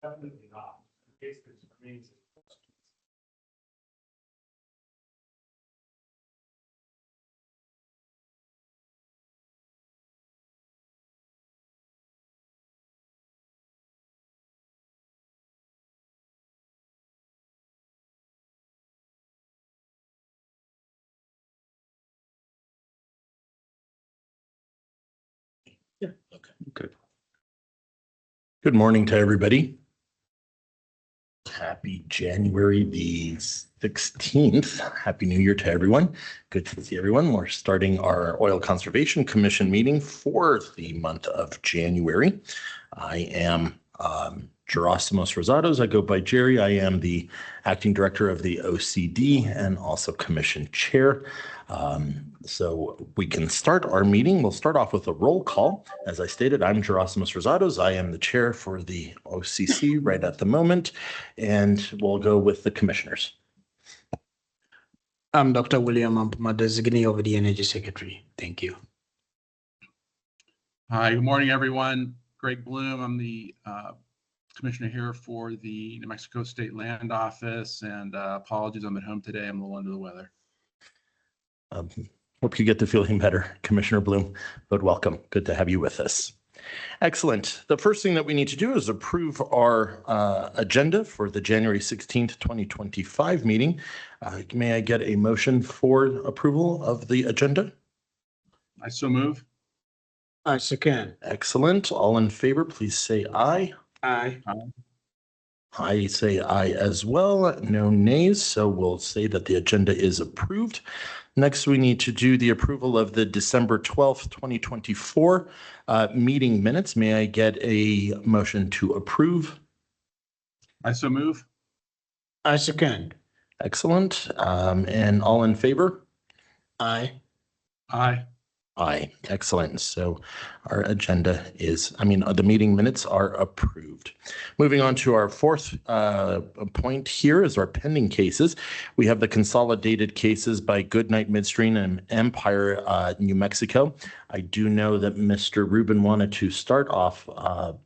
Definitely not. The case remains. Yeah, okay, good. Good morning to everybody. Happy January the 16th. Happy New Year to everyone. Good to see everyone. We're starting our Oil Conservation Commission meeting for the month of January. I am Gerasimos Rosados. I go by Jerry. I am the acting director of the OCD and also commission chair. So we can start our meeting. We'll start off with a roll call. As I stated, I'm Gerasimos Rosados. I am the chair for the OCC right at the moment, and we'll go with the commissioners. I'm Dr. William Ampuma, designee of the Energy Secretary. Thank you. Hi, good morning, everyone. Greg Bloom. I'm the commissioner here for the New Mexico State Land Office, and apologies, I'm at home today. I'm a little under the weather. Hope you get to feeling better, Commissioner Bloom, but welcome. Good to have you with us. Excellent. The first thing that we need to do is approve our agenda for the January 16th, 2025 meeting. May I get a motion for approval of the agenda? I so move. I second. Excellent. All in favor, please say aye. Aye. I say aye as well. No nays, so we'll say that the agenda is approved. Next, we need to do the approval of the December 12th, 2024 meeting minutes. May I get a motion to approve? I so move. I second. Excellent. And all in favor? Aye. Aye. Aye. Excellent. So our agenda is, the meeting minutes are approved. Moving on to our fourth point here is our pending cases. We have the consolidated cases by Goodnight Midstream and Empire, New Mexico. I do know that Mr. Rubin wanted to start off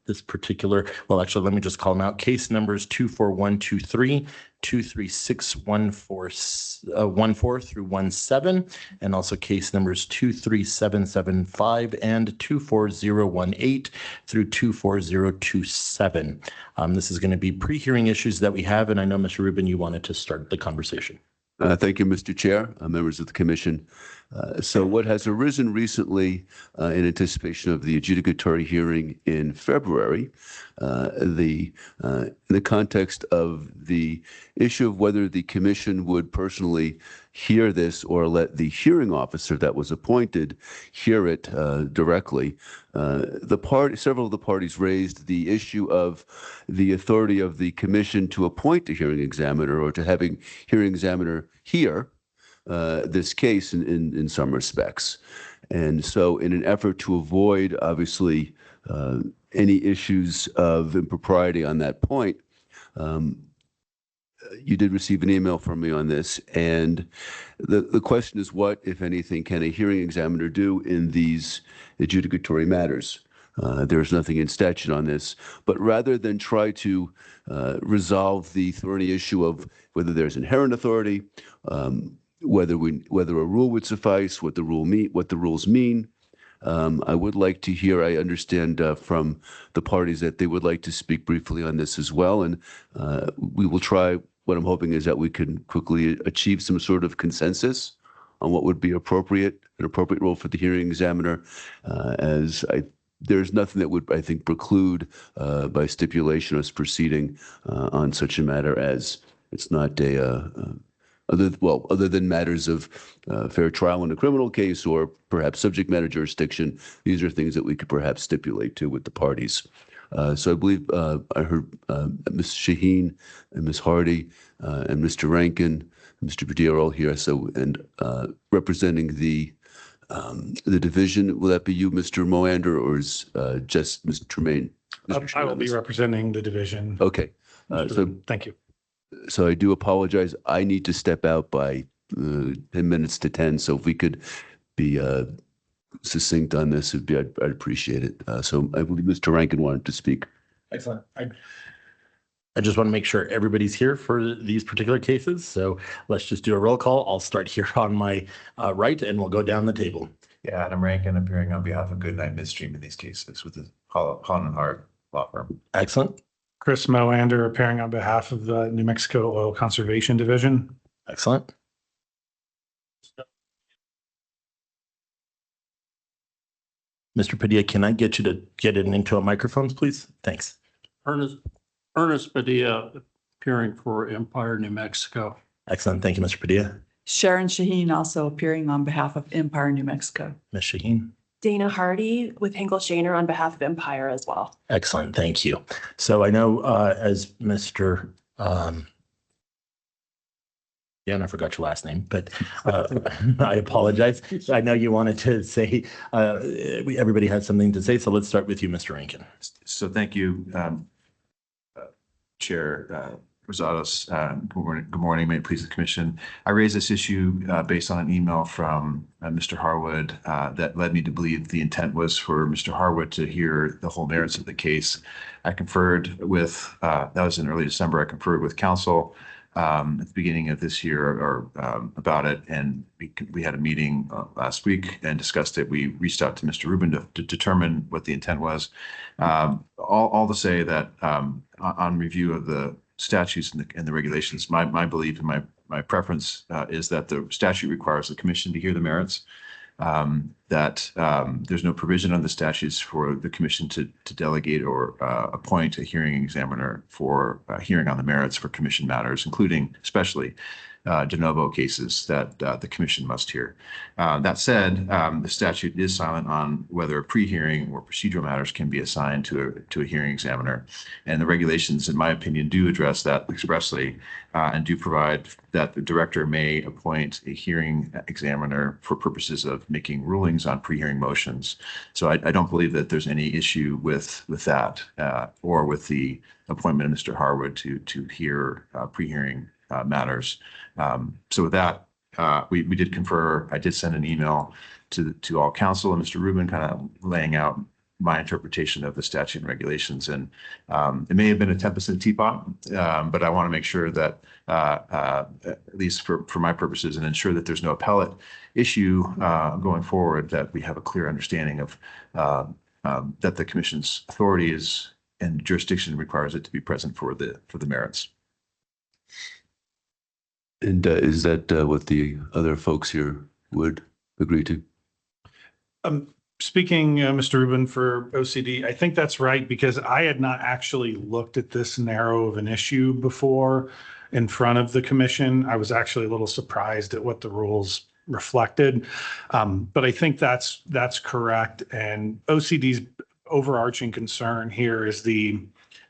this particular, well, actually, let me just call them out. Case numbers 24123, 23614 through 17, and also case numbers 23775 and 24018 through 24027. This is going to be pre-hearing issues that we have, and I know, Mr. Rubin, you wanted to start the conversation. Thank you, Mr. Chair, members of the Commission. So what has arisen recently in anticipation of the adjudicatory hearing in February, in the context of the issue of whether the Commission would personally hear this or let the hearing officer that was appointed hear it directly, several of the parties raised the issue of the authority of the Commission to appoint a hearing examiner or to having hearing examiner hear this case in some respects. And so in an effort to avoid, obviously, any issues of impropriety on that point, you did receive an email from me on this, and the question is, what, if anything, can a hearing examiner do in these adjudicatory matters? There's nothing in statute on this, but rather than try to resolve the thorny issue of whether there's inherent authority, whether a rule would suffice, what the rules mean, I would like to hear. I understand from the parties that they would like to speak briefly on this as well, and we will try. What I'm hoping is that we can quickly achieve some sort of consensus on what would be an appropriate role for the hearing examiner, there's nothing that would, I think, preclude by stipulation us proceeding on such a matter, as it's not other than matters of fair trial in a criminal case or perhaps subject matter jurisdiction. These are things that we could perhaps stipulate to with the parties. So I believe I heard Ms. Shaheen and Ms. Hardy and Mr. Rankin, and Mr. Padilla are all here. So, and representing the division, will that be you, Mr. Moander, or is just Mr. Tremaine? I will be representing the division. Okay. So Thank you. So I do apologize. I need to step out by 10 minutes to 10. So if we could be succinct on this, I'd appreciate it. So I believe Mr. Rankin wanted to speak. Excellent. I just want to make sure everybody's here for these particular cases. So let's just do a roll call. I'll start here on my right and we'll go down the table. Yeah, Adam Rankin appearing on behalf of Goodnight Midstream in these cases with the Holland and Hart law firm. Excellent. Chris Moander appearing on behalf of the New Mexico Oil Conservation Division. Excellent. Mr. Padilla, can I get you to get it into a microphone, please? Thanks. Ernest Padilla, appearing for Empire, New Mexico. Excellent. Thank you, Mr. Padilla. Sharon Shaheen also appearing on behalf of Empire, New Mexico. Ms. Shaheen. Dana Hardy with Hinkle Shaner on behalf of Empire as well. Excellent. Thank you. So I know as Mr. and I forgot your last name, but I apologize. I know you wanted to say, everybody has something to say, so let's start with you, Mr. Rankin. So thank you, Chair Rosados. Good morning. May it please the Commission. I raised this issue based on an email from Mr. Harwood that led me to believe the intent was for Mr. Harwood to hear the whole merits of the case. I conferred with, that was in early December, I conferred with counsel at the beginning of this year or about it, and we had a meeting last week and discussed it. We reached out to Mr. Rubin to determine what the intent was. All to say that on review of the statutes and the regulations, my belief and my preference is that the statute requires the Commission to hear the merits. That there's no provision on the statutes for the Commission to delegate or appoint a hearing examiner for hearing on the merits for Commission matters, including especially de novo cases that the Commission must hear. That said, the statute is silent on whether pre-hearing or procedural matters can be assigned to a hearing examiner. And the regulations, in my opinion, do address that expressly and do provide that the director may appoint a hearing examiner for purposes of making rulings on pre-hearing motions. So I don't believe that there's any issue with that or with the appointment of Mr. Harwood to hear pre-hearing matters. So with that, we did confer. I did send an email to all counsel and Mr. Rubin, kind of laying out my interpretation of the statute and regulations. And it may have been a tempest in a teapot, but I want to make sure that at least for my purposes and ensure that there's no appellate issue going forward, that we have a clear understanding of that the Commission's authority is and jurisdiction requires it to be present for the merits. And is that what the other folks here would agree to? Speaking, Mr. Rubin, for OCD, I think that's right, because I had not actually looked at this narrow of an issue before in front of the Commission. I was actually a little surprised at what the rules reflected, but I think that's correct. And OCD's overarching concern here is the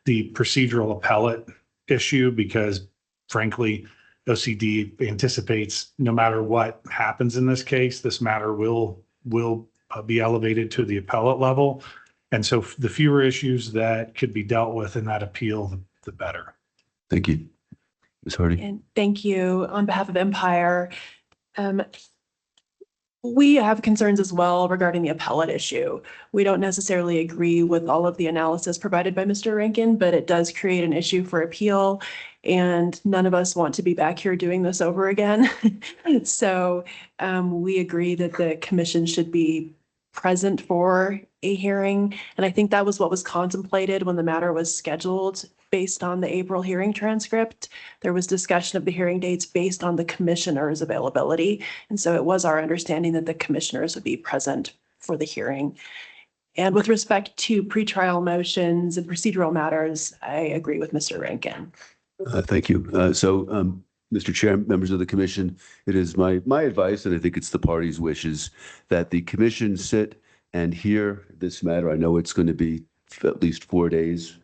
procedural appellate issue, because frankly, OCD anticipates no matter what happens in this case, this matter will be elevated to the appellate level. And so the fewer issues that could be dealt with in that appeal, the better. Thank you. Ms. Hardy. And thank you on behalf of Empire. We have concerns as well regarding the appellate issue. We don't necessarily agree with all of the analysis provided by Mr. Rankin, but it does create an issue for appeal. And none of us want to be back here doing this over again. So we agree that the Commission should be present for a hearing. And I think that was what was contemplated when the matter was scheduled based on the April hearing transcript. There was discussion of the hearing dates based on the commissioner's availability. And so it was our understanding that the commissioners would be present for the hearing. And with respect to pretrial motions and procedural matters, I agree with Mr. Rankin. Thank you. Mr. Chair, members of the Commission, it is my advice, and I think it's the party's wishes, that the Commission sit and hear this matter. I know it's going to be at least 4 days,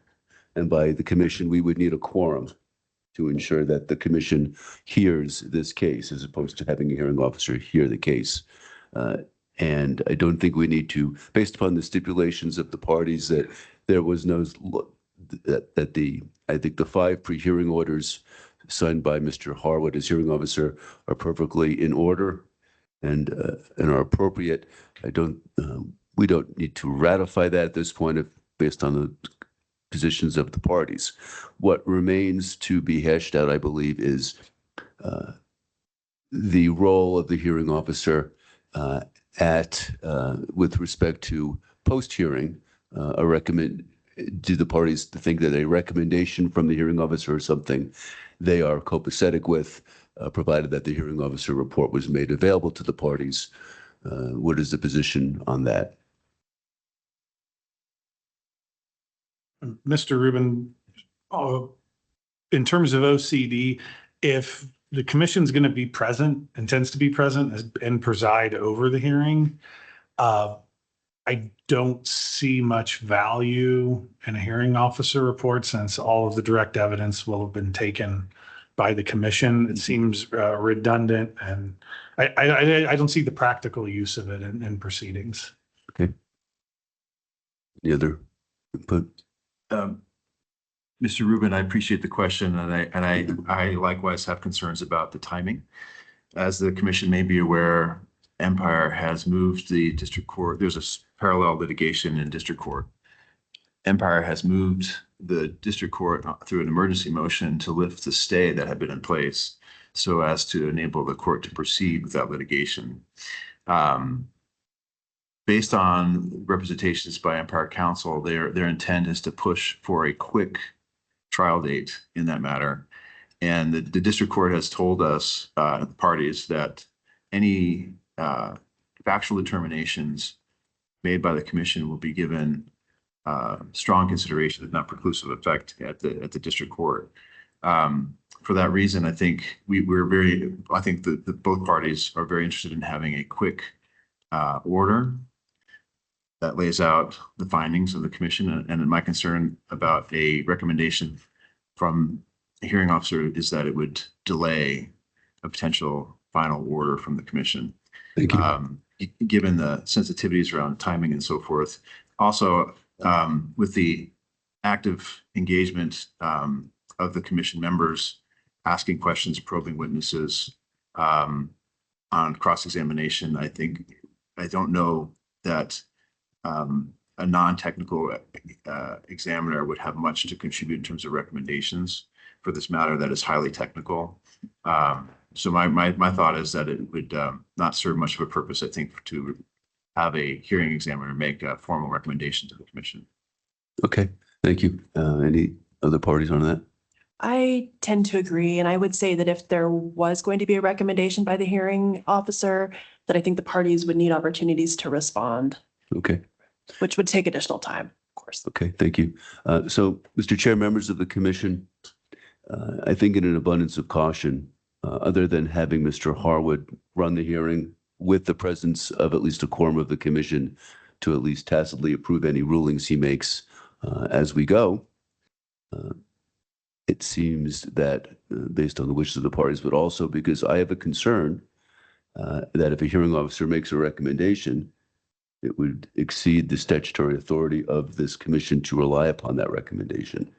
and by the Commission, we would need a quorum to ensure that the Commission hears this case, as opposed to having a hearing officer hear the case. And I don't think we need to, based upon the stipulations of the parties, that there was no, I think the 5 pre-hearing orders signed by Mr. Harwood as hearing officer are perfectly in order and are appropriate. We don't need to ratify that at this point based on positions of the parties. What remains to be hashed out, I believe, is the role of the hearing officer with respect to post-hearing, do the parties think that a recommendation from the hearing officer is something they are copacetic with, provided that the hearing officer report was made available to the parties? What is the position on that? Mr. Rubin, in terms of OCD, if the commission's going to be present, intends to be present and preside over the hearing, I don't see much value in a hearing officer report since all of the direct evidence will have been taken by the commission. It seems redundant, and I don't see the practical use of it in proceedings. Okay. Any other input? Mr. Rubin, I appreciate the question, and I likewise have concerns about the timing. As the commission may be aware, Empire has moved the district court. There's a parallel litigation in district court. Empire has moved the district court through an emergency motion to lift the stay that had been in place so as to enable the court to proceed with that litigation. Based on representations by Empire Counsel, their intent is to push for a quick trial date in that matter. And the district court has told us, the parties, that any factual determinations made by the commission will be given strong consideration, if not preclusive effect, at the district court. For that reason, I think that both parties are very interested in having a quick order that lays out the findings of the commission. And my concern about a recommendation from a hearing officer is that it would delay a potential final order from the commission. Thank you. Given the sensitivities around timing and so forth. Also, with the active engagement of the commission members, asking questions, probing witnesses on cross-examination, I don't know that a non-technical examiner would have much to contribute in terms of recommendations for this matter that is highly technical. So my thought is that it would not serve much of a purpose, I think, to have a hearing examiner make a formal recommendation to the commission. Okay, thank you. Any other parties on that? I tend to agree, and I would say that if there was going to be a recommendation by the hearing officer, that I think the parties would need opportunities to respond. Okay. Which would take additional time, of course. Okay, thank you. So, Mr. Chair, members of the commission, I think in an abundance of caution, other than having Mr. Harwood run the hearing with the presence of at least a quorum of the commission to at least tacitly approve any rulings he makes as we go, it seems that based on the wishes of the parties, but also because I have a concern that if a hearing officer makes a recommendation, it would exceed the statutory authority of this commission to rely upon that recommendation.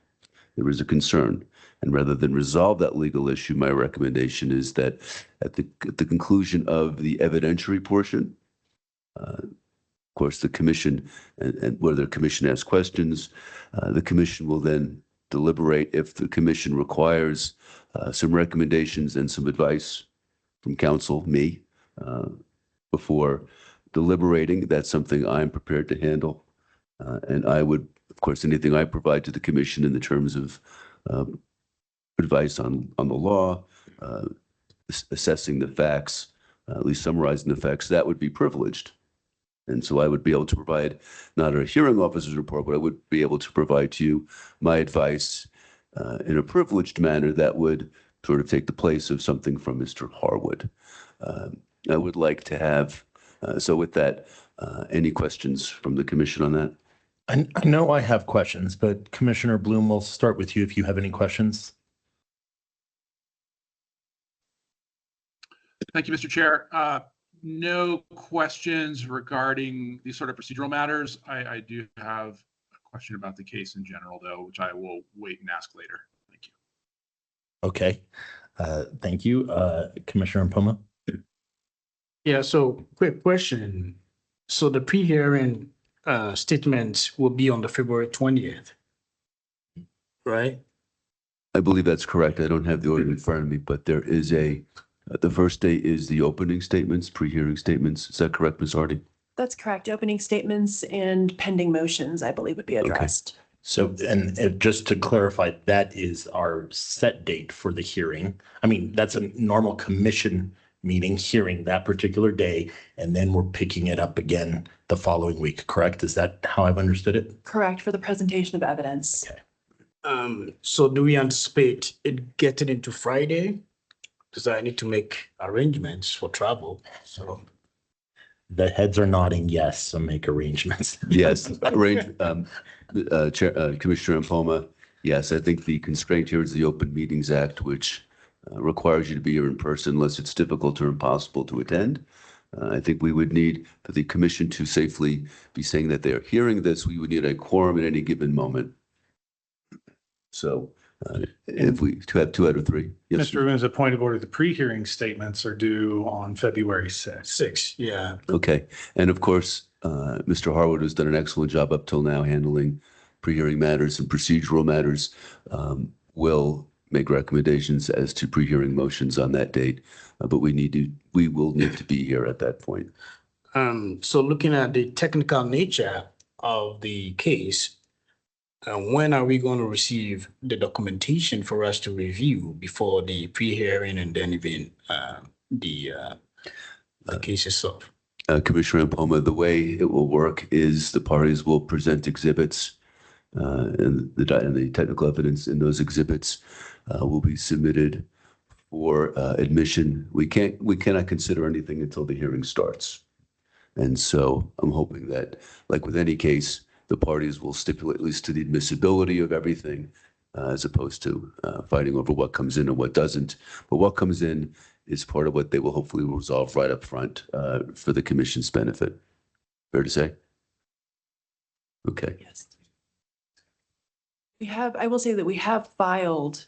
There is a concern. And rather than resolve that legal issue, my recommendation is that at the conclusion of the evidentiary portion, of course, the commission, and whether the commission asks questions, the commission will then deliberate. If the commission requires some recommendations and some advice from counsel, me, before deliberating, that's something I'm prepared to handle. And I would, of course, anything I provide to the commission in the terms of advice on the law, assessing the facts, at least summarizing the facts, that would be privileged. And so I would be able to provide not a hearing officer's report, but I would be able to provide to you my advice in a privileged manner that would sort of take the place of something from Mr. Harwood. I would like to have, so with that, any questions from the commission on that? I know I have questions, but Commissioner Bloom, we'll start with you if you have any questions. Thank you, Mr. Chair. No questions regarding these sort of procedural matters. I do have a question about the case in general, though, which I will wait and ask later. Thank you. Okay. Thank you. Commissioner Mpoma? Yeah, so quick question. So the pre-hearing statement will be on the February 20th. right? I believe that's correct. I don't have the order in front of me, but there is the first day is the opening statements, pre-hearing statements. Is that correct, Ms. Hardy? That's correct. Opening statements and pending motions, I believe, would be addressed. So, and just to clarify, that is our set date for the hearing. I mean, that's a normal commission meeting, hearing that particular day, and then we're picking it up again the following week, correct? Is that how I've understood it? Correct, for the presentation of evidence. Okay. So do we anticipate it getting into Friday? Because I need to make arrangements for travel, so. The heads are nodding yes, so make arrangements. Yes, Commissioner Ampoma. Yes, I think the constraint here is the Open Meetings Act, which requires you to be here in person unless it's difficult or impossible to attend. I think we would need for the commission to safely be saying that they are hearing this. We would need a quorum at any given moment. So if we to have 2 out of 3. Yes, Mr. Rubin, as a point of order, the pre-hearing statements are due on February 6th. 6, yeah. okay. And of course, Mr. Harwood has done an excellent job up till now handling pre-hearing matters and procedural matters. Will make recommendations as to pre-hearing motions on that date, but we will need to be here at that point. So looking at the technical nature of the case, when are we going to receive the documentation for us to review before the pre-hearing and then even the case itself? Commissioner Ampoma, the way it will work is the parties will present exhibits and the technical evidence in those exhibits will be submitted for admission. We cannot consider anything until the hearing starts. And so I'm hoping that, like with any case, the parties will stipulate at least to the admissibility of everything as opposed to fighting over what comes in and what doesn't. But what comes in is part of what they will hopefully resolve right up front for the commission's benefit. Fair to say? Okay. Yes. I will say that we have filed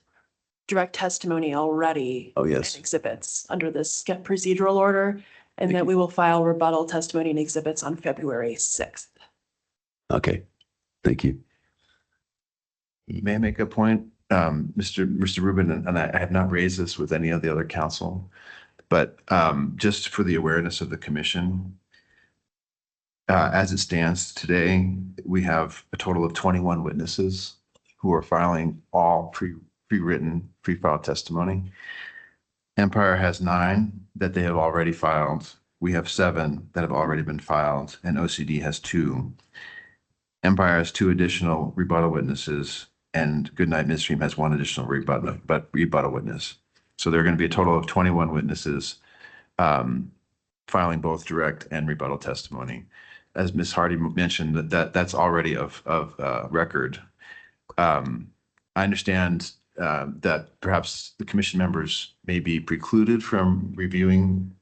direct testimony already. Oh, yes. And exhibits under this procedural order, and that we will file rebuttal testimony and exhibits on February 6th. Okay. Thank you. May I make a point? Mr. Rubin, and I have not raised this with any of the other council, but just for the awareness of the commission, as it stands today, we have a total of 21 witnesses who are filing all pre-written, pre-filed testimony. Empire has 9 that they have already filed. We have 7 that have already been filed, and OCD has 2. Empire has 2 additional rebuttal witnesses, and Goodnight Midstream has 1 additional rebuttal witness. So there are going to be a total of 21 witnesses filing both direct and rebuttal testimony. As Ms. Hardy mentioned, that's already of record. I understand that perhaps the commission members may be precluded from reviewing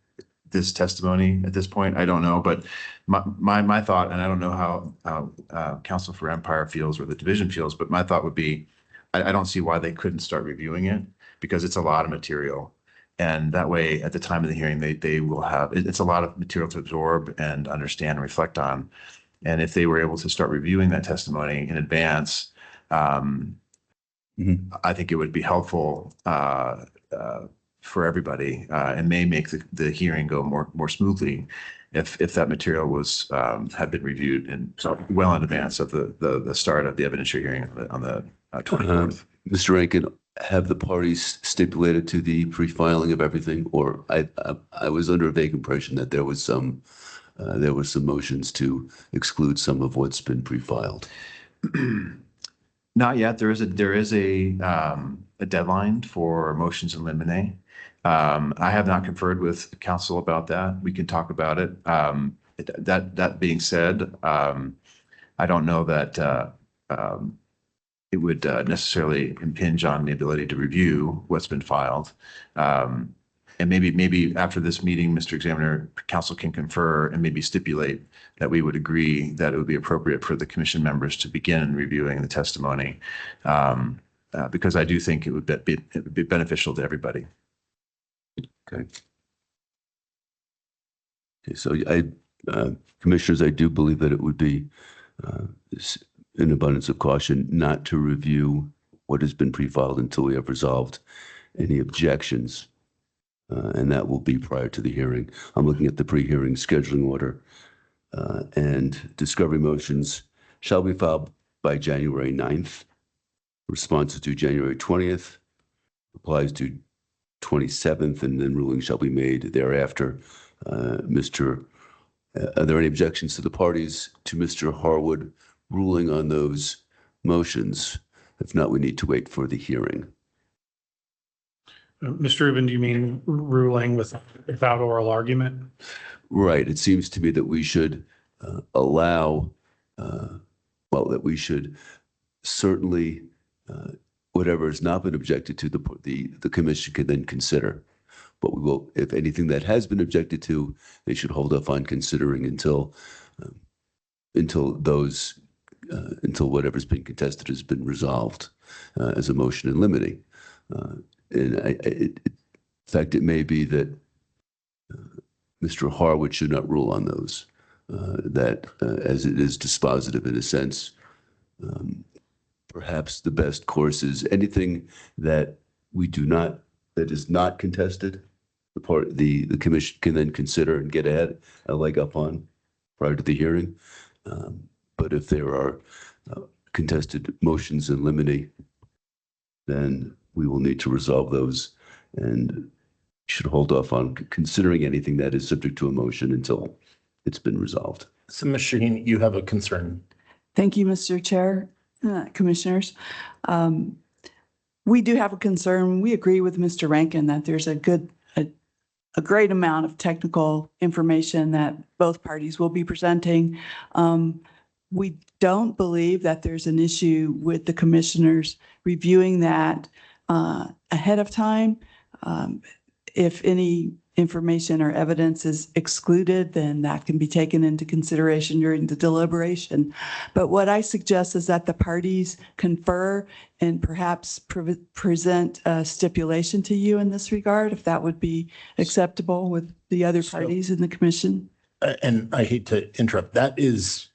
this testimony at this point. I don't know, but my thought, and I don't know how Counsel for Empire feels or the division feels, but my thought would be, I don't see why they couldn't start reviewing it because it's a lot of material. And that way, at the time of the hearing, they will have, it's a lot of material to absorb and understand and reflect on. And if they were able to start reviewing that testimony in advance, I think it would be helpful for everybody and may make the hearing go more smoothly if that material was had been reviewed and so well in advance of the start of the evidentiary hearing on the 24th. Mr. Rankin, have the parties stipulated to the pre-filing of everything, or I was under a vague impression that there was some motions to exclude some of what's been pre-filed. Not yet. There is a deadline for motions in limine. I have not conferred with counsel about that. We can talk about it. That being said, I don't know that it would necessarily impinge on the ability to review what's been filed. And maybe after this meeting, Mr. Examiner, counsel can confer and maybe stipulate that we would agree that it would be appropriate for the commission members to begin reviewing the testimony, because I do think it would be beneficial to everybody. Okay. Okay. So commissioners, I do believe that it would be in abundance of caution not to review what has been pre-filed until we have resolved any objections. And that will be prior to the hearing. I'm looking at the pre-hearing scheduling order. And discovery motions shall be filed by January 9th. Responses due January 20th. Applies due 27th, and then ruling shall be made thereafter. Are there any objections to the parties to Mr. Harwood ruling on those motions? If not, we need to wait for the hearing. Mr. Rubin, do you mean ruling without oral argument? Right. It seems to me that we should allow, that we should certainly, whatever has not been objected to, the commission can then consider. But we will, if anything that has been objected to, they should hold off on considering until whatever's been contested has been resolved as a motion in limine. In fact, it may be that Mr. Harwood should not rule on those, as it is dispositive in a sense. Perhaps the best course is anything that that is not contested, the commission can then consider and get a leg up on prior to the hearing. But if there are contested motions in limine, then we will need to resolve those and should hold off on considering anything that is subject to a motion until it's been resolved. So, Ms. Shaheen, you have a concern. Thank you, Mr. Chair, Commissioners. We do have a concern. We agree with Mr. Rankin that there's a great amount of technical information that both parties will be presenting. We don't believe that there's an issue with the commissioners reviewing that ahead of time. If any information or evidence is excluded, then that can be taken into consideration during the deliberation. But what I suggest is that the parties confer and perhaps present a stipulation to you in this regard, if that would be acceptable with the other parties in the commission. And I hate to interrupt. That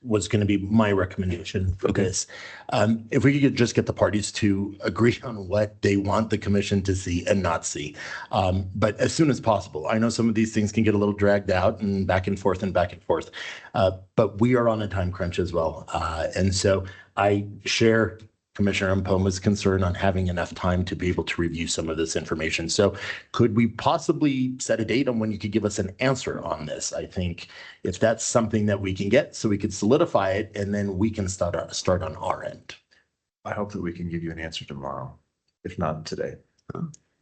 was going to be my recommendation for this. If we could just get the parties to agree on what they want the commission to see and not see. But as soon as possible. I know some of these things can get a little dragged out and back and forth and back and forth. But we are on a time crunch as well. And so I share Commissioner Mpoma's concern on having enough time to be able to review some of this information. So could we possibly set a date on when you could give us an answer on this? I think if that's something that we can get, so we could solidify it, and then we can start on our end. I hope that we can give you an answer tomorrow, if not today.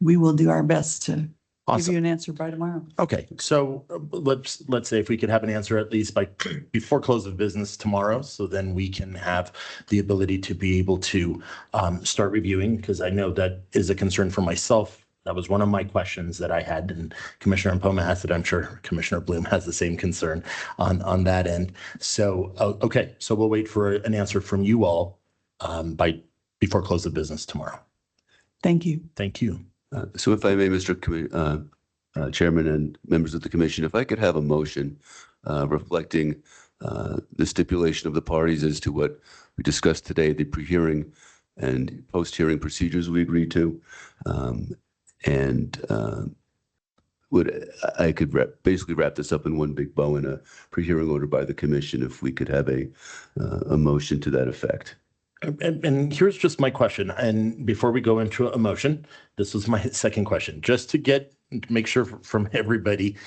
We will do our best to give Awesome. you an answer by tomorrow. Okay, so let's say if we could have an answer at least before close of business tomorrow, so then we can have the ability to be able to start reviewing, because I know that is a concern for myself. That was one of my questions that I had, and Commissioner Mpoma asked it. I'm sure Commissioner Bloom has the same concern on that end. So, okay, so we'll wait for an answer from you all before close of business tomorrow. Thank you. Thank you. So if I may, Mr. Chairman and members of the commission, if I could have a motion reflecting the stipulation of the parties as to what we discussed today, the pre-hearing and post-hearing procedures we agreed to. I could basically wrap this up in one big bow in a pre-hearing order by the commission if we could have a motion to that effect. And here's just my question. And before we go into a motion, this was my second question, just to make sure from everybody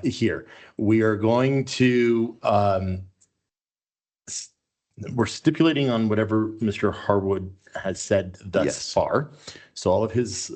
here, we are going to, we're stipulating on whatever Mr. Harwood has said thus far. So all of his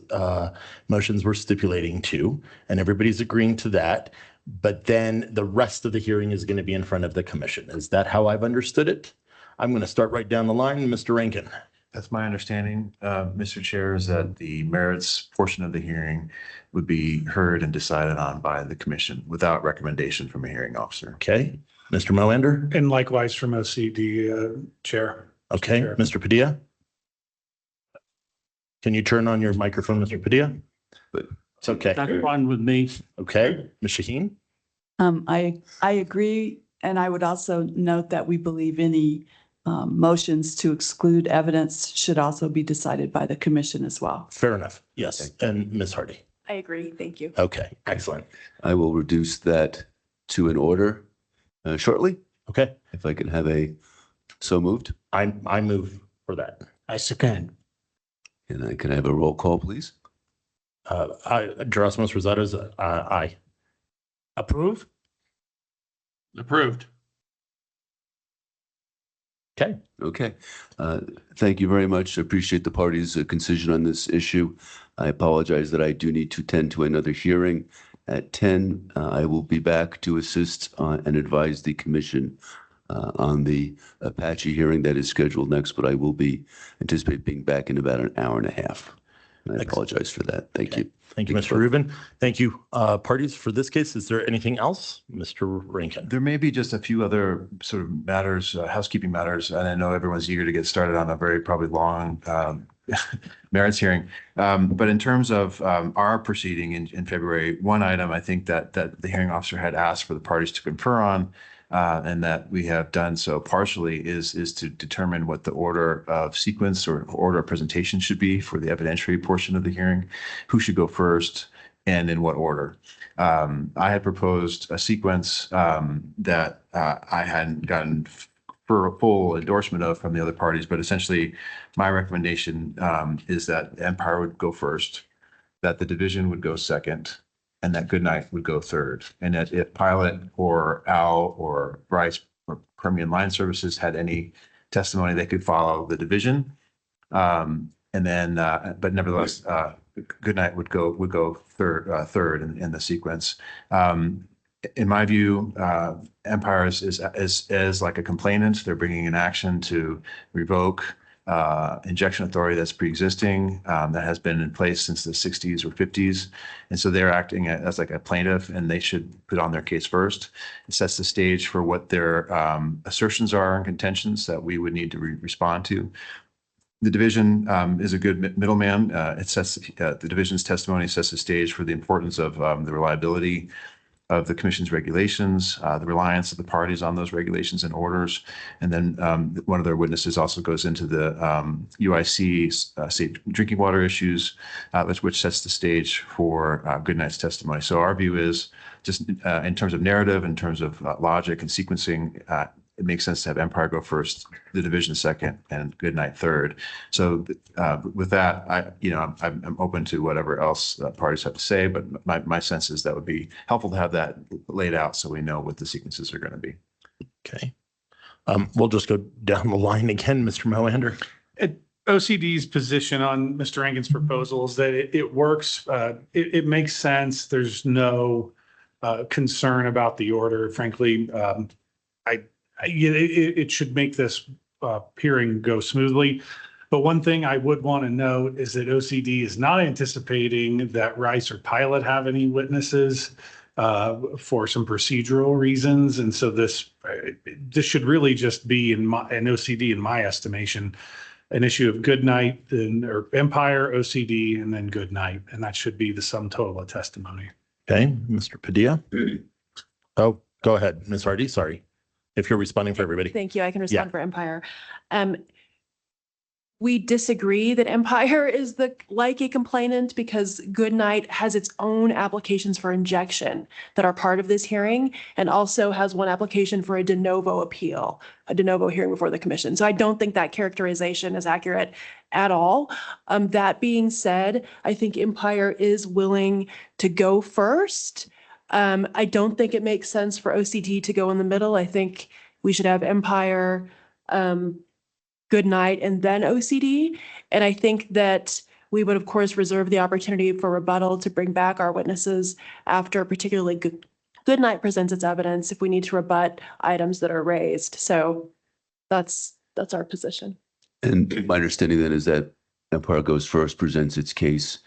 motions we're stipulating to, and everybody's agreeing to that. But then the rest of the hearing is going to be in front of the commission. Is that how I've understood it? I'm going to start right down the line. Mr. Rankin. That's my understanding, Mr. Chair, is that the merits portion of the hearing would be heard and decided on by the commission without recommendation from a hearing officer. Okay. Mr. Moander. And likewise from OCD Chair. Okay. Chair. Mr. Padilla. Can you turn on your microphone, Mr. Padilla? It's okay. That's fine with me. Okay. Ms. Shaheen. I agree. And I would also note that we believe any motions to exclude evidence should also be decided by the commission as well. Fair enough. Yes. And Ms. Hardy. I agree. Thank you. Okay, excellent. I will reduce that to an order shortly. Okay, If I can have a so moved. I move for that. I second. And I can have a roll call, please. Gerasimus Rosado's aye. Approve? Approved. Okay, Okay. Thank you very much. I appreciate the party's concision on this issue. I apologize that I do need to tend to another hearing at 10. I will be back to assist and advise the commission on the Apache hearing that is scheduled next, but I will anticipate being back in about an hour and a half. And I apologize for that. Thank you. thank you, Mr. Rubin. Thank you, parties, for this case. Is there anything else? Mr. Rankin? There may be just a few other sort of matters, housekeeping matters, and I know everyone's eager to get started on a very probably long merits hearing. But in terms of our proceeding in February, one item I think that the hearing officer had asked for the parties to confer on, and that we have done so partially is to determine what the order of sequence or order of presentation should be for the evidentiary portion of the hearing, who should go first, and in what order. I had proposed a sequence that I hadn't gotten for a full endorsement of from the other parties, but essentially my recommendation is that Empire would go first, that the division would go second, and that Goodnight would go third. And that if Pilot or Al or Bryce or Permian Line Services had any testimony, they could follow the division. And then, but nevertheless, Goodnight would go third in the sequence. In my view, Empire is like a complainant. They're bringing an action to revoke injection authority that's pre-existing, that has been in place since the 60s or 50s. And so they're acting as like a plaintiff, and they should put on their case first. It sets the stage for what their assertions are and contentions that we would need to respond to. The division is a good middleman. It sets the division's testimony sets the stage for the importance of the reliability of the commission's regulations, the reliance of the parties on those regulations and orders. And then one of their witnesses also goes into the UIC safe drinking water issues, which sets the stage for Goodnight's testimony. So our view is just in terms of narrative, in terms of logic and sequencing, it makes sense to have Empire go first, the division second, and Goodnight third. So with that, I'm open to whatever else parties have to say, but my sense is that would be helpful to have that laid out so we know what the sequences are going to be. Okay. We'll just go down the line again, Mr. Moander. OCD's position on Mr. Rankin's proposal is that it works. It makes sense. There's no concern about the order. Frankly, it should make this hearing go smoothly. But one thing I would want to note is that OCD is not anticipating that Rice or Pilot have any witnesses for some procedural reasons. And so this should really just be an OCD, in my estimation, an issue of Goodnight or Empire, OCD, and then Goodnight. And that should be the sum total of testimony. Okay, Mr. Padilla. Oh, go ahead, Ms. Hardy. Sorry. If you're responding for everybody. Thank you. I can respond for Empire. We disagree that Empire is like a complainant because Goodnight has its own applications for injection that are part of this hearing, and also has one application for a de novo appeal, a de novo hearing before the commission. So I don't think that characterization is accurate at all. That being said, I think Empire is willing to go first. I don't think it makes sense for OCD to go in the middle. I think we should have Empire, Goodnight, and then OCD. And I think that we would, of course, reserve the opportunity for rebuttal to bring back our witnesses after particularly Goodnight presents its evidence if we need to rebut items that are raised. So that's our position. And my understanding then is that Empire goes first, presents its case.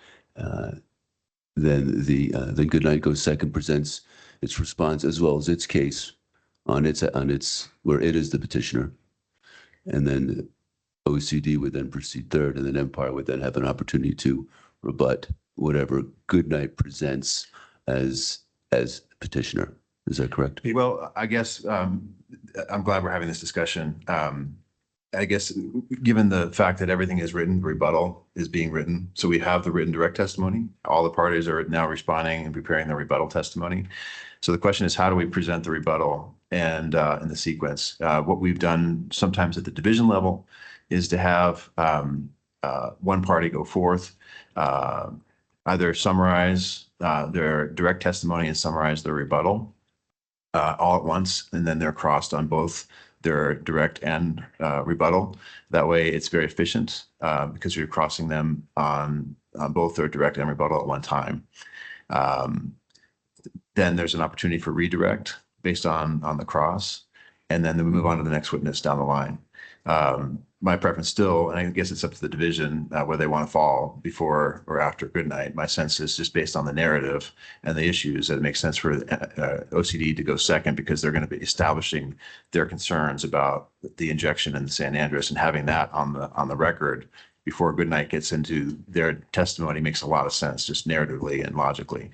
Then Goodnight goes second, presents its response as well as its case on its where it is the petitioner, and then OCD would then proceed third, and then Empire would then have an opportunity to rebut whatever Goodnight presents as petitioner. Is that correct? Well, I guess I'm glad we're having this discussion. I guess, given the fact that everything is written, rebuttal is being written. So we have the written direct testimony. All the parties are now responding and preparing the rebuttal testimony. So the question is, how do we present the rebuttal and in the sequence? What we've done sometimes at the division level is to have one party go forth, either summarize their direct testimony and summarize their rebuttal all at once, and then they're crossed on both their direct and rebuttal. That way, it's very efficient because you're crossing them on both their direct and rebuttal at one time. Then there's an opportunity for redirect based on the cross, and then we move on to the next witness down the line. My preference still, and I guess it's up to the division where they want to fall before or after good night. My sense is just based on the narrative and the issues that it makes sense for OCD to go second because they're going to be establishing their concerns about the injection in the San Andreas, and having that on the record before Goodnight gets into their testimony makes a lot of sense, just narratively and logically.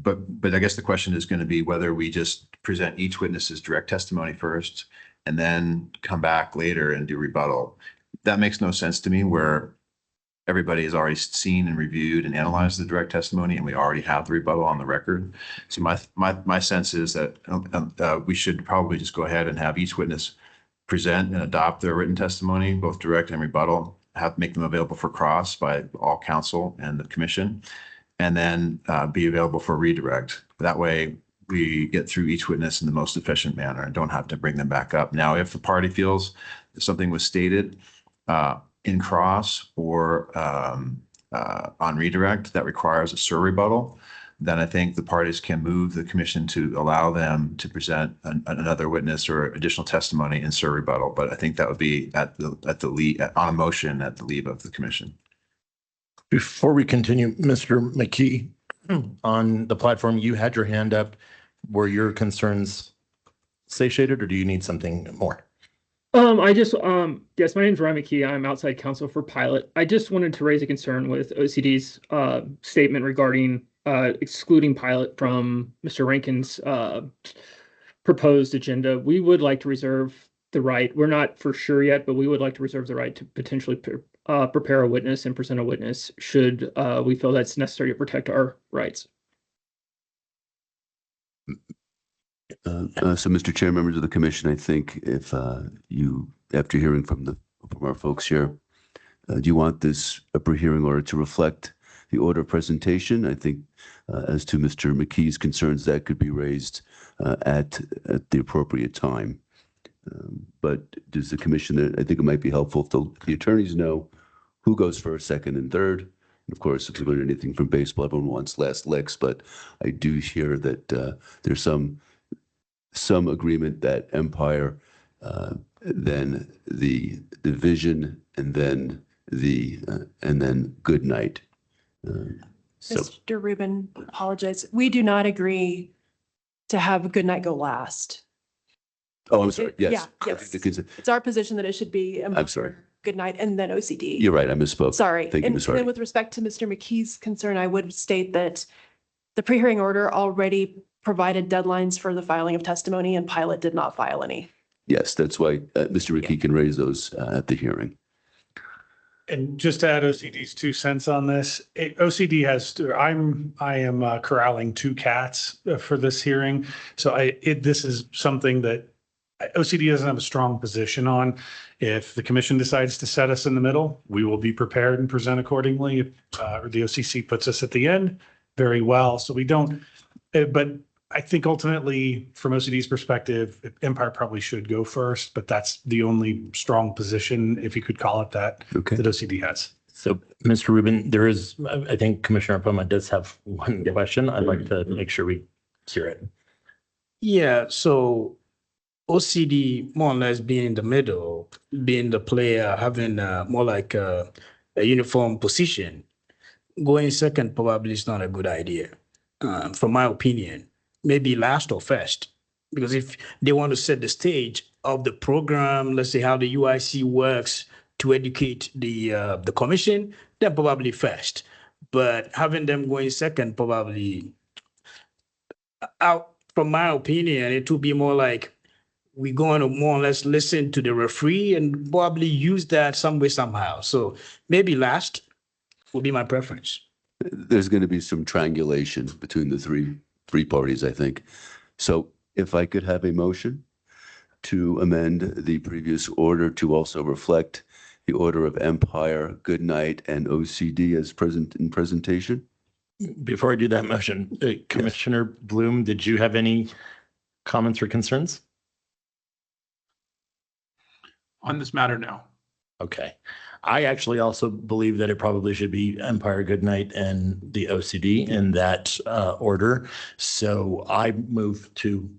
But I guess the question is going to be whether we just present each witness's direct testimony first and then come back later and do rebuttal. That makes no sense to me, where everybody has already seen and reviewed and analyzed the direct testimony, and we already have the rebuttal on the record. So my sense is that we should probably just go ahead and have each witness present and adopt their written testimony, both direct and rebuttal, make them available for cross by all counsel and the commission, and then be available for redirect. That way we get through each witness in the most efficient manner and don't have to bring them back up. Now, if the party feels something was stated in cross or on redirect that requires a sur rebuttal, then I think the parties can move the commission to allow them to present another witness or additional testimony in sur rebuttal. But I think that would be at the lead on a motion at the leave of the commission. Before we continue, Mr. McKee, on the platform, you had your hand up. Were your concerns satiated, or do you need something more? Yes, my name's Ryan McKee. I'm outside counsel for Pilot. I just wanted to raise a concern with OCD's statement regarding excluding Pilot from Mr. Rankin's proposed agenda. We would like to reserve the right. We're not for sure yet, but we would like to reserve the right to potentially prepare a witness and present a witness should we feel that's necessary to protect our rights. So, Mr. Chair, members of the commission, I think if you, after hearing from our folks here, do you want this upper hearing order to reflect the order of presentation? I think as to Mr. McKee's concerns, that could be raised at the appropriate time. But does the commission, I think it might be helpful if the attorneys know who goes first, second, and third. And of course, if we learn anything from baseball, everyone wants last licks, but I do hear that there's some agreement that Empire, then the division, and then Good Night. Mr. Rubin, apologize. We do not agree to have Good Night go last. Oh, I'm sorry. Yes. Yeah, yes. It's our position that it should be I'm sorry. Good Night and then OCD. You're right. I misspoke. Sorry. Thank you, Ms. Hardy. And with respect to Mr. McKee's concern, I would state that the pre-hearing order already provided deadlines for the filing of testimony, and Pilot did not file any. Yes, that's why Mr. McKee can raise those at the hearing. And just to add OCD's 2 cents on this, OCD has, I am corralling 2 cats for this hearing. So this is something that OCD doesn't have a strong position on. If the commission decides to set us in the middle, we will be prepared and present accordingly. If the OCC puts us at the end, very well. So we don't, but I think ultimately from OCD's perspective, Empire probably should go first, but that's the only strong position, if you could call it that, Okay. that OCD has. So, Mr. Rubin, there is, I think Commissioner Poma does have one question. I'd like to make sure we hear it. Yeah, so OCD more or less being in the middle, being the player, having more like a uniform position. Going second probably is not a good idea, from my opinion. Maybe last or first, because if they want to set the stage of the program, let's say how the UIC works to educate the commission, then probably first. But having them going second probably, out from my opinion, it would be more like we're going to more or less listen to the referee and probably use that some way, somehow. So maybe last would be my preference. There's going to be some triangulation between the three parties, I think. So if I could have a motion to amend the previous order to also reflect the order of Empire, Goodnight, and OCD as present in presentation. Before I do that motion, Commissioner Bloom, did you have any comments or concerns? On this matter, no. Okay. I actually also believe that it probably should be Empire, Goodnight, and the OCD in that order. So I move to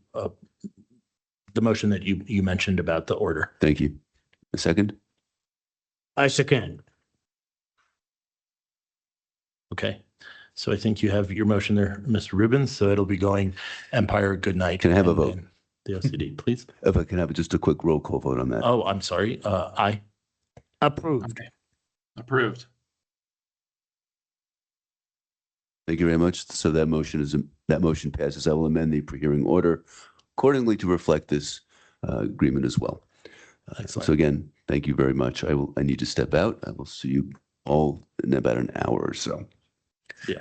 the motion that you mentioned about the order. Thank you. A second? I second. Okay. So I think you have your motion there, Mr. Rubin. So it'll be going Empire, Goodnight. Can I have a and vote? then The OCD, please. If I can have just a quick roll call vote on that. Oh, I'm sorry. Aye. Approved. Approved. Thank you very much. So that motion passes. I will amend the pre-hearing order accordingly to reflect this agreement as well. Excellent. So again, thank you very much. I need to step out. I will see you all in about an hour or so. Yeah.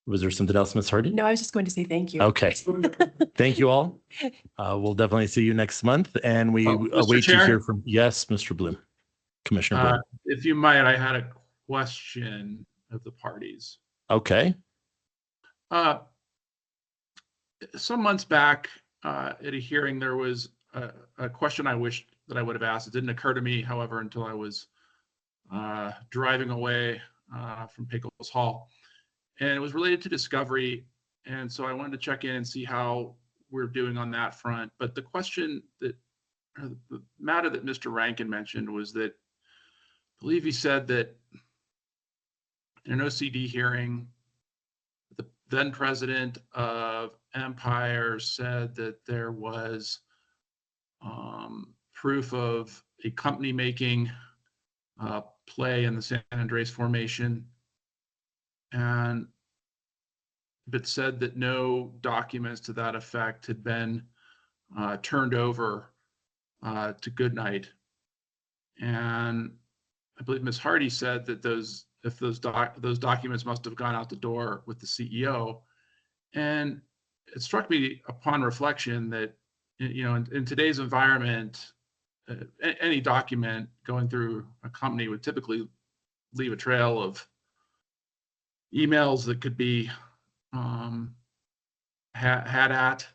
Was there something else, Ms. Hardy? No, I was just going to say thank you. Okay. Thank you all. We'll definitely see you next month, and we Mr. await to Chair? hear from, yes, Mr. Bloom, Commissioner Bloom. If you might, I had a question of the parties. Okay. Some months back, at a hearing, there was a question I wished that I would have asked. It didn't occur to me, however, until I was driving away from Pickles Hall. And it was related to discovery. And so I wanted to check in and see how we're doing on that front. But the question that, or the matter that Mr. Rankin mentioned was that, I believe he said that in an OCD hearing, the then president of Empire said that there was proof of a company making play in the San Andreas Formation, and but said that no documents to that effect had been turned over to Goodnight. And I believe Ms. Hardy said that those documents must have gone out the door with the CEO. And it struck me upon reflection that, you know, in today's environment, any document going through a company would typically leave a trail of emails that could be had at,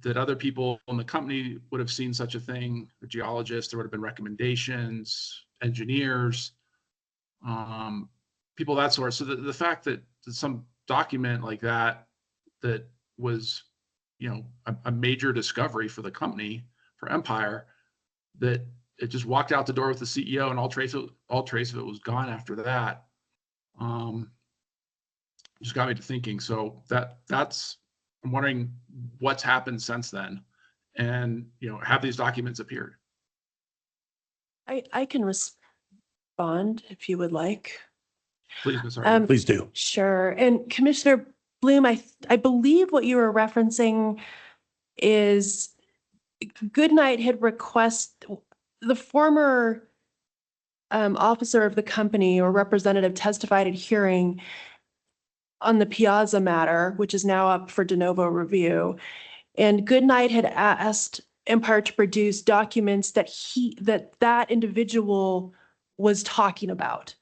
that other people in the company would have seen such a thing, a geologist, there would have been recommendations, engineers, people that sort. So the fact that some document like that was, you know, a major discovery for the company, for Empire, that it just walked out the door with the CEO and all trace of it was gone after that. Just got me to thinking. So that's, I'm wondering what's happened since then, and, you know, have these documents appeared? I can respond if you would like. Please, Ms. Hardy. Please do. Sure. And Commissioner Bloom, I believe what you were referencing is Goodnight had the former officer of the company or representative testified at hearing on the Piazza matter, which is now up for de novo review. And Goodnight had asked Empire to produce documents that individual was talking about.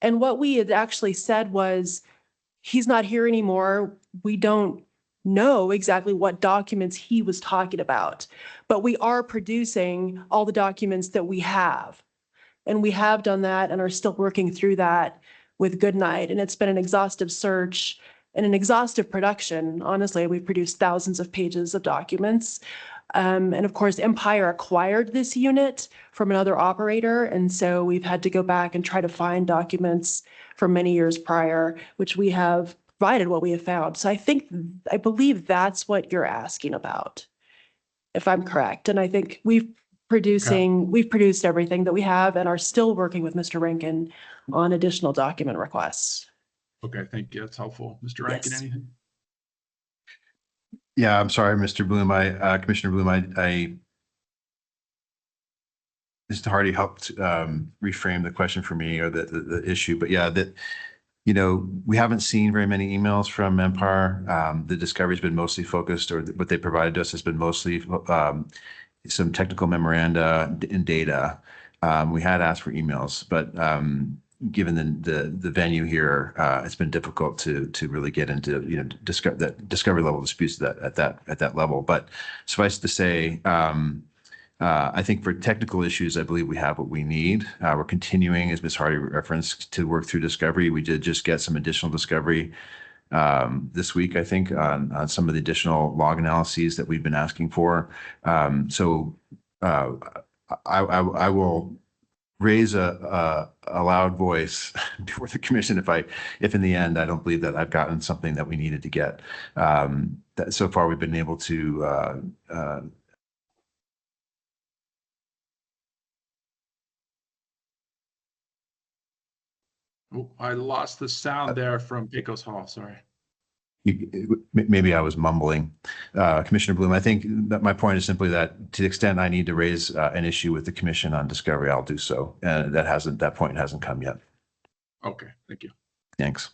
And what we had actually said was, he's not here anymore. We don't know exactly what documents he was talking about, but we are producing all the documents that we have. And we have done that and are still working through that with Goodnight. And it's been an exhaustive search and an exhaustive production. Honestly, we've produced thousands of pages of documents. And of course, Empire acquired this unit from another operator. And so we've had to go back and try to find documents from many years prior, which we have provided what we have found. So I believe that's what you're asking about, if I'm correct. And I think we've produced everything that we have and are still working with Mr. Rankin on additional document requests. Okay, thank you. That's helpful. Mr. Rankin, Yes. anything? Yeah, I'm sorry, Mr. Bloom. Commissioner Bloom, Mr. Hardy helped reframe the question for me or the issue, but yeah, we haven't seen very many emails from Empire. The discovery's been mostly focused, or what they provided us has been mostly some technical memoranda and data. We had asked for emails, but given the venue here, it's been difficult to really get into discovery level disputes at that level. But suffice to say, I think for technical issues, I believe we have what we need. We're continuing, as Ms. Hardy referenced, to work through discovery. We did just get some additional discovery this week, I think, on some of the additional log analyses that we've been asking for. So I will raise a loud voice before the commission if in the end I don't believe that I've gotten something that we needed to get. So far, we've been able to Oh, I lost the sound there from Pecos Hall, sorry. maybe I was mumbling. Commissioner Bloom, I think that my point is simply that to the extent I need to raise an issue with the commission on discovery, I'll do so. And that point hasn't come yet. Okay, thank you. Thanks.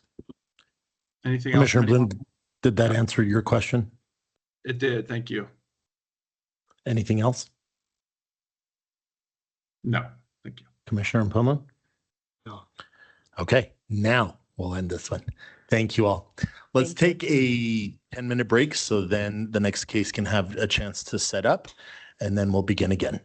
Anything else? Commissioner from anyone? Bloom, did that answer your question? It did, thank you. Anything else? No, thank you. Commissioner Pullman? No. Okay, now we'll end this one. Thank you all. Let's take a 10-minute break so then the next case can have a chance to set up, and then we'll begin again.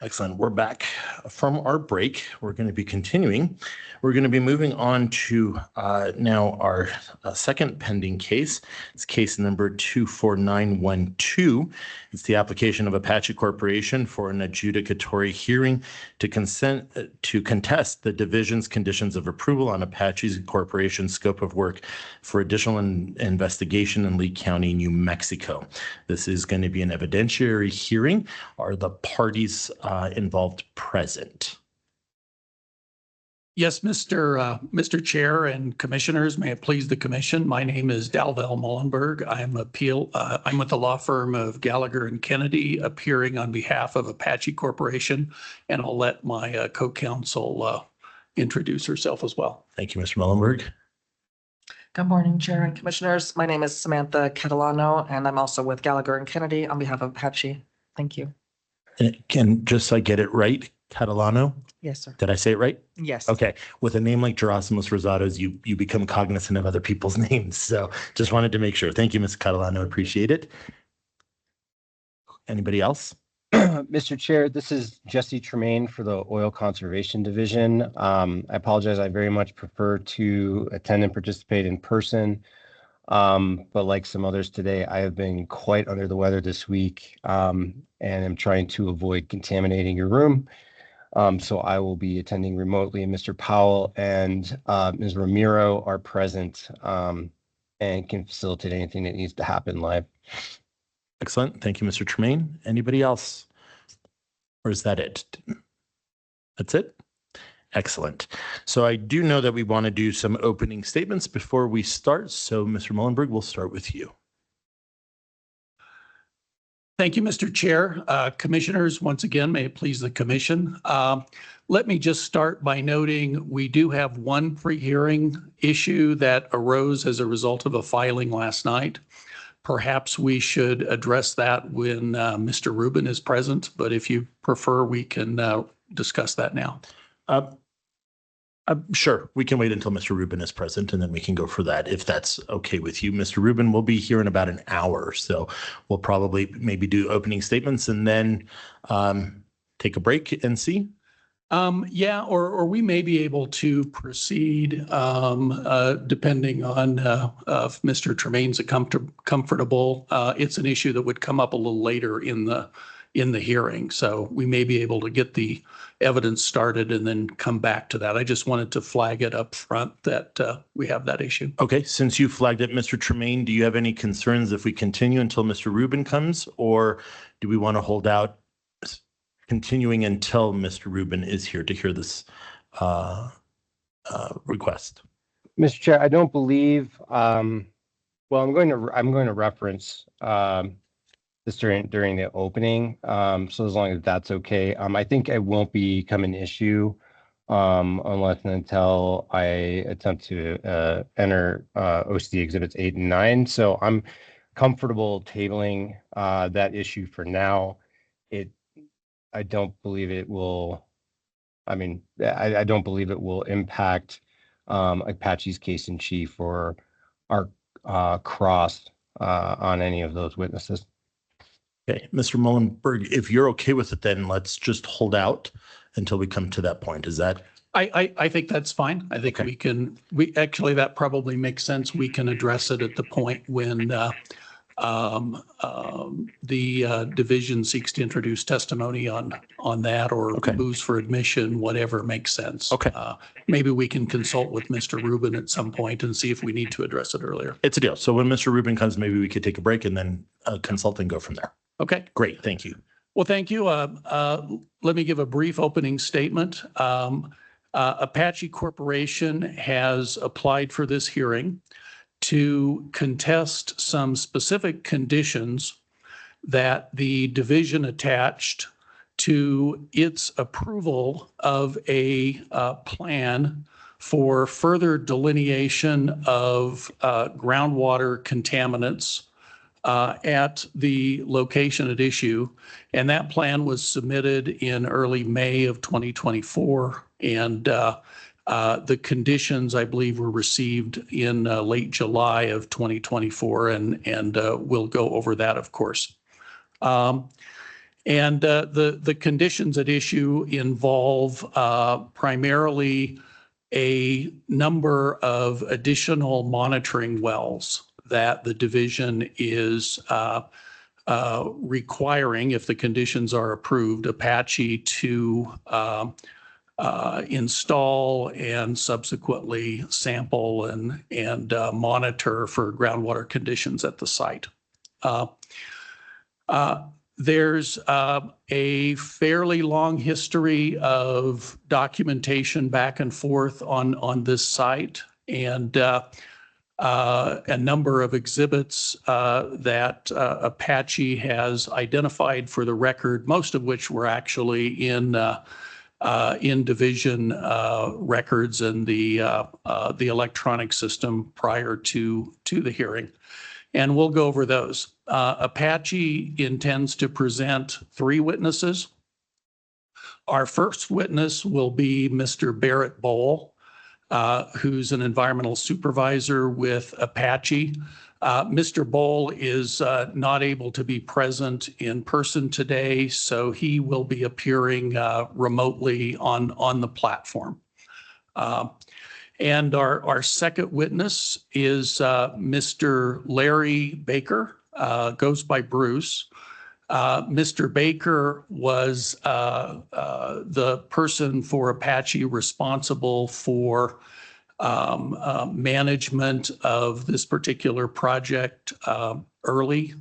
Excellent. We're back from our break. We're going to be continuing. We're going to be moving on to now our second pending case. It's case number 24912. It's the application of Apache Corporation for an adjudicatory hearing to contest the division's conditions of approval on Apache Corporation's scope of work for additional investigation in Lee County, New Mexico. This is going to be an evidentiary hearing. Are the parties involved present? Yes, Mr. Chair and Commissioners, may it please the Commission. My name is Dalvel Mullenberg. I'm with the law firm of Gallagher and Kennedy, appearing on behalf of Apache Corporation, and I'll let my co-counsel introduce herself as well. Thank you, Mr. Mullenberg. Good morning, Chair and Commissioners. My name is Samantha Catalano, and I'm also with Gallagher and Kennedy on behalf of Apache. Thank you. And just so I get it right, Catalano? Yes, sir. Did I say it right? Yes. Okay. With a name like Gerasimos Rosados, you become cognizant of other people's names. So just wanted to make sure. Thank you, Ms. Catalano. Appreciate it. Anybody else? Mr. Chair, this is Jesse Tremaine for the Oil Conservation Division. I apologize. I very much prefer to attend and participate in person. But like some others today, I have been quite under the weather this week and am trying to avoid contaminating your room. So I will be attending remotely, and Mr. Powell and Ms. Ramiro are present and can facilitate anything that needs to happen live. Excellent. Thank you, Mr. Tremaine. Anybody else? Or is that it? That's it? Excellent. So I do know that we want to do some opening statements before we start. So Mr. Mullenberg, we'll start with you. Thank you, Mr. Chair. Commissioners, once again, may it please the Commission. Let me just start by noting we do have one pre-hearing issue that arose as a result of a filing last night. Perhaps we should address that when Mr. Rubin is present, but if you prefer, we can discuss that now. Sure, we can wait until Mr. Rubin is present and then we can go for that if that's okay with you. Mr. Rubin will be here in about an hour, so we'll probably maybe do opening statements and then take a break and see. Yeah, or we may be able to proceed depending on if Mr. Tremaine's comfortable. It's an issue that would come up a little later in the hearing, so we may be able to get the evidence started and then come back to that. I just wanted to flag it up front that we have that issue. Okay, since you flagged it, Mr. Tremaine, do you have any concerns if we continue until Mr. Rubin comes, or do we want to hold out continuing until Mr. Rubin is here to hear this request? Mr. Chair, I don't believe. Well, I'm going to reference this during the opening. So as long as that's okay, I think it won't become an issue unless and until I attempt to enter OCC exhibits 8 and 9. So I'm comfortable tabling that issue for now. I don't believe it will. I mean, I don't believe it will impact Apache's case in chief or our cross on any of those witnesses. Okay, Mr. Mullenberg, if you're okay with it, then let's just hold out until we come to that point. Is that? I think that's fine. I think Okay. we actually, that probably makes sense. We can address it at the point when the division seeks to introduce testimony on that or Okay. moves for admission, whatever makes sense. Okay. Maybe we can consult with Mr. Rubin at some point and see if we need to address it earlier. It's a deal. So when Mr. Rubin comes, maybe we could take a break and then consult and go from there. Okay. Great, thank you. Well, thank you. Let me give a brief opening statement. Apache Corporation has applied for this hearing to contest some specific conditions that the division attached to its approval of a plan for further delineation of groundwater contaminants at the location at issue. And that plan was submitted in early May of 2024. And the conditions, I believe, were received in late July of 2024. And we'll go over that, of course. And the conditions at issue involve primarily a number of additional monitoring wells that the division is requiring, if the conditions are approved, Apache to install and subsequently sample and monitor for groundwater conditions at the site. There's a fairly long history of documentation back and forth on this site, and a number of exhibits that Apache has identified for the record, most of which were actually in division records and the electronic system prior to the hearing. And we'll go over those. Apache intends to present 3 witnesses. Our first witness will be Mr. Barrett Bowl, who's an environmental supervisor with Apache. Mr. Bowl is not able to be present in person today, so he will be appearing remotely on the platform. And our second witness is Mr. Larry Baker, goes by Bruce. Mr. Baker was the person for Apache responsible for management of this particular project early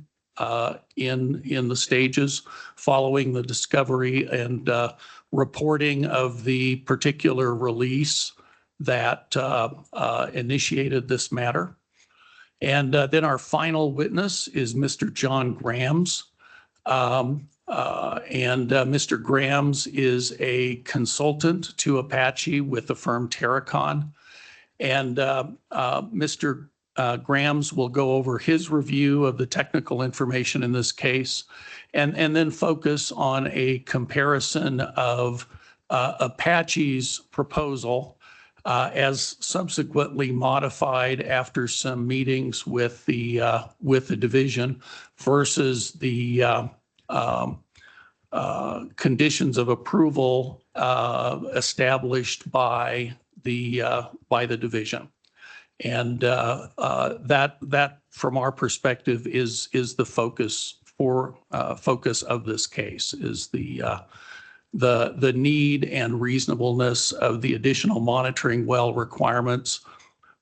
in the stages following the discovery and reporting of the particular release that initiated this matter. And then our final witness is Mr. John Grams. Mr. Grams is a consultant to Apache with the firm Terracon. And Mr. Grams will go over his review of the technical information in this case and then focus on a comparison of Apache's proposal as subsequently modified after some meetings with the division versus the conditions of approval established by the division. And that from our perspective is the focus of this case, is the need and reasonableness of the additional monitoring well requirements,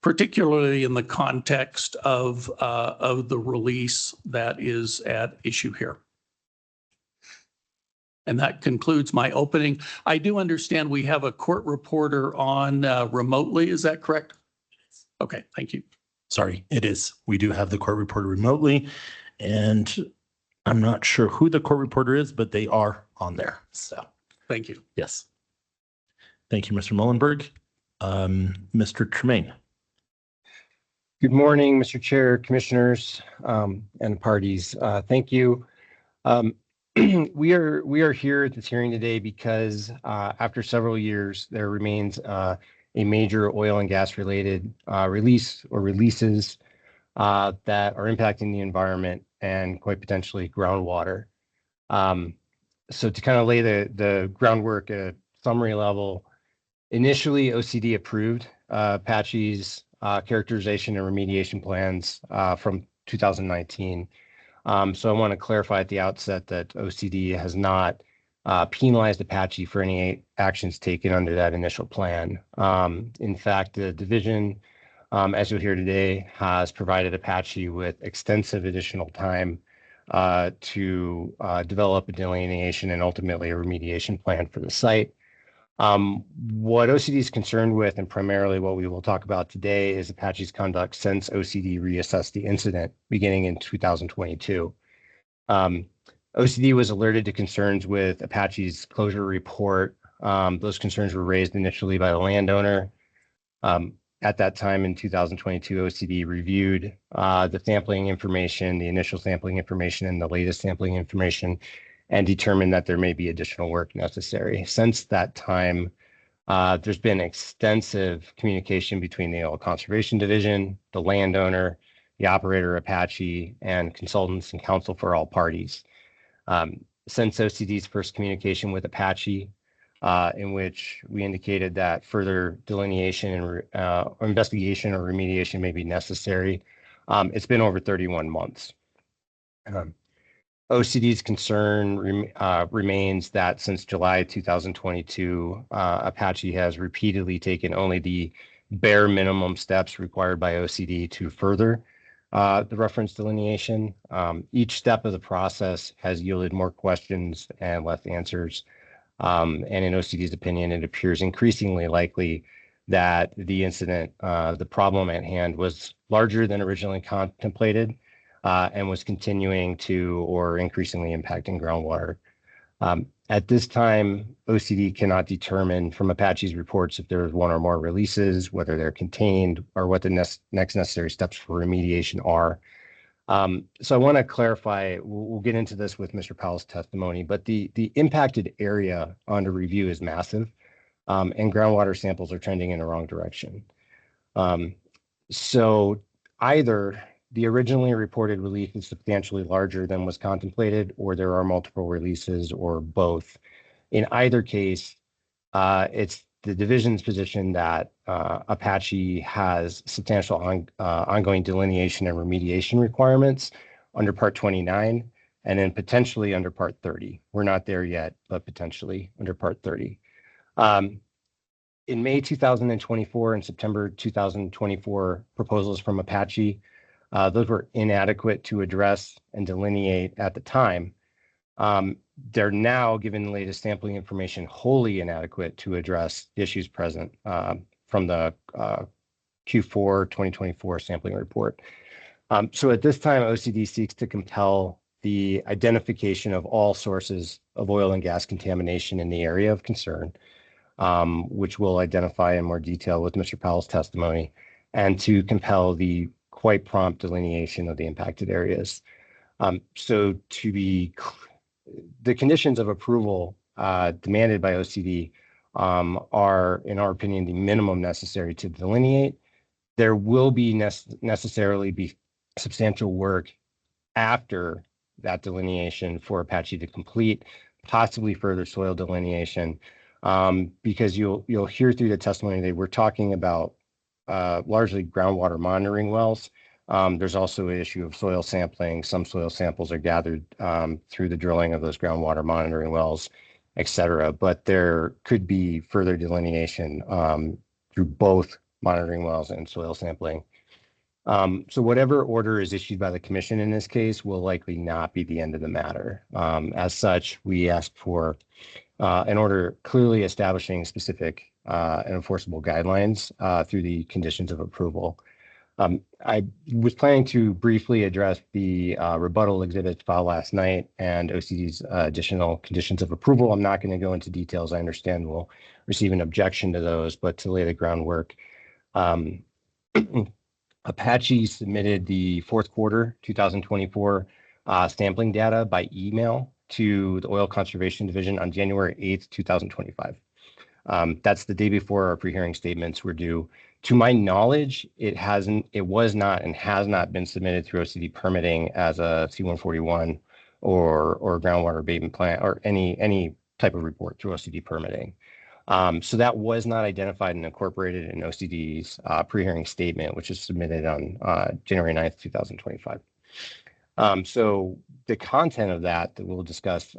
particularly in the context of the release that is at issue here. And that concludes my opening. I do understand we have a court reporter on remotely. Is that correct? Okay, thank you. Sorry, it is. We do have the court reporter remotely, and I'm not sure who the court reporter is, but they are on there. So thank you. Yes. Thank you, Mr. Mullenberg. Mr. Tremaine. Good morning, Mr. Chair, commissioners, and parties. Thank you. We are here at this hearing today because after several years, there remains a major oil and gas related release or releases that are impacting the environment and quite potentially groundwater. So to kind of lay the groundwork at a summary level, initially OCD approved Apache's characterization and remediation plans from 2019. So I want to clarify at the outset that OCD has not penalized Apache for any actions taken under that initial plan. In fact, the division, as you'll hear today, has provided Apache with extensive additional time to develop a delineation and ultimately a remediation plan for the site. What OCD is concerned with, and primarily what we will talk about today, is Apache's conduct since OCD reassessed the incident beginning in 2022. OCD was alerted to concerns with Apache's closure report. Those concerns were raised initially by the landowner. At that time in 2022, OCD reviewed the sampling information, the initial sampling information, and the latest sampling information, and determined that there may be additional work necessary. Since that time, there's been extensive communication between the Oil Conservation Division, the landowner, the operator Apache, and consultants and counsel for all parties. since OCD's first communication with Apache, in which we indicated that further delineation and or investigation or remediation may be necessary. It's been over 31 months. OCD's concern remains that since July 2022, Apache has repeatedly taken only the bare minimum steps required by OCD to further the reference delineation. Each step of the process has yielded more questions and less answers. And in OCD's opinion, it appears increasingly likely that the incident, the problem at hand, was larger than originally contemplated and was continuing to or increasingly impacting groundwater. At this time, OCD cannot determine from Apache's reports if there is one or more releases, whether they're contained, or what the next necessary steps for remediation are. So I want to clarify, we'll get into this with Mr. Powell's testimony, but the impacted area under review is massive, and groundwater samples are trending in the wrong direction. So either the originally reported relief is substantially larger than was contemplated, or there are multiple releases, or both. In either case, it's the division's position that Apache has substantial ongoing delineation and remediation requirements under Part 29, and then potentially under Part 30. We're not there yet, but potentially under Part 30. In May 2024 and September 2024, proposals from Apache, those were inadequate to address and delineate at the time. They're now, given the latest sampling information, wholly inadequate to address issues present from the Q4 2024 sampling report. So at this time, OCD seeks to compel the identification of all sources of oil and gas contamination in the area of concern, which we'll identify in more detail with Mr. Powell's testimony, and to compel the quite prompt delineation of the impacted areas. So to be the conditions of approval demanded by OCD are, in our opinion, the minimum necessary to delineate. There will be necessarily be substantial work after that delineation for Apache to complete, possibly further soil delineation, because you'll hear through the testimony that we're talking about largely groundwater monitoring wells. There's also an issue of soil sampling. Some soil samples are gathered through the drilling of those groundwater monitoring wells, et cetera. But there could be further delineation through both monitoring wells and soil sampling. So whatever order is issued by the commission in this case will likely not be the end of the matter. As such, we ask for an order clearly establishing specific and enforceable guidelines through the conditions of approval. I was planning to briefly address the rebuttal exhibits filed last night and OCD's additional conditions of approval. I'm not going to go into details. I understand we'll receive an objection to those, but to lay the groundwork, Apache submitted the fourth quarter 2024 sampling data by email to the Oil Conservation Division on January 8th, 2025. That's the day before our pre-hearing statements were due. To my knowledge, it was not and has not been submitted through OCD permitting as a C-141 or groundwater abatement plan or any type of report through OCD permitting. So that was not identified and incorporated in OCD's pre-hearing statement, which is submitted on January 9th, 2025. So the content of that we'll discuss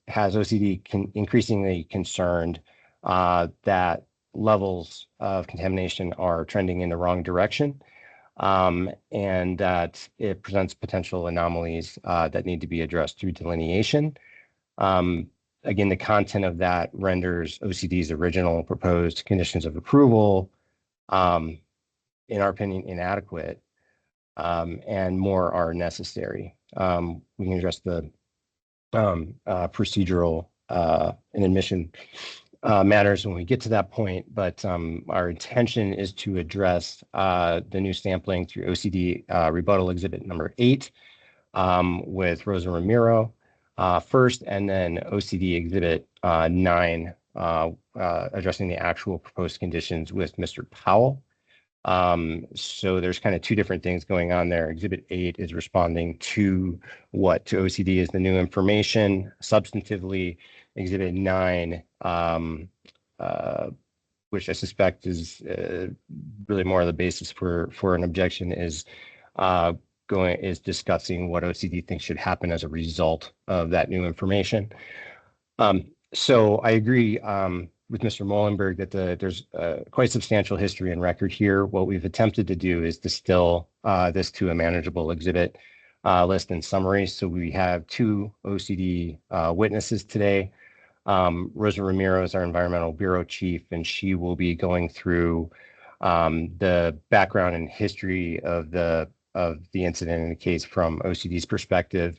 has OCD increasingly concerned that levels of contamination are trending in the wrong direction, and that it presents potential anomalies that need to be addressed through delineation. Again, the content of that renders OCD's original proposed conditions of approval, in our opinion, inadequate, and more are necessary. We can address the procedural and admission matters when we get to that point, but our intention is to address the new sampling through OCD rebuttal exhibit number 8 with Rosa Ramiro first, and then OCD exhibit 9 addressing the actual proposed conditions with Mr. Powell. So there's kind of two different things going on there. Exhibit 8 is responding to what to OCD is the new information. Substantively, Exhibit 9, which I suspect is really more of the basis for an objection, is discussing what OCD thinks should happen as a result of that new information. So I agree with Mr. Molenberg that there's quite substantial history and record here. What we've attempted to do is distill this to a manageable exhibit list and summary. So we have two OCD witnesses today. Rosa Ramiro is our Environmental Bureau Chief, and she will be going through the background and history of the incident in the case from OCD's perspective,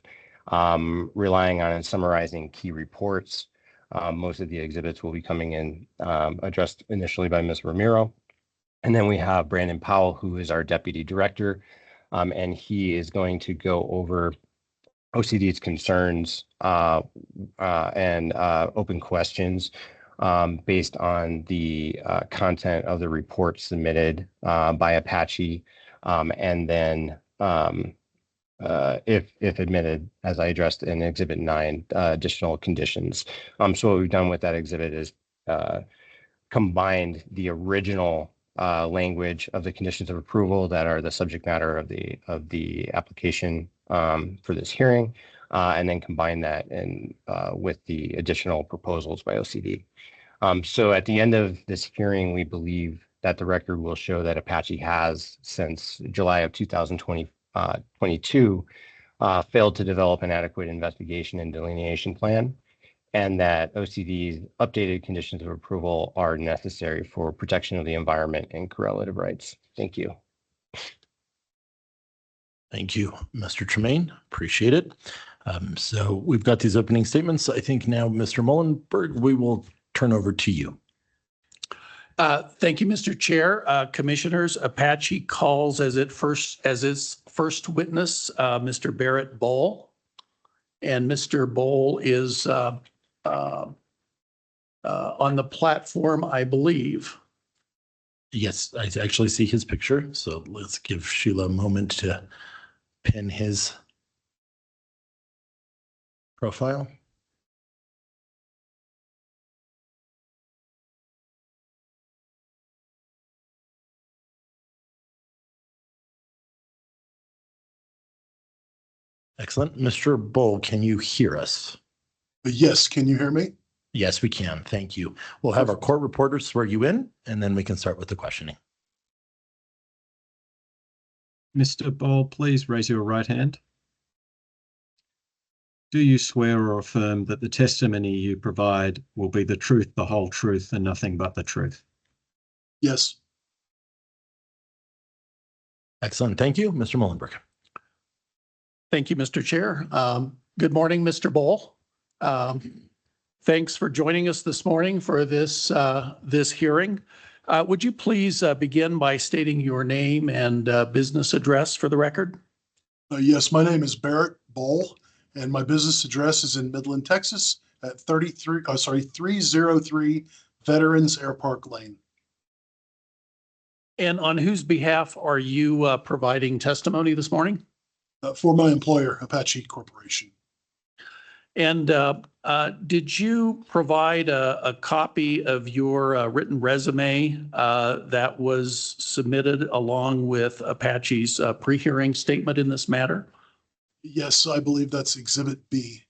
relying on and summarizing key reports. Most of the exhibits will be coming in addressed initially by Ms. Ramiro. And then we have Brandon Powell, who is our Deputy Director, and he is going to go over OCD's concerns and open questions based on the content of the report submitted by Apache, and then if admitted, as I addressed in Exhibit 9, additional conditions. So what we've done with that exhibit is combined the original language of the conditions of approval that are the subject matter of the application for this hearing, and then combine that with the additional proposals by OCD. So at the end of this hearing, we believe that the record will show that Apache has, since July of 2022, failed to develop an adequate investigation and delineation plan, and that OCD's updated conditions of approval are necessary for protection of the environment and correlative rights. Thank you. Thank you, Mr. Tremaine. Appreciate it. So we've got these opening statements. I think now, Mr. Molenberg, we will turn over to you. Thank you, Mr. Chair. Commissioners, Apache calls as its first witness, Mr. Barrett Bowl. And Mr. Bowl is on the platform, I believe. Yes, I actually see his picture. So let's give Sheila a moment to pin his profile. Excellent. Mr. Bull, can you hear us? Yes, can you hear me? Yes, we can. Thank you. We'll have our court reporters swear you in, and then we can start with the questioning. Mr. Bowl, please raise your right hand. Do you swear or affirm that the testimony you provide will be the truth, the whole truth, and nothing but the truth? Yes. Excellent. Thank you. Mr. Molenberg. Thank you, Mr. Chair. Good morning, Mr. Bowl. Thanks for joining us this morning for this hearing. Would you please begin by stating your name and business address for the record? Yes, my name is Barrett Bowl, and my business address is in Midland, Texas, at 303 Veterans Air Park Lane. And on whose behalf are you providing testimony this morning? For my employer, Apache Corporation. And did you provide a copy of your written resume that was submitted along with Apache's pre-hearing statement in this matter? Yes, I believe that's Exhibit B.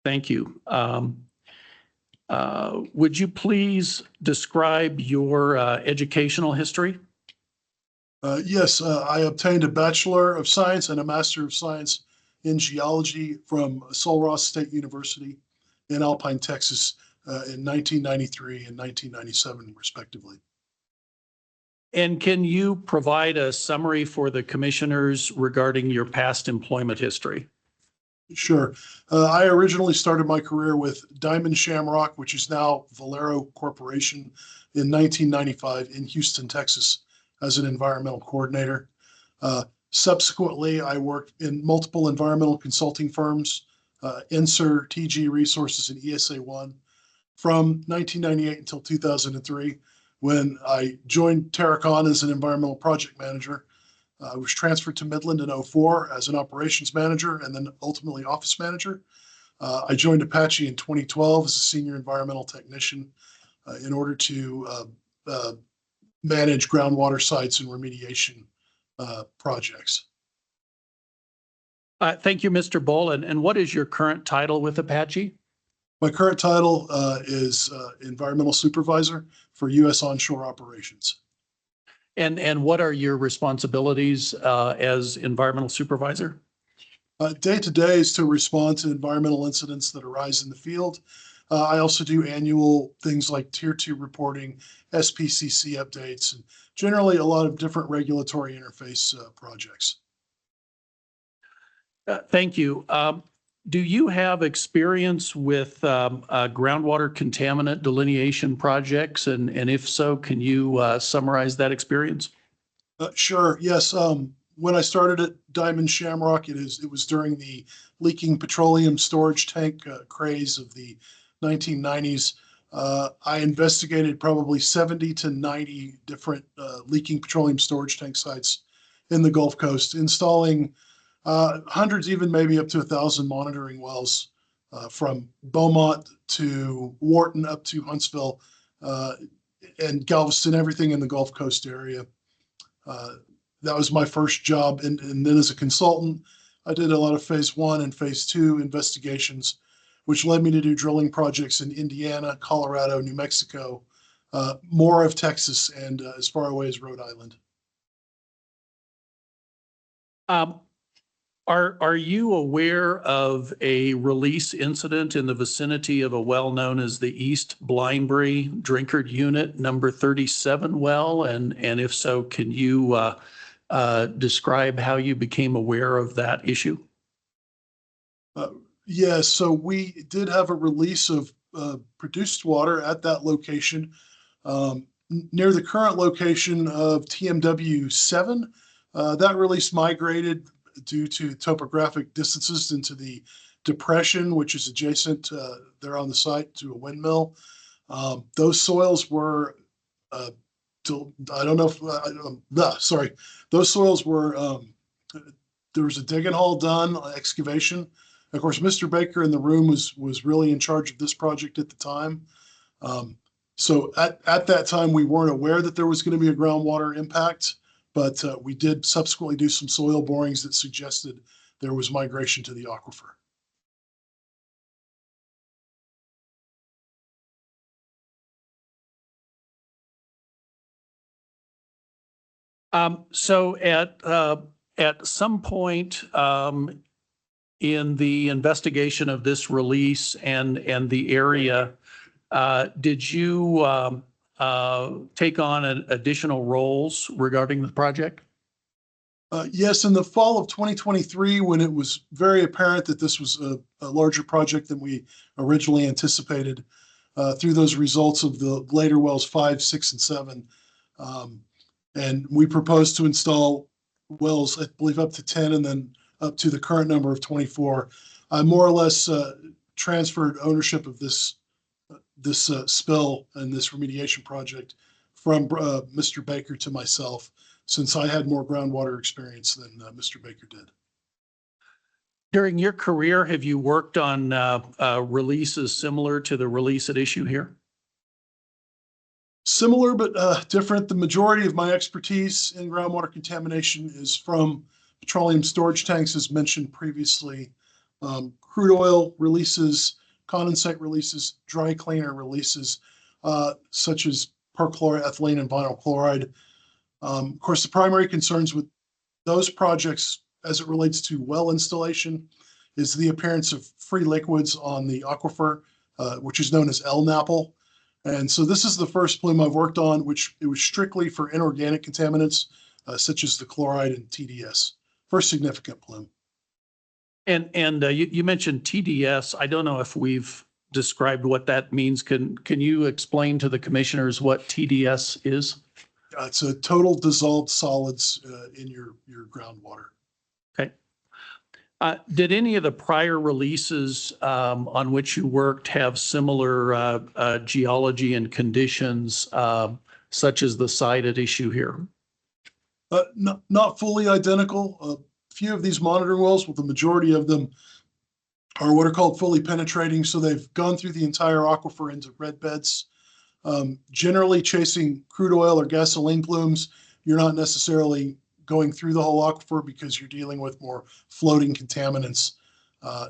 Thank you. Would you please describe your educational history? Yes, I obtained a Bachelor of Science and a Master of Science in Geology from Sul Ross State University in Alpine, Texas in 1993 and 1997, respectively. And can you provide a summary for the commissioners regarding your past employment history? Sure. I originally started my career with Diamond Shamrock, which is now Valero Corporation, in 1995 in Houston, Texas, as an environmental coordinator. Subsequently, I worked in multiple environmental consulting firms, INSER, TG Resources, and ESA1 from 1998 until 2003, When I joined Terracon as an environmental project manager, I was transferred to Midland in 2004 as an operations manager and then ultimately office manager. I joined Apache in 2012 as a senior environmental technician in order to manage groundwater sites and remediation projects. Thank you, Mr. Bull. And what is your current title with Apache? My current title is environmental supervisor for U.S. onshore operations. And what are your responsibilities as environmental supervisor? Day to day is to respond to environmental incidents that arise in the field. I also do annual things like Tier 2 reporting, SPCC updates, and generally a lot of different regulatory interface projects. Thank you. Do you have experience with groundwater contaminant delineation projects? And if so, can you summarize that experience? Sure. Yes. When I started at Diamond Shamrock, it was during the leaking petroleum storage tank craze of the 1990s. I investigated probably 70 to 90 different leaking petroleum storage tank sites in the Gulf Coast, installing hundreds, even maybe up to 1,000 monitoring wells from Beaumont to Wharton up to Huntsville and Galveston, everything in the Gulf Coast area. That was my first job. And then as a consultant, I did a lot of phase 1 and phase 2 investigations, which led me to do drilling projects in Indiana, Colorado, New Mexico, more of Texas, and as far away as Rhode Island. Are you aware of a release incident in the vicinity of a well known as the East Blindbury Drinkard Unit number 37 well? And if so, can you describe how you became aware of that issue? Yes, so we did have a release of produced water at that location near the current location of TMW 7. That release migrated due to topographic distances into the depression, which is adjacent there on the site to a windmill. Those soils were, I don't know if, sorry, those soils were, there was a dig and haul done, excavation. Of course, Mr. Baker in the room was really in charge of this project at the time. So at that time, we weren't aware that there was going to be a groundwater impact, but we did subsequently do some soil borings that suggested there was migration to the aquifer. So at some point in the investigation of this release and the area, did you take on additional roles regarding the project? Yes, in the fall of 2023, when it was very apparent that this was a larger project than we originally anticipated, through those results of the later wells 5, 6, and 7. And we proposed to install wells, I believe, up to 10 and then up to the current number of 24. I more or less transferred ownership of this spill and this remediation project from Mr. Baker to myself, since I had more groundwater experience than Mr. Baker did. During your career, have you worked on releases similar to the release at issue here? Similar, but different. The majority of my expertise in groundwater contamination is from petroleum storage tanks, as mentioned previously, crude oil releases, condensate releases, dry cleaner releases, such as perchloroethylene and vinyl chloride. Of course, the primary concerns with those projects as it relates to well installation is the appearance of free liquids on the aquifer, which is known as LNAPL. And so this is the first plume I've worked on, which it was strictly for inorganic contaminants, such as the chloride and TDS. First significant plume. And you mentioned TDS. I don't know if we've described what that means. Can you explain to the commissioners what TDS is? It's a total dissolved solids in your groundwater. Okay. Did any of the prior releases on which you worked have similar geology and conditions such as the site at issue here? Not fully identical. A few of these monitoring wells, well, the majority of them are what are called fully penetrating. So they've gone through the entire aquifer into red beds. Generally chasing crude oil or gasoline plumes, you're not necessarily going through the whole aquifer because you're dealing with more floating contaminants.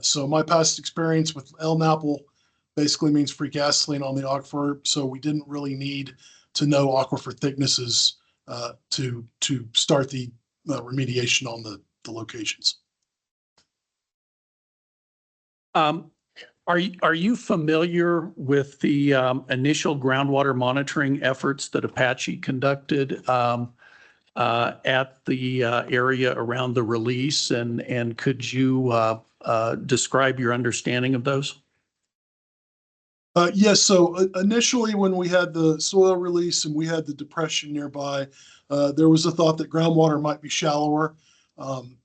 So my past experience with El Napple basically means free gasoline on the aquifer. So we didn't really need to know aquifer thicknesses to start the remediation on the locations. Are you familiar with the initial groundwater monitoring efforts that Apache conducted at the area around the release? And could you describe your understanding of those? Yes. So initially, when we had the soil release and we had the depression nearby, there was a thought that groundwater might be shallower. And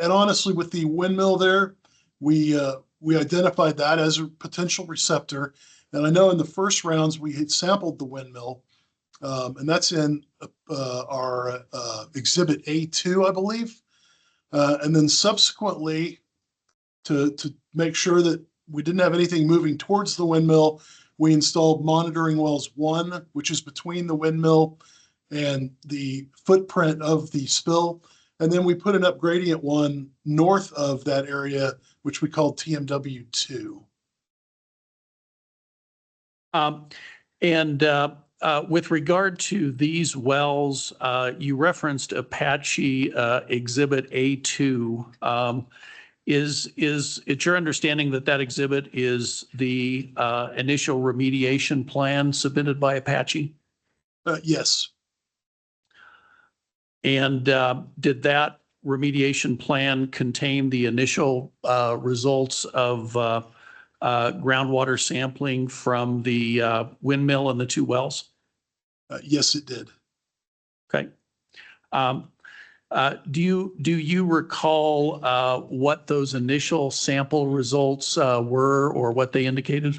honestly, with the windmill there, we identified that as a potential receptor. And I know in the first rounds we had sampled the windmill, and that's in our exhibit A2, I believe. And then subsequently, to make sure that we didn't have anything moving towards the windmill, we installed monitoring wells 1, which is between the windmill and the footprint of the spill. And then we put an upgradient one north of that area, which we called TMW2. With regard to these wells, you referenced Apache Exhibit A2. Is it your understanding that that exhibit is the initial remediation plan submitted by Apache? Yes. And did that remediation plan contain the initial results of groundwater sampling from the windmill and the 2 wells? Yes, it did. Okay. Do you recall what those initial sample results were or what they indicated?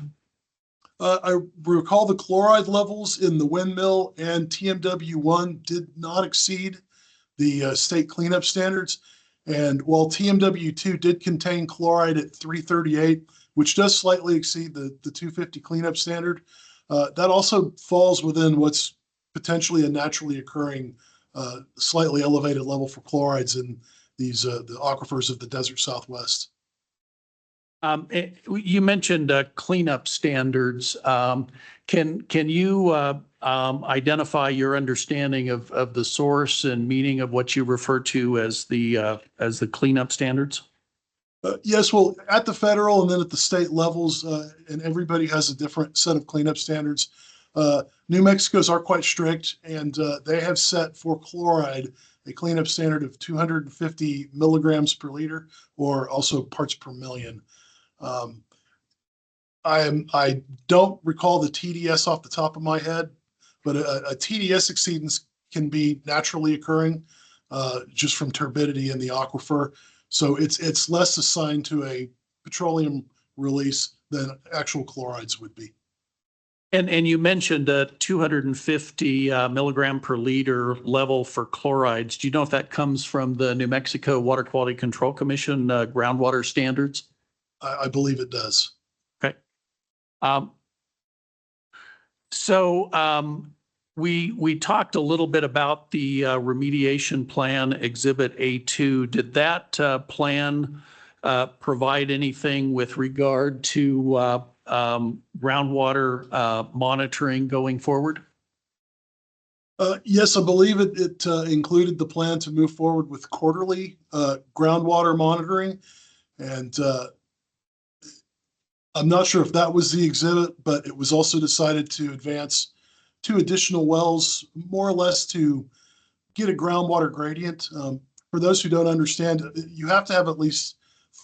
I recall the chloride levels in the windmill and TMW1 did not exceed the state cleanup standards. And while TMW2 did contain chloride at 338, which does slightly exceed the 250 cleanup standard, that also falls within what's potentially a naturally occurring slightly elevated level for chlorides in these the aquifers of the desert Southwest. You mentioned cleanup standards. Can you identify your understanding of the source and meaning of what you refer to as the cleanup standards? Yes, well, at the federal and then at the state levels, and everybody has a different set of cleanup standards. New Mexico's are quite strict, and they have set for chloride a cleanup standard of 250 milligrams per liter, or also parts per million. I don't recall the TDS off the top of my head, but a TDS exceedance can be naturally occurring just from turbidity in the aquifer. So it's less assigned to a petroleum release than actual chlorides would be. And you mentioned a 250 milligram per liter level for chlorides. Do you know if that comes from the New Mexico Water Quality Control Commission groundwater standards? I believe it does. Okay. We talked a little bit about the remediation plan, Exhibit A2. Did that plan provide anything with regard to groundwater monitoring going forward? Yes, I believe it included the plan to move forward with quarterly groundwater monitoring. And I'm not sure if that was the exhibit, but it was also decided to advance 2 additional wells, more or less to get a groundwater gradient. For those who don't understand, you have to have at least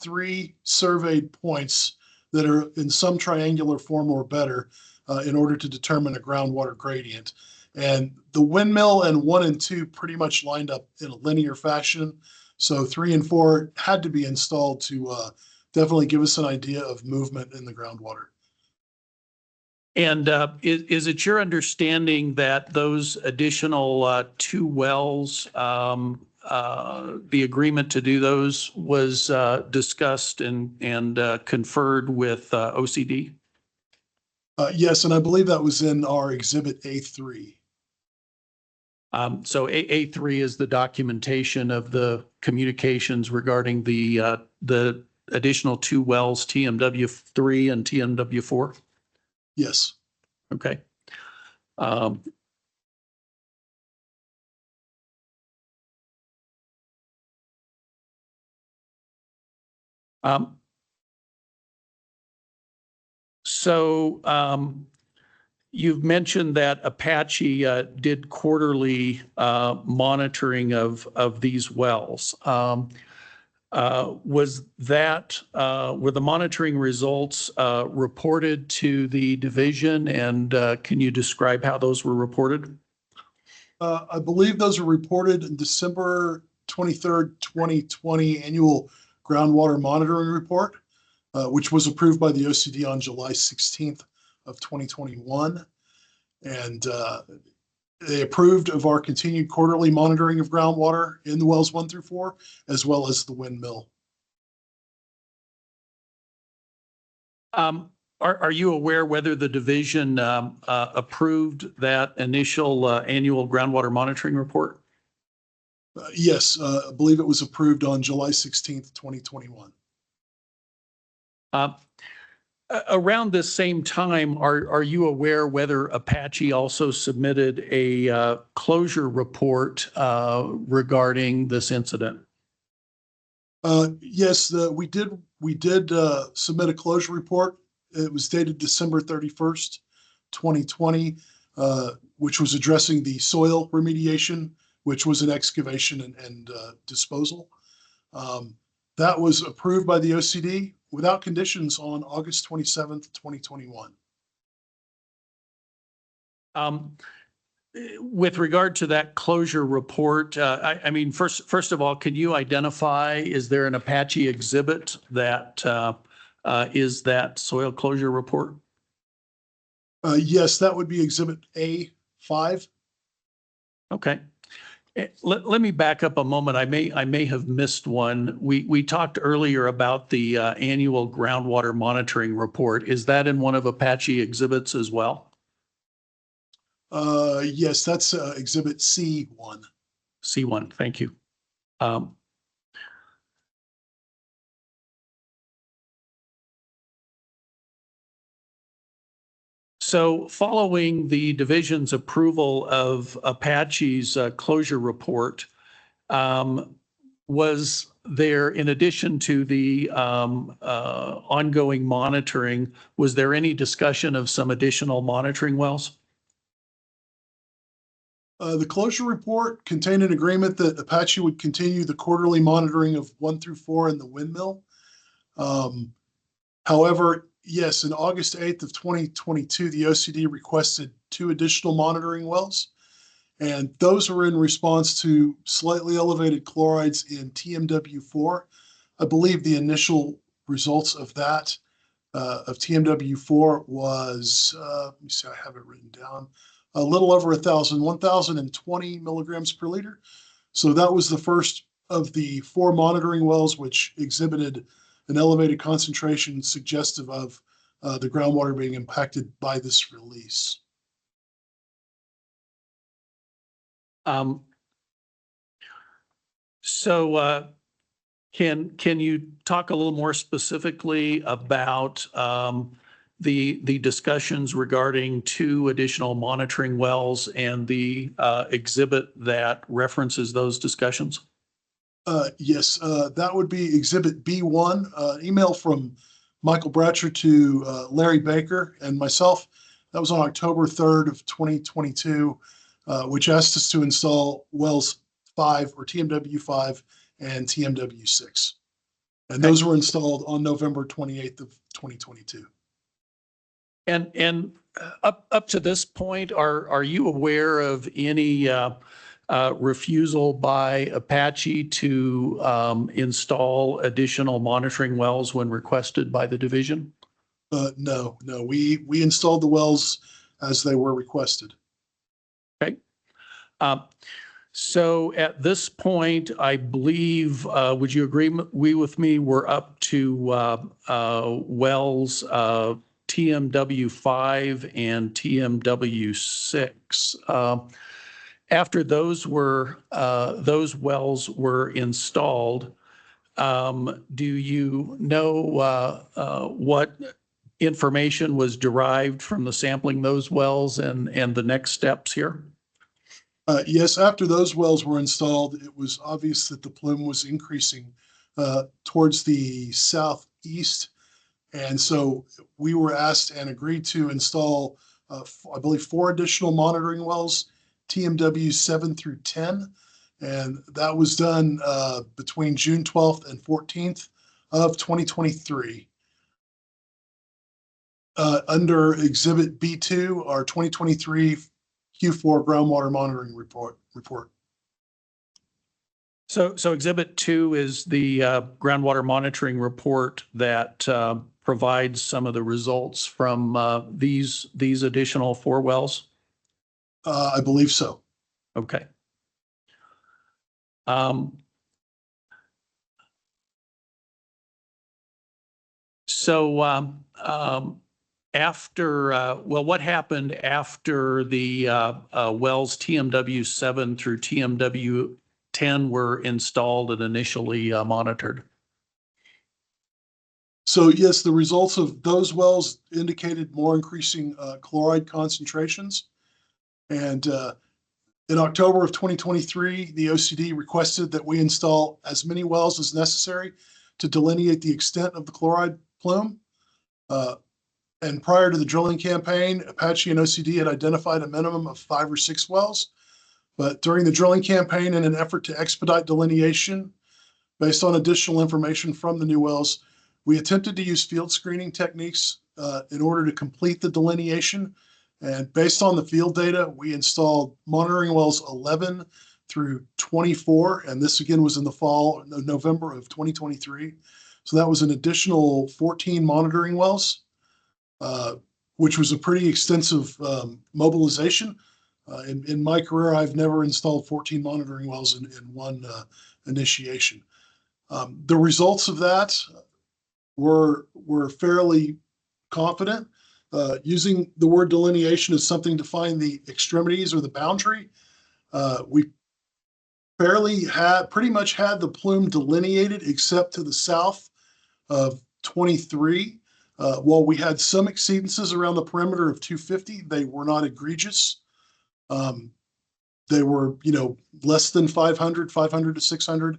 3 surveyed points that are in some triangular form or better in order to determine a groundwater gradient. And the windmill and 1 and 2 pretty much lined up in a linear fashion. So 3 and 4 had to be installed to definitely give us an idea of movement in the groundwater. And is it your understanding that those additional 2 wells, the agreement to do those was discussed and conferred with OCD? Yes, and I believe that was in our Exhibit A3. So A3 is the documentation of the communications regarding the additional 2 wells, TMW3 and TMW4? Yes. Okay. So you've mentioned that Apache did quarterly monitoring of these wells. Was that, were the monitoring results reported to the division, and can you describe how those were reported? I believe those are reported in December 23rd, 2020 annual groundwater monitoring report, which was approved by the OCD on July 16th of 2021. And they approved of our continued quarterly monitoring of groundwater in the wells 1 through 4, as well as the windmill. Are you aware whether the division approved that initial annual groundwater monitoring report? Yes, I believe it was approved on July 16th, 2021. Around this same time, are you aware whether Apache also submitted a closure report regarding this incident? Yes, we did submit a closure report. It was dated December 31st, 2020, which was addressing the soil remediation, which was an excavation and disposal. That was approved by the OCD without conditions on August 27th, 2021. With regard to that closure report, I mean, first of all, can you identify, is there an Apache exhibit that is that soil closure report? Yes, that would be Exhibit A5. Okay. Let me back up a moment. I may have missed one. We talked earlier about the annual groundwater monitoring report. Is that in one of Apache exhibits as well? Yes, that's Exhibit C1. C1, thank you. So following the division's approval of Apache's closure report, was there, in addition to the ongoing monitoring, was there any discussion of some additional monitoring wells? The closure report contained an agreement that Apache would continue the quarterly monitoring of 1 through 4 in the windmill. However, yes, in August 8th of 2022, the OCD requested 2 additional monitoring wells, and those were in response to slightly elevated chlorides in TMW4. I believe the initial results of that, of TMW4 was, let me see, I have it written down, a little over 1,020 milligrams per liter. So that was the first of the 4 monitoring wells, which exhibited an elevated concentration suggestive of the groundwater being impacted by this release. So can you talk a little more specifically about the discussions regarding 2 additional monitoring wells and the exhibit that references those discussions? Yes, that would be Exhibit B1, email from Michael Bratcher to Larry Baker and myself. That was on October 3rd of 2022, which asked us to install wells 5 or TMW5 and TMW6. And those were installed on November 28th of 2022. And up to this point, are you aware of any refusal by Apache to install additional monitoring wells when requested by the division? No, we installed the wells as they were requested. Okay. So at this point, I believe, would you agree with me? We're up to wells TMW5 and TMW6. After those wells were installed, do you know what information was derived from the sampling those wells and the next steps here? Yes, after those wells were installed, it was obvious that the plume was increasing towards the southeast. And so we were asked and agreed to install, I believe, 4 additional monitoring wells, TMW 7 through 10. And that was done between June 12th and 14th of 2023. Under Exhibit B2, our 2023 Q4 groundwater monitoring report. So Exhibit 2 is the groundwater monitoring report that provides some of the results from these additional 4 wells? I believe so. Okay. What happened after the wells TMW 7 through TMW 10 were installed and initially monitored? So yes, the results of those wells indicated more increasing chloride concentrations. And in October of 2023, the OCD requested that we install as many wells as necessary to delineate the extent of the chloride plume. And prior to the drilling campaign, Apache and OCD had identified a minimum of 5 or 6 wells. But during the drilling campaign, in an effort to expedite delineation, based on additional information from the new wells, we attempted to use field screening techniques in order to complete the delineation. And based on the field data, we installed monitoring wells 11 through 24. And this again was in the fall, November of 2023. So that was an additional 14 monitoring wells, which was a pretty extensive mobilization. In my career, I've never installed 14 monitoring wells in one initiation. The results of that were fairly confident. Using the word delineation as something to find the extremities or the boundary, we pretty much had the plume delineated except to the south of 23. While we had some exceedances around the perimeter of 250, they were not egregious. They were, less than 500 to 600,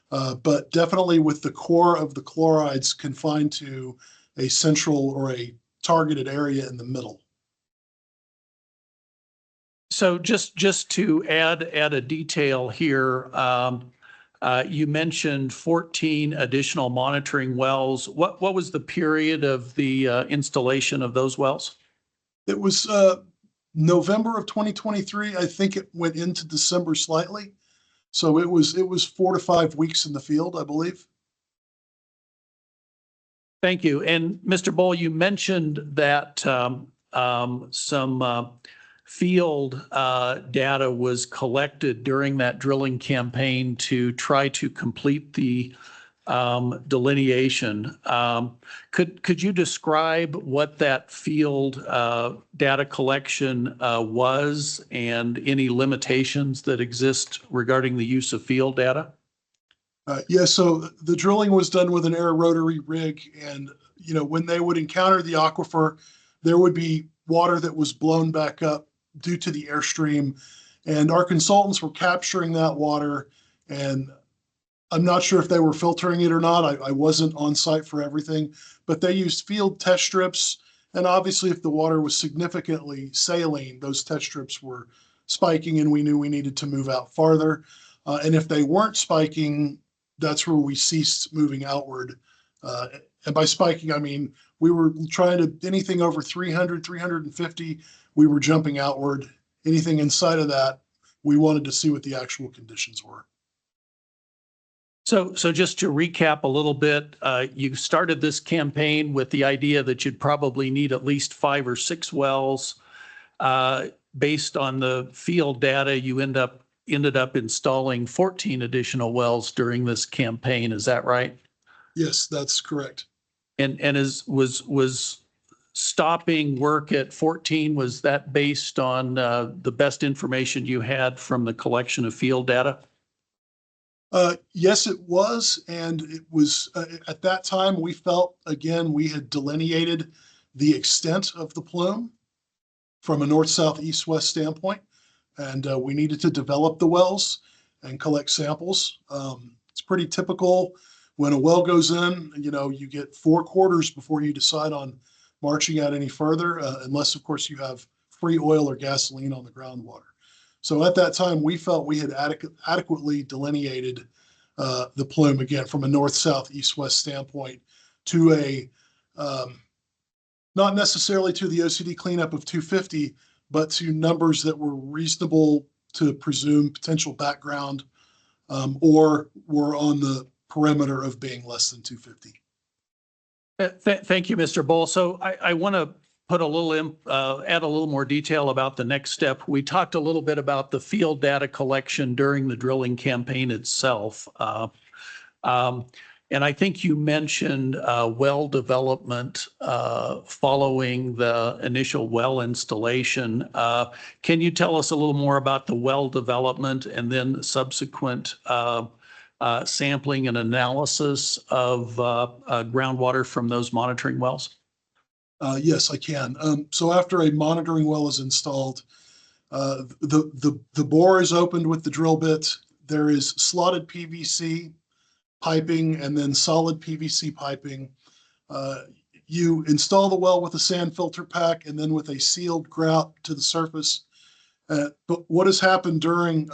but definitely with the core of the chlorides confined to a central or a targeted area in the middle. So just to add a detail here, you mentioned 14 additional monitoring wells. What was the period of the installation of those wells? It was November of 2023. I think it went into December slightly. So it was 4 to 5 weeks in the field, I believe. Thank you. And Mr. Bull, you mentioned that some field data was collected during that drilling campaign to try to complete the delineation. Could you describe what that field data collection was and any limitations that exist regarding the use of field data? Yeah, so the drilling was done with an air rotary rig, and when they would encounter the aquifer, there would be water that was blown back up due to the airstream, and our consultants were capturing that water, and I'm not sure if they were filtering it or not. I wasn't on site for everything, but they used field test strips, and obviously if the water was significantly saline, those test strips were spiking, and we knew we needed to move out farther. And if they weren't spiking, that's where we ceased moving outward. And by spiking, I mean, we were trying to, anything over 300, 350, we were jumping outward. Anything inside of that, we wanted to see what the actual conditions were. So just to recap a little bit, you started this campaign with the idea that you'd probably need at least 5 or 6 wells. Based on the field data, you ended up installing 14 additional wells during this campaign. Is that right? Yes, that's correct. And was stopping work at 14, was that based on the best information you had from the collection of field data? Yes, it was. And it was at that time we felt, again, we had delineated the extent of the plume from a north, south, east, west standpoint. And we needed to develop the wells and collect samples. It's pretty typical when a well goes in, you get 4 quarters before you decide on marching out any further, unless, of course, you have free oil or gasoline on the groundwater. So at that time, we felt we had adequately delineated the plume, again, from a north, south, east, west standpoint to a, not necessarily to the OCD cleanup of 250, but to numbers that were reasonable to presume potential background or were on the perimeter of being less than 250. Thank you, Mr. Bull. So I want to put add a little more detail about the next step. We talked a little bit about the field data collection during the drilling campaign itself. And I think you mentioned well development following the initial well installation. Can you tell us a little more about the well development and then subsequent sampling and analysis of groundwater from those monitoring wells? Yes, I can. So after a monitoring well is installed, the bore is opened with the drill bit. There is slotted PVC piping and then solid PVC piping. You install the well with a sand filter pack and then with a sealed grout to the surface. But what has happened during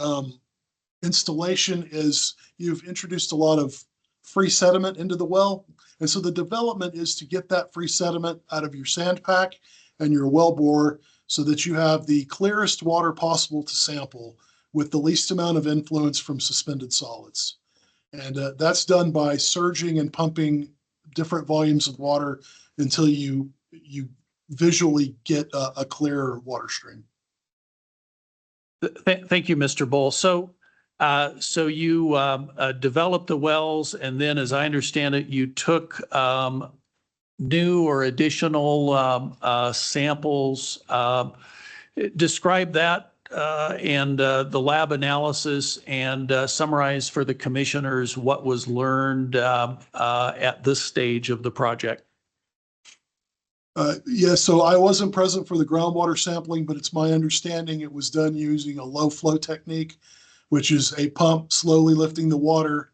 installation is you've introduced a lot of free sediment into the well. And so the development is to get that free sediment out of your sand pack and your well bore so that you have the clearest water possible to sample with the least amount of influence from suspended solids. And that's done by surging and pumping different volumes of water until you visually get a clearer water stream. Thank you, Mr. Bull. So you developed the wells, and then, as I understand it, you took new or additional samples. Describe that and the lab analysis, and summarize for the commissioners what was learned at this stage of the project. Yes, so I wasn't present for the groundwater sampling, but it's my understanding it was done using a low flow technique, which is a pump slowly lifting the water.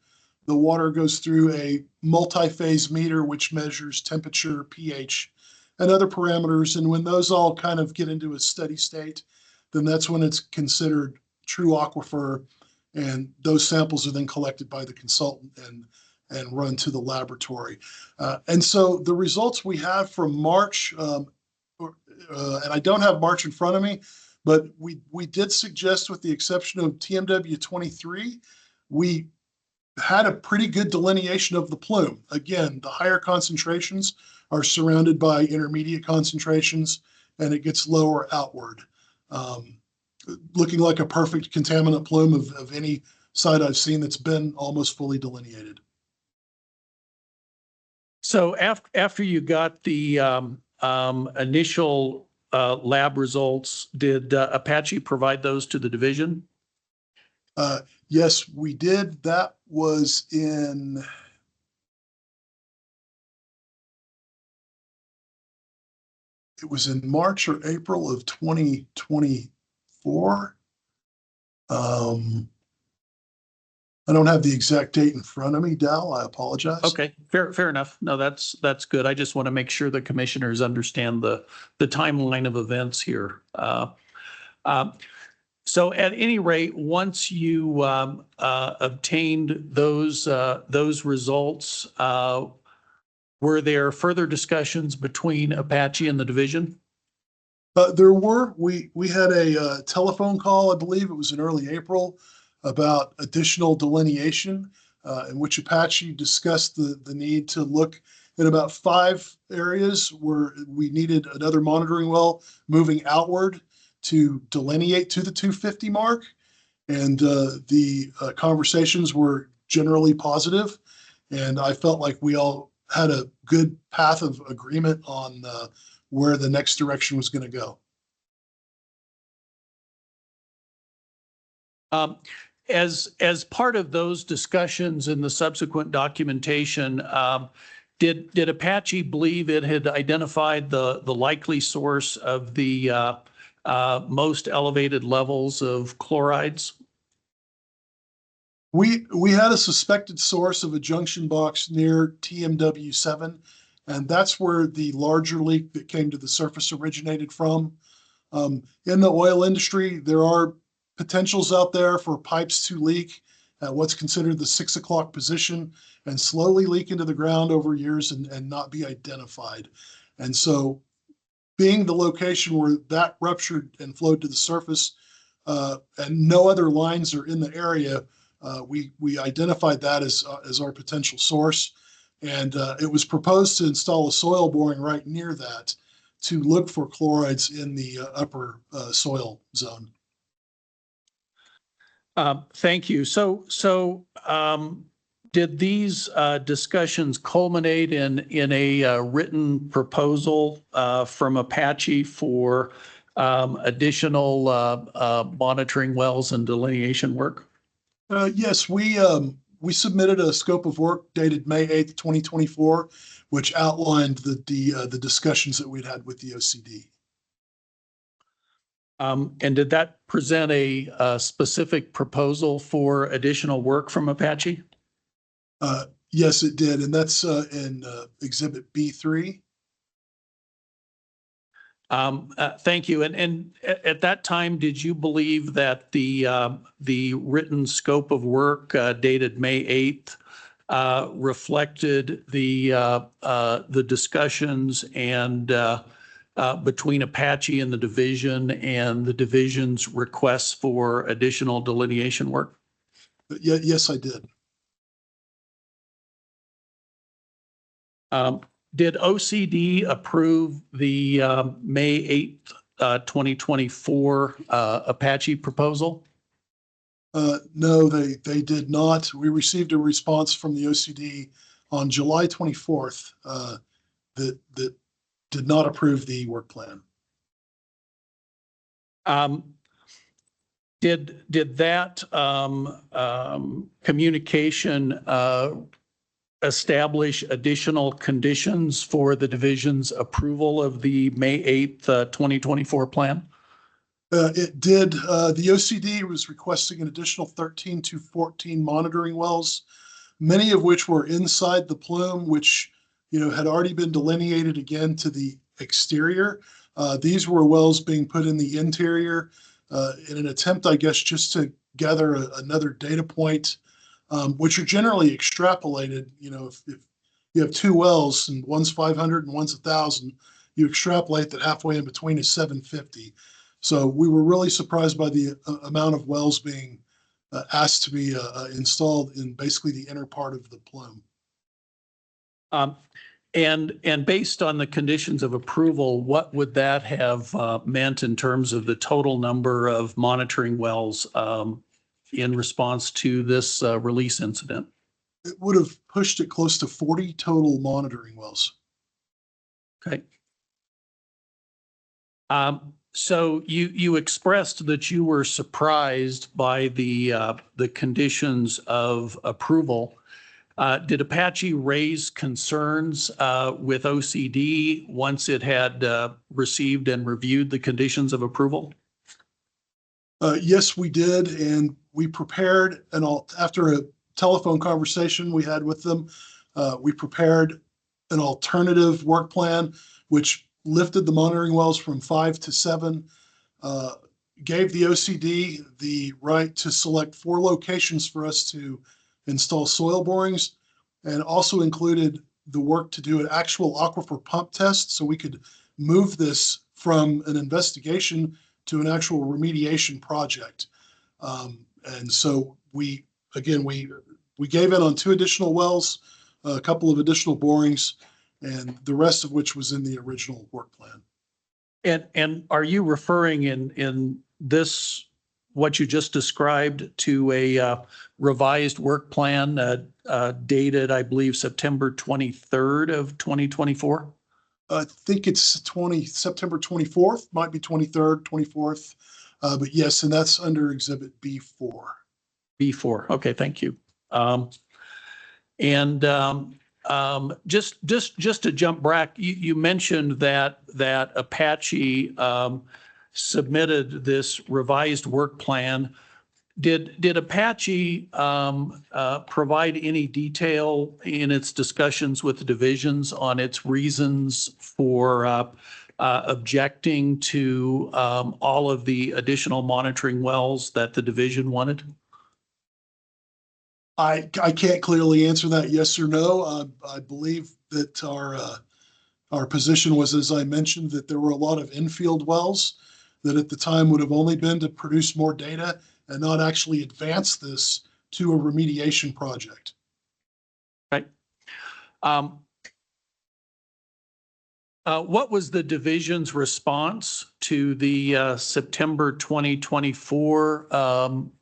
The water goes through a multi-phase meter, which measures temperature, pH, and other parameters. And when those all kind of get into a steady state, then that's when it's considered true aquifer. And those samples are then collected by the consultant and run to the laboratory. And so the results we have from March, and I don't have March in front of me, but we did suggest, with the exception of TMW 23, we had a pretty good delineation of the plume. Again, the higher concentrations are surrounded by intermediate concentrations, and it gets lower outward, looking like a perfect contaminant plume of any site I've seen that's been almost fully delineated. So after you got the initial lab results, did Apache provide those to the division? Yes, we did. That was in, it was in March or April of 2024. I don't have the exact date in front of me, Dal. I apologize. Okay, fair enough. No, that's good. I just want to make sure the commissioners understand the timeline of events here. So at any rate, once you obtained those results, were there further discussions between Apache and the division? There were. We had a telephone call, I believe it was in early April, about additional delineation. in which Apache discussed the need to look in about 5 areas where we needed another monitoring well moving outward to delineate to the 250 mark. And the conversations were generally positive. And I felt like we all had a good path of agreement on where the next direction was going to go. As part of those discussions and the subsequent documentation, did Apache believe it had identified the likely source of the most elevated levels of chlorides? We had a suspected source of a junction box near TMW7, and that's where the larger leak that came to the surface originated from. In the oil industry, there are potentials out there for pipes to leak at what's considered the 6 o'clock position and slowly leak into the ground over years and not be identified. And so being the location where that ruptured and flowed to the surface and no other lines are in the area, we identified that as our potential source. And it was proposed to install a soil boring right near that to look for chlorides in the upper soil zone. Thank you. So did these discussions culminate in a written proposal from Apache for additional monitoring wells and delineation work? Yes, we submitted a scope of work dated May 8th, 2024, which outlined the discussions that we'd had with the OCD. And did that present a specific proposal for additional work from Apache? Yes, it did, and that's in Exhibit B3. Thank you. And at that time, did you believe that the written scope of work dated May 8th reflected the discussions and between Apache and the division and the division's requests for additional delineation work? Yes, I did. Did OCD approve the May 8th, 2024 Apache proposal? No, they did not. We received a response from the OCD on July 24th that did not approve the work plan. Did that communication establish additional conditions for the division's approval of the May 8th, 2024 plan? It did. The OCD was requesting an additional 13 to 14 monitoring wells, many of which were inside the plume, which had already been delineated again to the exterior. These were wells being put in the interior in an attempt, I guess, just to gather another data point, which are generally extrapolated. If you have 2 wells and one's 500 and one's 1,000, you extrapolate that halfway in between is 750. So we were really surprised by the amount of wells being asked to be installed in basically the inner part of the plume. And based on the conditions of approval, what would that have meant in terms of the total number of monitoring wells in response to this release incident? It would have pushed it close to 40 total monitoring wells. Okay. So you expressed that you were surprised by the conditions of approval. Did Apache raise concerns with OCD once it had received and reviewed the conditions of approval? Yes, we did, and we prepared, and after a telephone conversation we had with them, we prepared an alternative work plan, which lifted the monitoring wells from 5 to 7, gave the OCD the right to select 4 locations for us to install soil borings, and also included the work to do an actual aquifer pump test so we could move this from an investigation to an actual remediation project. And so we We gave in on 2 additional wells, a couple of additional borings, and the rest of which was in the original work plan. And are you referring in this, what you just described, to a revised work plan dated, I believe, September 23rd of 2024? I think it's September 24th, might be 23rd, 24th. But yes, and that's under Exhibit B4. B4. Okay, thank you. Just to jump back, you mentioned that Apache submitted this revised work plan. Did Apache provide any detail in its discussions with the divisions on its reasons for objecting to all of the additional monitoring wells that the division wanted? I can't clearly answer that yes or no. I believe that our position was, as I mentioned, that there were a lot of infield wells that at the time would have only been to produce more data and not actually advance this to a remediation project. Right. What was the division's response to the September 2024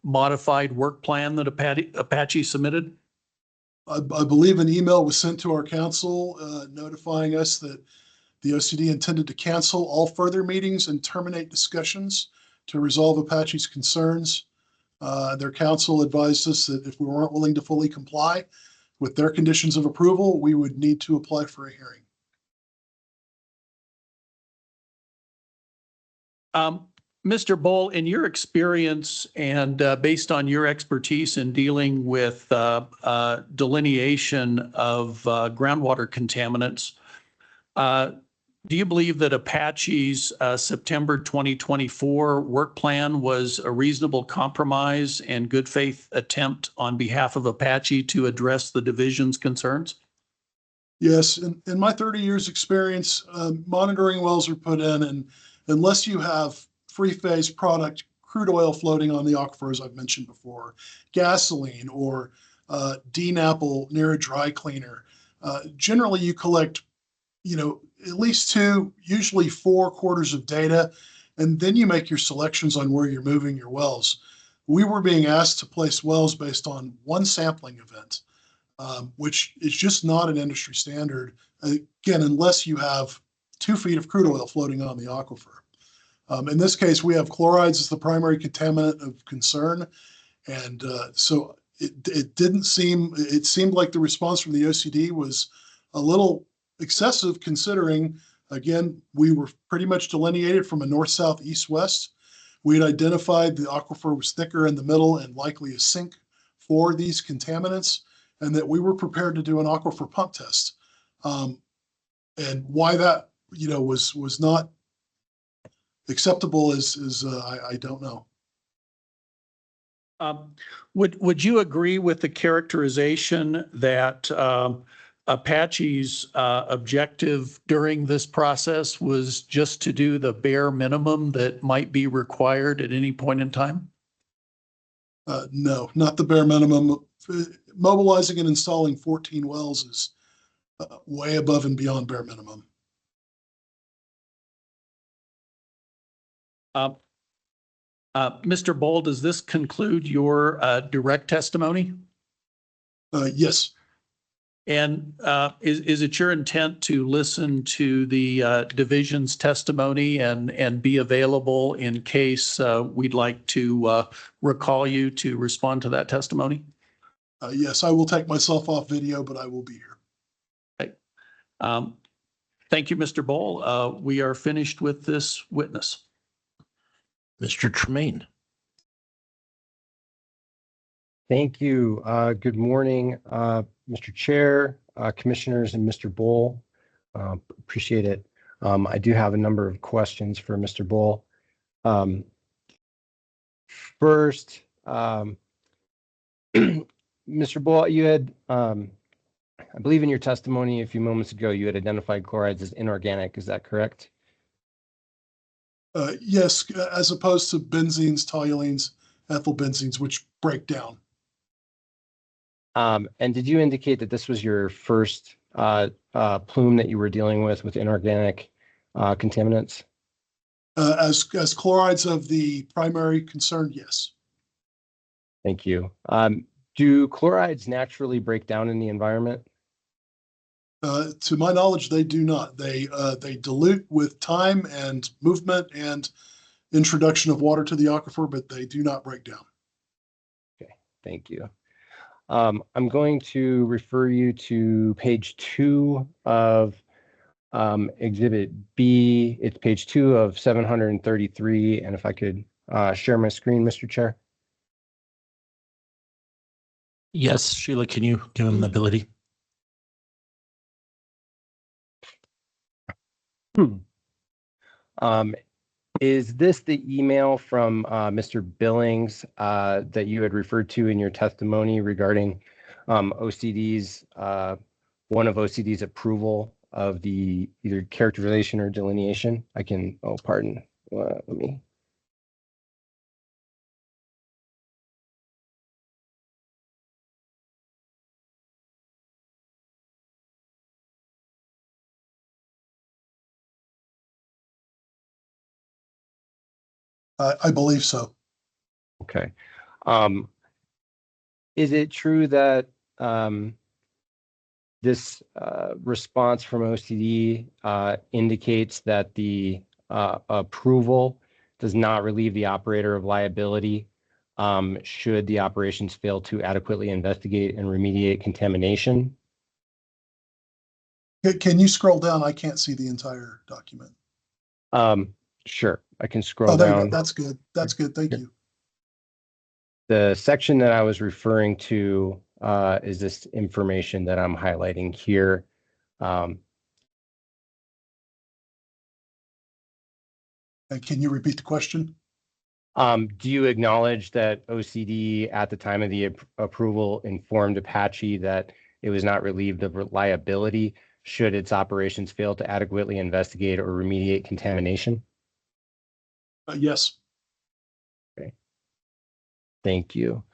modified work plan that Apache submitted? I believe an email was sent to our council notifying us that the OCD intended to cancel all further meetings and terminate discussions to resolve Apache's concerns. Their council advised us that if we weren't willing to fully comply with their conditions of approval, we would need to apply for a hearing. Mr. Bull, in your experience and based on your expertise in dealing with delineation of groundwater contaminants, do you believe that Apache's September 2024 work plan was a reasonable compromise and good faith attempt on behalf of Apache to address the division's concerns? Yes, in my 30 years experience, monitoring wells are put in, and unless you have free-phase product, crude oil floating on the aquifer, as I've mentioned before, gasoline, or DNAPL near a dry cleaner, generally you collect, at least 2, usually 4 quarters of data, and then you make your selections on where you're moving your wells. We were being asked to place wells based on 1 sampling event, which is just not an industry standard, again, unless you have 2 feet of crude oil floating on the aquifer. In this case, we have chlorides as the primary contaminant of concern, and so it seemed like the response from the OCD was a little excessive, considering, again, we were pretty much delineated from a north, south, east, west. We had identified the aquifer was thicker in the middle and likely a sink for these contaminants, and that we were prepared to do an aquifer pump test. And why that was not acceptable is I don't know. Would you agree with the characterization that Apache's objective during this process was just to do the bare minimum that might be required at any point in time? No, not the bare minimum. Mobilizing and installing 14 wells is way above and beyond bare minimum. Mr. Bull, does this conclude your direct testimony? Yes. And is it your intent to listen to the division's testimony and be available in case we'd like to recall you to respond to that testimony? Yes, I will take myself off video, but I will be here. Okay. Thank you, Mr. Bull. We are finished with this witness. Mr. Tremaine. Thank you. Good morning, Mr. Chair, Commissioners, and Mr. Bull. Appreciate it. I do have a number of questions for Mr. Bull. First, Mr. Bull, you had, I believe in your testimony a few moments ago, you had identified chlorides as inorganic. Is that correct? Yes, as opposed to benzenes, toluenes, ethylbenzenes, which break down. And did you indicate that this was your first plume that you were dealing with inorganic contaminants? As chlorides of the primary concern, yes. Thank you. Do chlorides naturally break down in the environment? To my knowledge, they do not. They dilute with time and movement and introduction of water to the aquifer, but they do not break down. Okay, thank you. I'm going to refer you to page 2 of Exhibit B. It's page 2 of 733. And if I could share my screen, Mr. Chair. Yes, Sheila, can you give him the ability? Is this the email from Mr. Billings that you had referred to in your testimony regarding OCD's one of OCD's approval of the either characterization or delineation? I can, oh, pardon, let me. I believe so. Okay. Is it true that this response from OCD indicates that the approval does not relieve the operator of liability should the operations fail to adequately investigate and remediate contamination? Can you scroll down? I can't see the entire document. Sure, I can scroll there you down. go. That's good. That's good. Thank you. The section that I was referring to is this information that I'm highlighting here. And can you repeat the question? Do you acknowledge that OCD at the time of the approval informed Apache that it was not relieved of liability should its operations fail to adequately investigate or remediate contamination? Yes. Okay. Thank you.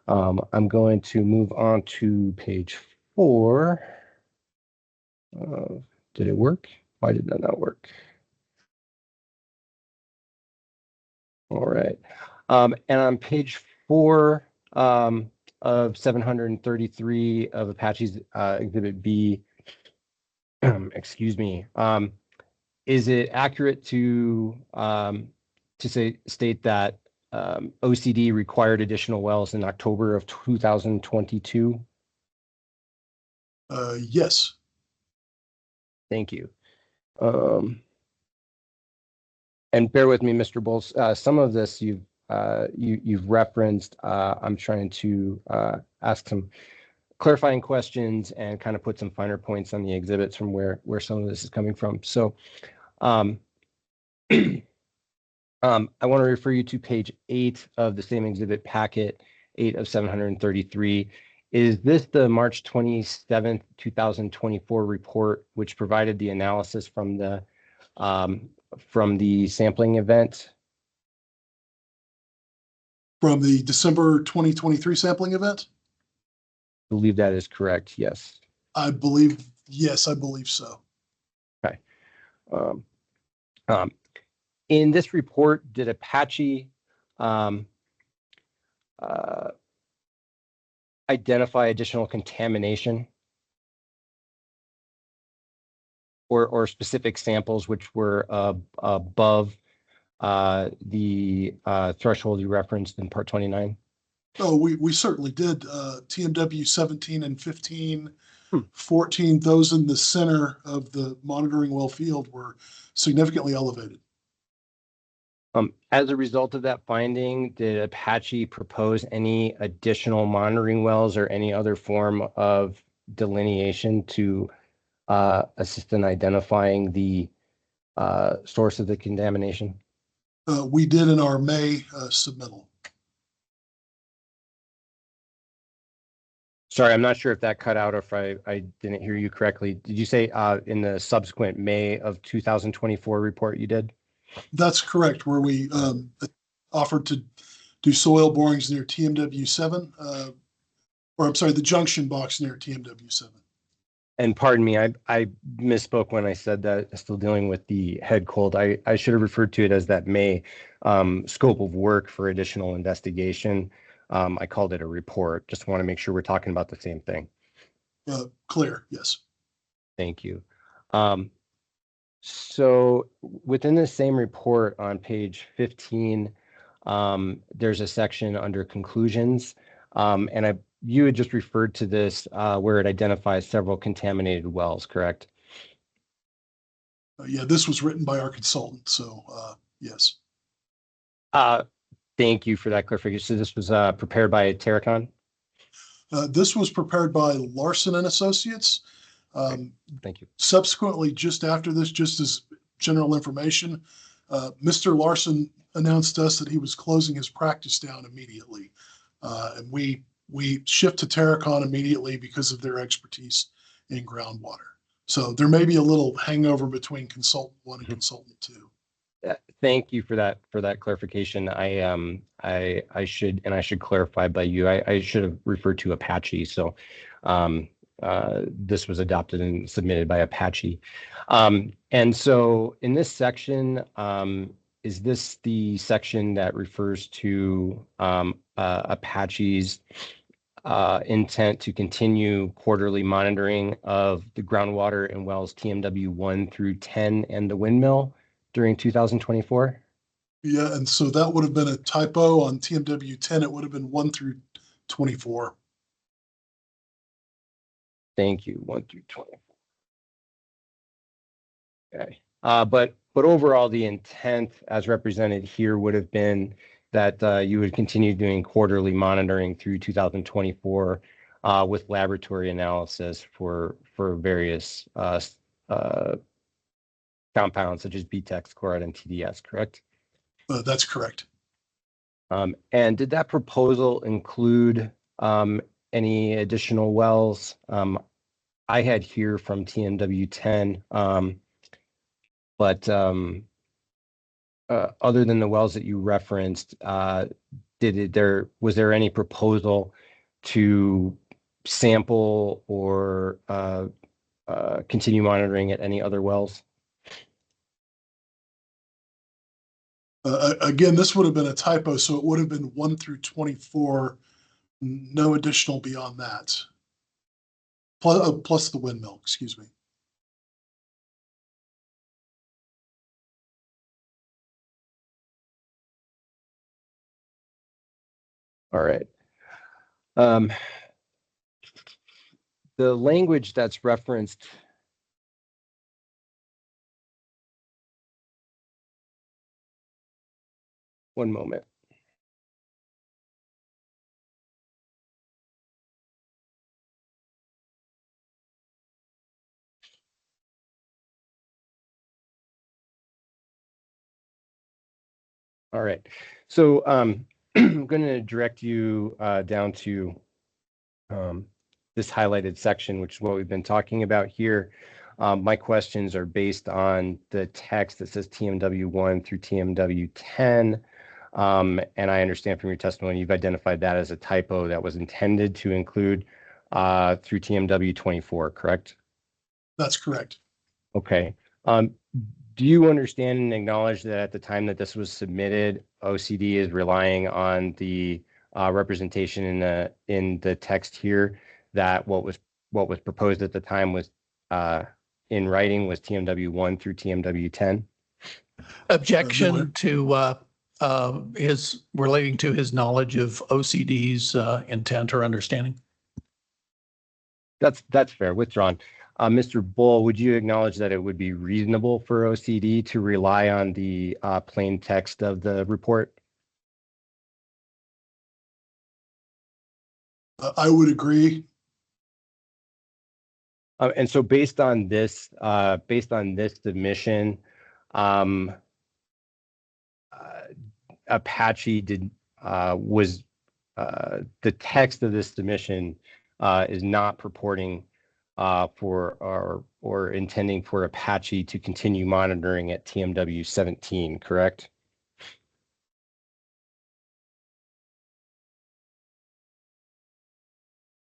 I'm going to move on to page 4. Did it work? Why did that not work? All right. And on page 4 of 733 of Apache's Exhibit B, excuse me, is it accurate to state that OCD required additional wells in October of 2022? Yes. Thank you. And bear with me, Mr. Bowles. Some of this you've referenced. I'm trying to ask some clarifying questions and kind of put some finer points on the exhibits from where some of this is coming from. So I want to refer you to page 8 of the same exhibit packet, 8 of 733. Is this the March 27th, 2024 report, which provided the analysis from the sampling event? From the December 2023 sampling event? I believe that is correct, yes. Yes, I believe so. Okay. In this report, did Apache identify additional contamination or specific samples which were above the threshold you referenced in Part 29? Oh, we certainly did. TMW 17 and 15, 14, those in the center of the monitoring well field were significantly elevated. As a result of that finding, did Apache propose any additional monitoring wells or any other form of delineation to assist in identifying the source of the contamination? We did in our May submittal. Sorry, I'm not sure if that cut out or if I didn't hear you correctly. Did you say in the subsequent May of 2024 report you did? That's correct, where we offered to do soil borings near TMW 7, or I'm sorry, the junction box near TMW 7. And pardon me, I misspoke when I said that. Still dealing with the head cold. I should have referred to it as that May scope of work for additional investigation. I called it a report. Just want to make sure we're talking about the same thing. Clear, yes. Thank you. So within the same report on page 15, there's a section under conclusions. And you had just referred to this where it identifies several contaminated wells, correct? Yeah, this was written by our consultant, so yes. Thank you for that clarification. So this was prepared by Terracon? This was prepared by Larson and Associates. Thank you. Subsequently, just after this, just as general information, Mr. Larson announced to us that he was closing his practice down immediately. And we shift to Terracon immediately because of their expertise in groundwater. So there may be a little hangover between consultant 1 and consultant 2. Thank you for that clarification. I should clarify by you. I should have referred to Apache. So this was adopted and submitted by Apache. And so in this section, is this the section that refers to Apache's intent to continue quarterly monitoring of the groundwater in wells TMW 1 through 10 and the windmill during 2024? Yeah, and so that would have been a typo on TMW 10. It would have been 1 through 24. Thank you. 1 through 24. Okay. But overall, the intent as represented here would have been that you would continue doing quarterly monitoring through 2024 with laboratory analysis for various compounds such as BTEX, chloride, and TDS, correct? That's correct. And did that proposal include any additional wells? I had here from TMW 10, but other than the wells that you referenced, was there any proposal to sample or continue monitoring at any other wells? Again, this would have been a typo, so it would have been 1 through 24, no additional beyond that. Plus the windmill, excuse me. All right. The language that's referenced. One moment. All right. So I'm going to direct you down to this highlighted section, which is what we've been talking about here. My questions are based on the text that says TMW 1 through TMW 10. And I understand from your testimony, you've identified that as a typo that was intended to include through TMW 24, correct? That's correct. Okay. Do you understand and acknowledge that at the time that this was submitted, OCD is relying on the representation in the text here that what was proposed at the time was in writing was TMW 1 through TMW 10? Objection to his relating to his knowledge of OCD's intent or understanding. That's fair. Withdrawn. Mr. Bull, would you acknowledge that it would be reasonable for OCD to rely on the plain text of the report? I would agree. And so based on this submission, Apache was the text of this submission is not purporting for or intending for Apache to continue monitoring at TMW 17, correct?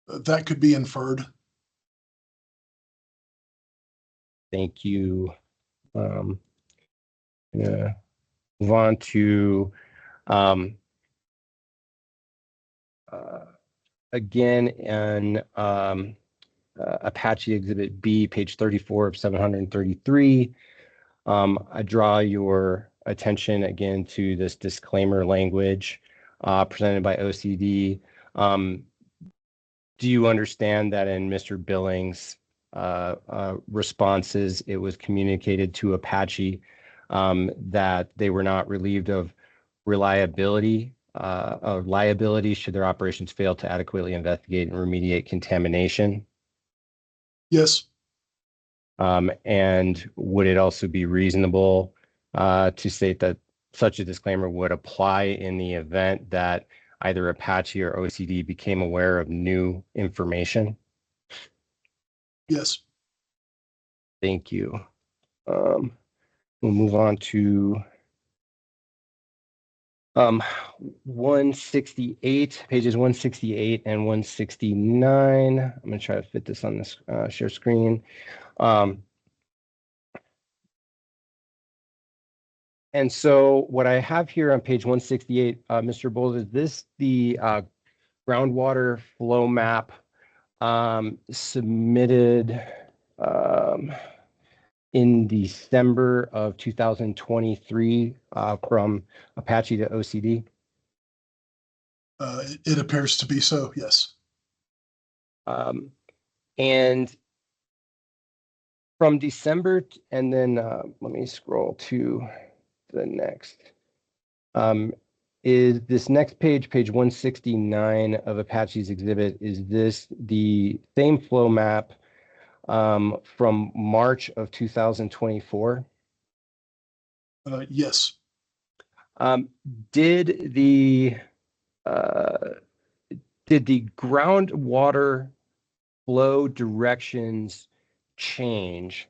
That could be inferred. Thank you. Gonna move on to again in Apache Exhibit B, page 34 of 733. I draw your attention again to this disclaimer language presented by OCD. Do you understand that in Mr. Billings' responses, it was communicated to Apache that they were not relieved of liability should their operations fail to adequately investigate and remediate contamination? Yes. And would it also be reasonable to state that such a disclaimer would apply in the event that either Apache or OCD became aware of new information? Yes. Thank you. We'll move on to 168, pages 168 and 169. I'm going to try to fit this on this share screen. And so what I have here on page 168, Mr. Bowles, is this the groundwater flow map submitted in December of 2023 from Apache to OCD? It appears to be so, yes. And from December, and then let me scroll to the next. Is this next page, page 169 of Apache's exhibit, is this the same flow map from March of 2024? Yes. Did the groundwater flow directions change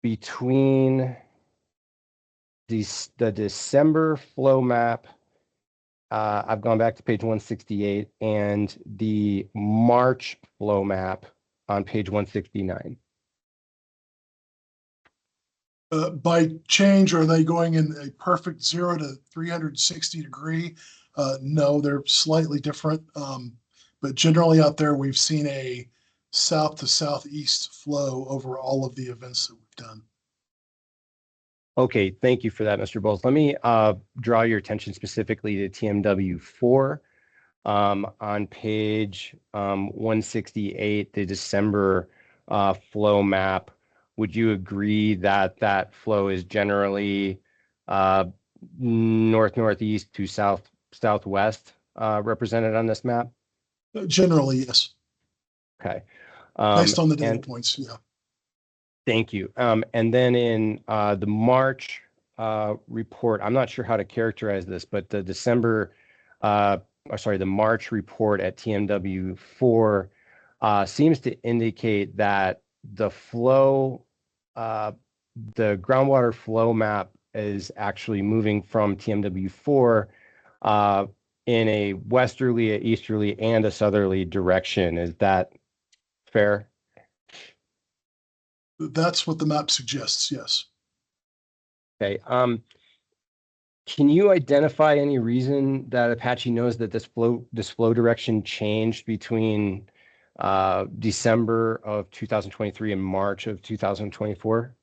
between the December flow map? I've gone back to page 168 and the March flow map on page 169. By change, are they going in a perfect 0 to 360 degree? No, they're slightly different. But generally out there, we've seen a south to southeast flow over all of the events that we've done. Okay, thank you for that, Mr. Bowles. Let me draw your attention specifically to TMW4 on page 168, the December flow map. Would you agree that that flow is generally north-northeast to south-southwest represented on this map? Generally, yes. Okay. Based on the data points, yeah. Thank you. And then in the March report, I'm not sure how to characterize this, but the the March report at TMW4 seems to indicate that the groundwater flow map is actually moving from TMW4 in a westerly, a easterly, and a southerly direction. Is that fair? That's what the map suggests, yes. Okay. Can you identify any reason that Apache knows that this flow direction changed between December of 2023 and March of 2024?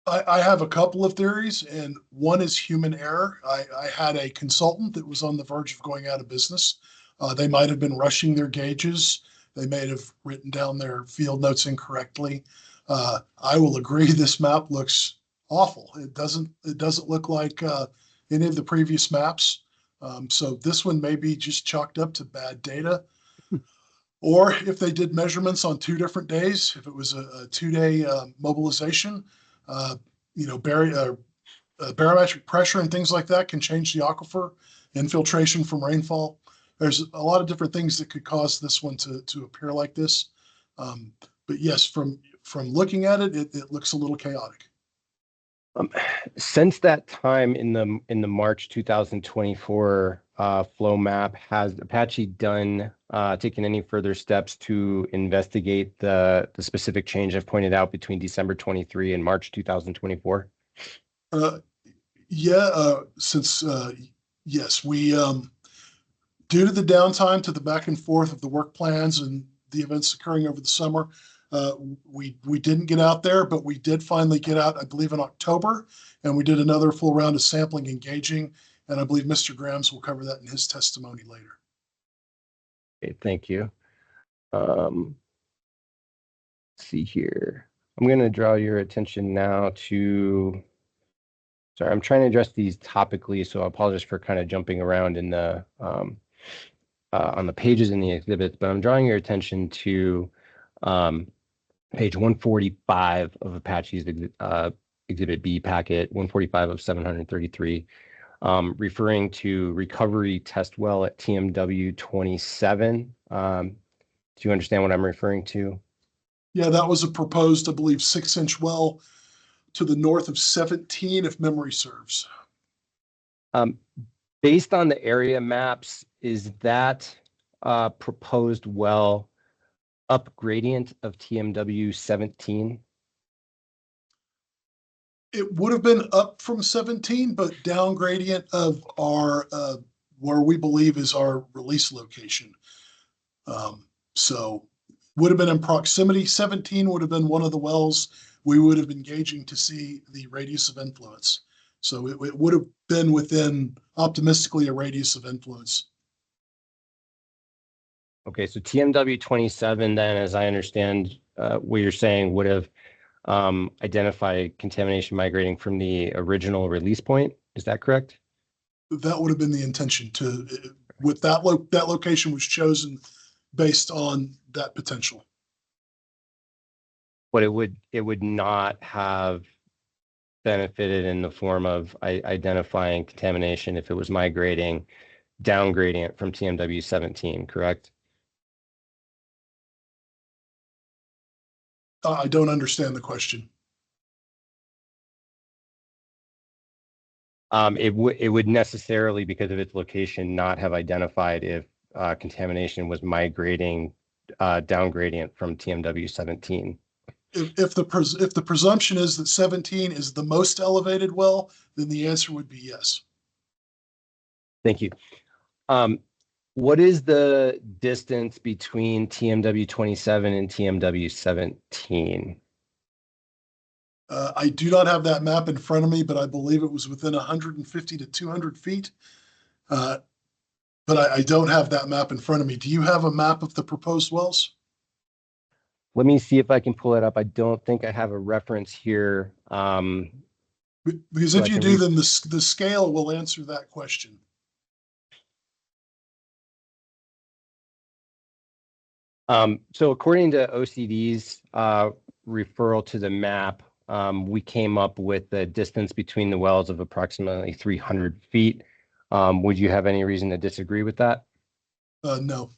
I have a couple of theories, and one is human error. I had a consultant that was on the verge of going out of business. They might have been rushing their gauges. They may have written down their field notes incorrectly. I will agree this map looks awful. It doesn't look like any of the previous maps. So this one may be just chalked up to bad data. Or if they did measurements on 2 different days, if it was a 2-day mobilization, barometric pressure and things like that can change the aquifer, infiltration from rainfall. There's a lot of different things that could cause this one to appear like this. But yes, from looking at it, it looks a little chaotic. Since that time in the March 2024 flow map, has Apache taken any further steps to investigate the specific change I've pointed out between December 23 and March 2024? Yes, we, due to the downtime to the back and forth of the work plans and the events occurring over the summer, we didn't get out there, but we did finally get out, I believe, in October, and we did another full round of sampling and gauging, and I believe Mr. Grams will cover that in his testimony later. Okay, thank you. Let's see here. I'm going to draw your attention now to, sorry, I'm trying to address these topically, so I apologize for kind of jumping around in the on the pages in the exhibits, but I'm drawing your attention to page 145 of Apache's Exhibit B packet, 145 of 733, referring to recovery test well at TMW 27. Do you understand what I'm referring to? Yeah, that was a proposed, I believe, 6-inch well to the north of 17, if memory serves. Based on the area maps, is that proposed well up gradient of TMW 17? It would have been up from 17, but down gradient of our, where we believe is our release location. So would have been in proximity. 17 would have been one of the wells we would have been gauging to see the radius of influence. So it would have been within, optimistically, a radius of influence. Okay, so TMW 27 then, as I understand what you're saying, would have identified contamination migrating from the original release point. Is that correct? That would have been the intention to, with that location was chosen based on that potential. But it would not have benefited in the form of identifying contamination if it was migrating down gradient from TMW 17, correct? I don't understand the question. It would necessarily, because of its location, not have identified if contamination was migrating down gradient from TMW 17. If the presumption is that 17 is the most elevated well, then the answer would be yes. Thank you. What is the distance between TMW 27 and TMW 17? I do not have that map in front of me, but I believe it was within 150 to 200 feet. But I don't have that map in front of me. Do you have a map of the proposed wells? Let me see if I can pull it up. I don't think I have a reference here. Because So if I you can do, then the scale will answer that question. So according to OCD's referral to the map, we came up with the distance between the wells of approximately 300 feet. Would you have any reason to disagree with that? No.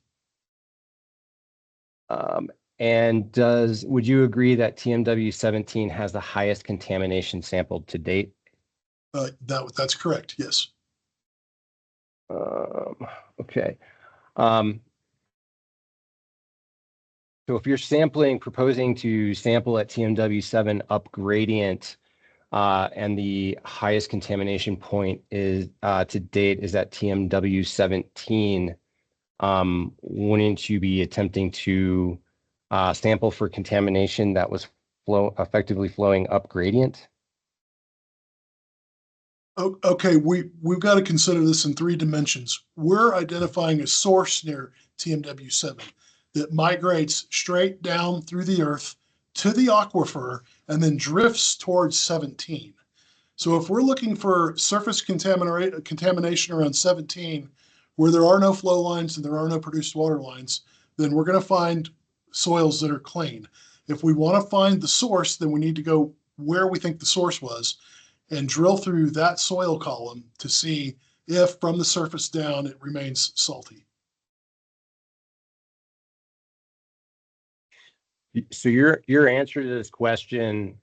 And would you agree that TMW 17 has the highest contamination sampled to date? That's correct. Yes. Okay. So if you're proposing to sample at TMW 7 up gradient, and the highest contamination point is to date is at TMW 17, wouldn't you be attempting to sample for contamination that was effectively flowing up gradient? Okay, we've got to consider this in 3 dimensions. We're identifying a source near TMW 7 that migrates straight down through the earth to the aquifer and then drifts towards 17. So if we're looking for surface contamination around 17, where there are no flow lines and there are no produced water lines, then we're going to find soils that are clean. If we want to find the source, then we need to go where we think the source was and drill through that soil column to see if from the surface down it remains salty. So your answer to this question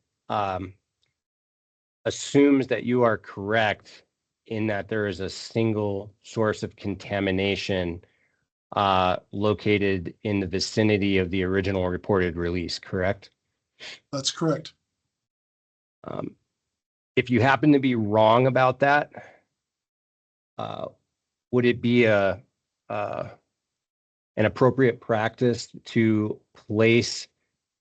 assumes that you are correct in that there is a single source of contamination located in the vicinity of the original reported release, correct? That's correct. If you happen to be wrong about that, would it be an appropriate practice to place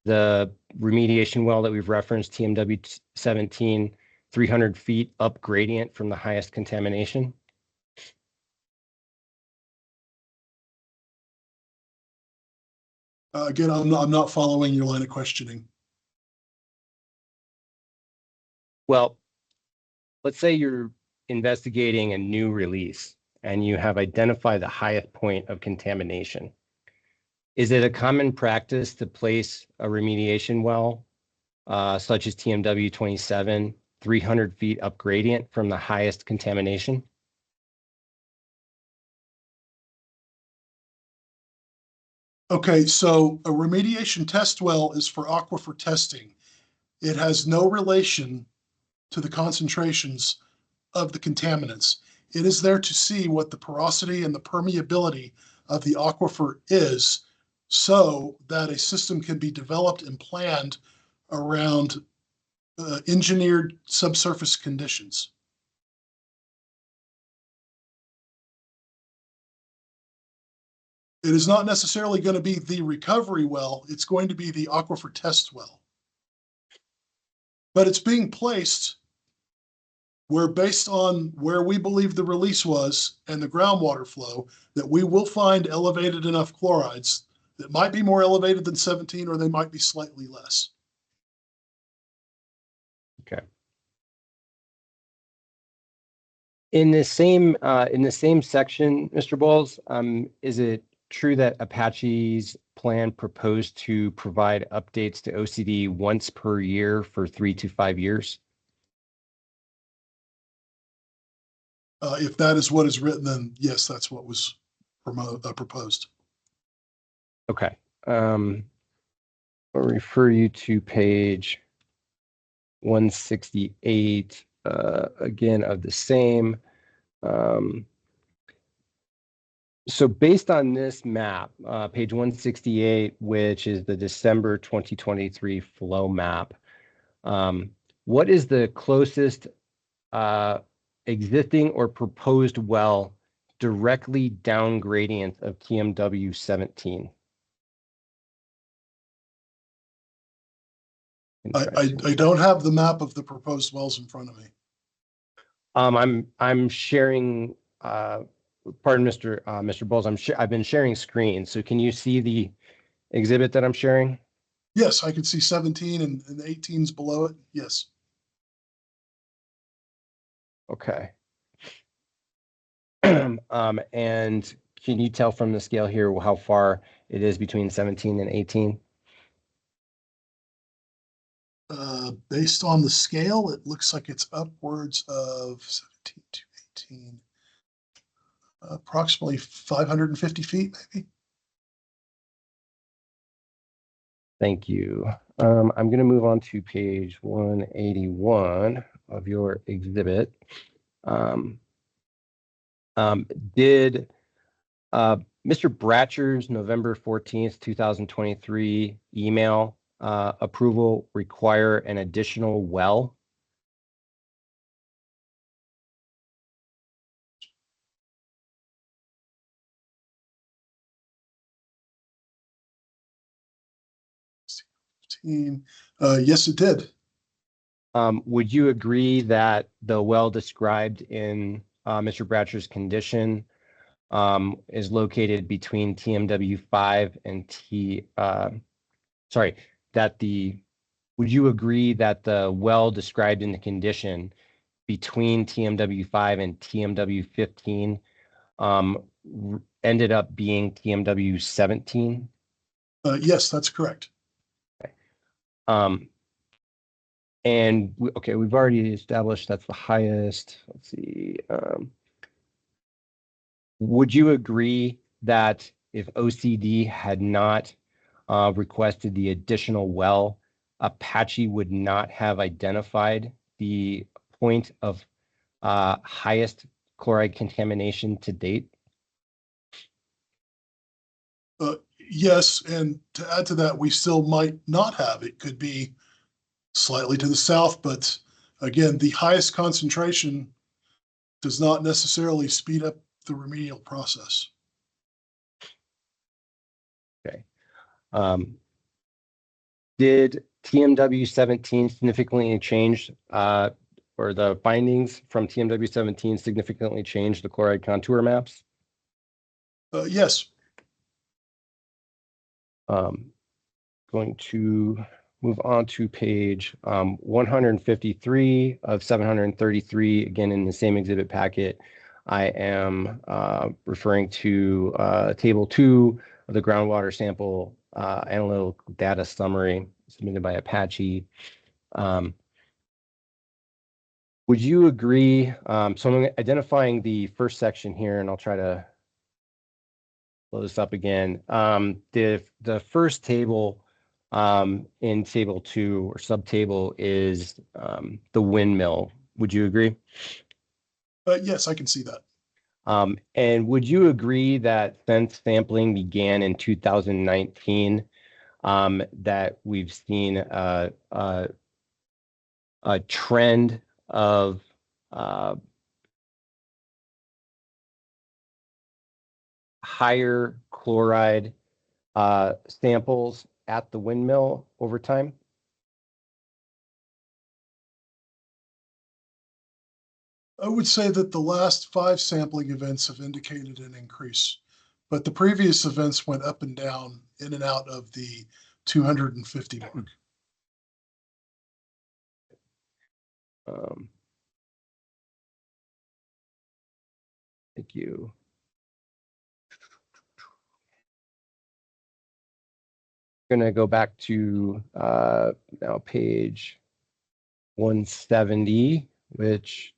the remediation well that we've referenced, TMW 17, 300 feet up gradient from the highest contamination? Again, I'm not following your line of questioning. Well, let's say you're investigating a new release and you have identified the highest point of contamination. Is it a common practice to place a remediation well, such as TMW 27, 300 feet up gradient from the highest contamination? Okay, so a remediation test well is for aquifer testing. It has no relation to the concentrations of the contaminants. It is there to see what the porosity and the permeability of the aquifer is, so that a system can be developed and planned around engineered subsurface conditions. It is not necessarily going to be the recovery well, it's going to be the aquifer test well. But it's being placed where, based on where we believe the release was and the groundwater flow, that we will find elevated enough chlorides that might be more elevated than 17, or they might be slightly less. Okay. In the same section, Mr. Bowles, is it true that Apache's plan proposed to provide updates to OCD once per year for 3 to 5 years? If that is what is written, then yes, that's what was proposed. Okay. I'll refer you to page 168, again, of the same. So based on this map, page 168, which is the December 2023 flow map, what is the closest existing or proposed well directly down gradient of TMW 17? I don't have the map of the proposed wells in front of me. I'm sharing, pardon, Mr. Bowles, I've been sharing screen. So can you see the exhibit that I'm sharing? Yes, I can see 17 and the 18s below it. Yes. Okay. And can you tell from the scale here how far it is between 17 and 18? Based on the scale, it looks like it's upwards of 17 to 18, approximately 550 feet, maybe. Thank you. I'm going to move on to page 181 of your exhibit. Did Mr. Bratcher's November 14th, 2023 email approval require an additional well? Yes, it did. Would you agree that the well described in Mr. Bratcher's condition is located between TMW 5 and would you agree that the well described in the condition between TMW 5 and TMW 15 ended up being TMW 17? Yes, that's correct. And we've already established that's the highest. Let's see. Would you agree that if OCD had not requested the additional well, Apache would not have identified the point of highest chloride contamination to date? Yes, and to add to that, we still might not have. It could be slightly to the south, but again, the highest concentration does not necessarily speed up the remedial process. Okay. Did TMW 17 significantly change, or the findings from TMW 17 significantly change the chloride contour maps? Yes. Going to move on to page 153 of 733, again in the same exhibit packet. I am referring to table 2 of the groundwater sample analytical data summary submitted by Apache. Would you agree? So I'm identifying the first section here, and I'll try to blow this up again. The first table in table 2 or subtable is the windmill. Would you agree? Yes, I can see that. And would you agree that since sampling began in 2019, that we've seen a trend of higher chloride samples at the windmill over time? I would say that the last 5 sampling events have indicated an increase, but the previous events went up and down in and out of the 250 mark. Thank you. Going to go back to now page 170, which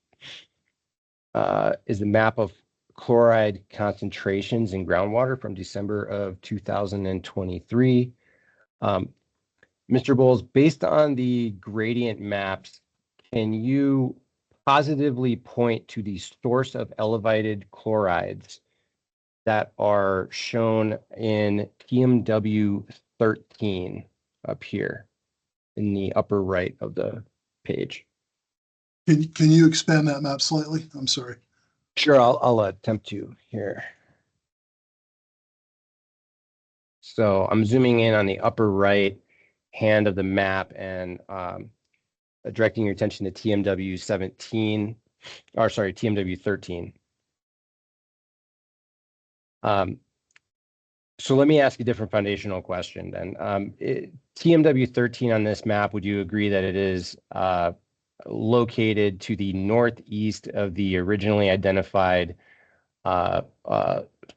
is a map of chloride concentrations in groundwater from December of 2023. Mr. Bowles, based on the gradient maps, can you positively point to the source of elevated chlorides that are shown in TMW 13 up here in the upper right of the page? Can you expand that map slightly? I'm sorry. Sure, I'll attempt to here. So I'm zooming in on the upper right hand of the map and directing your attention to TMW 17, or sorry, TMW 13. So let me ask a different foundational question then. TMW 13 on this map, would you agree that it is located to the northeast of the originally identified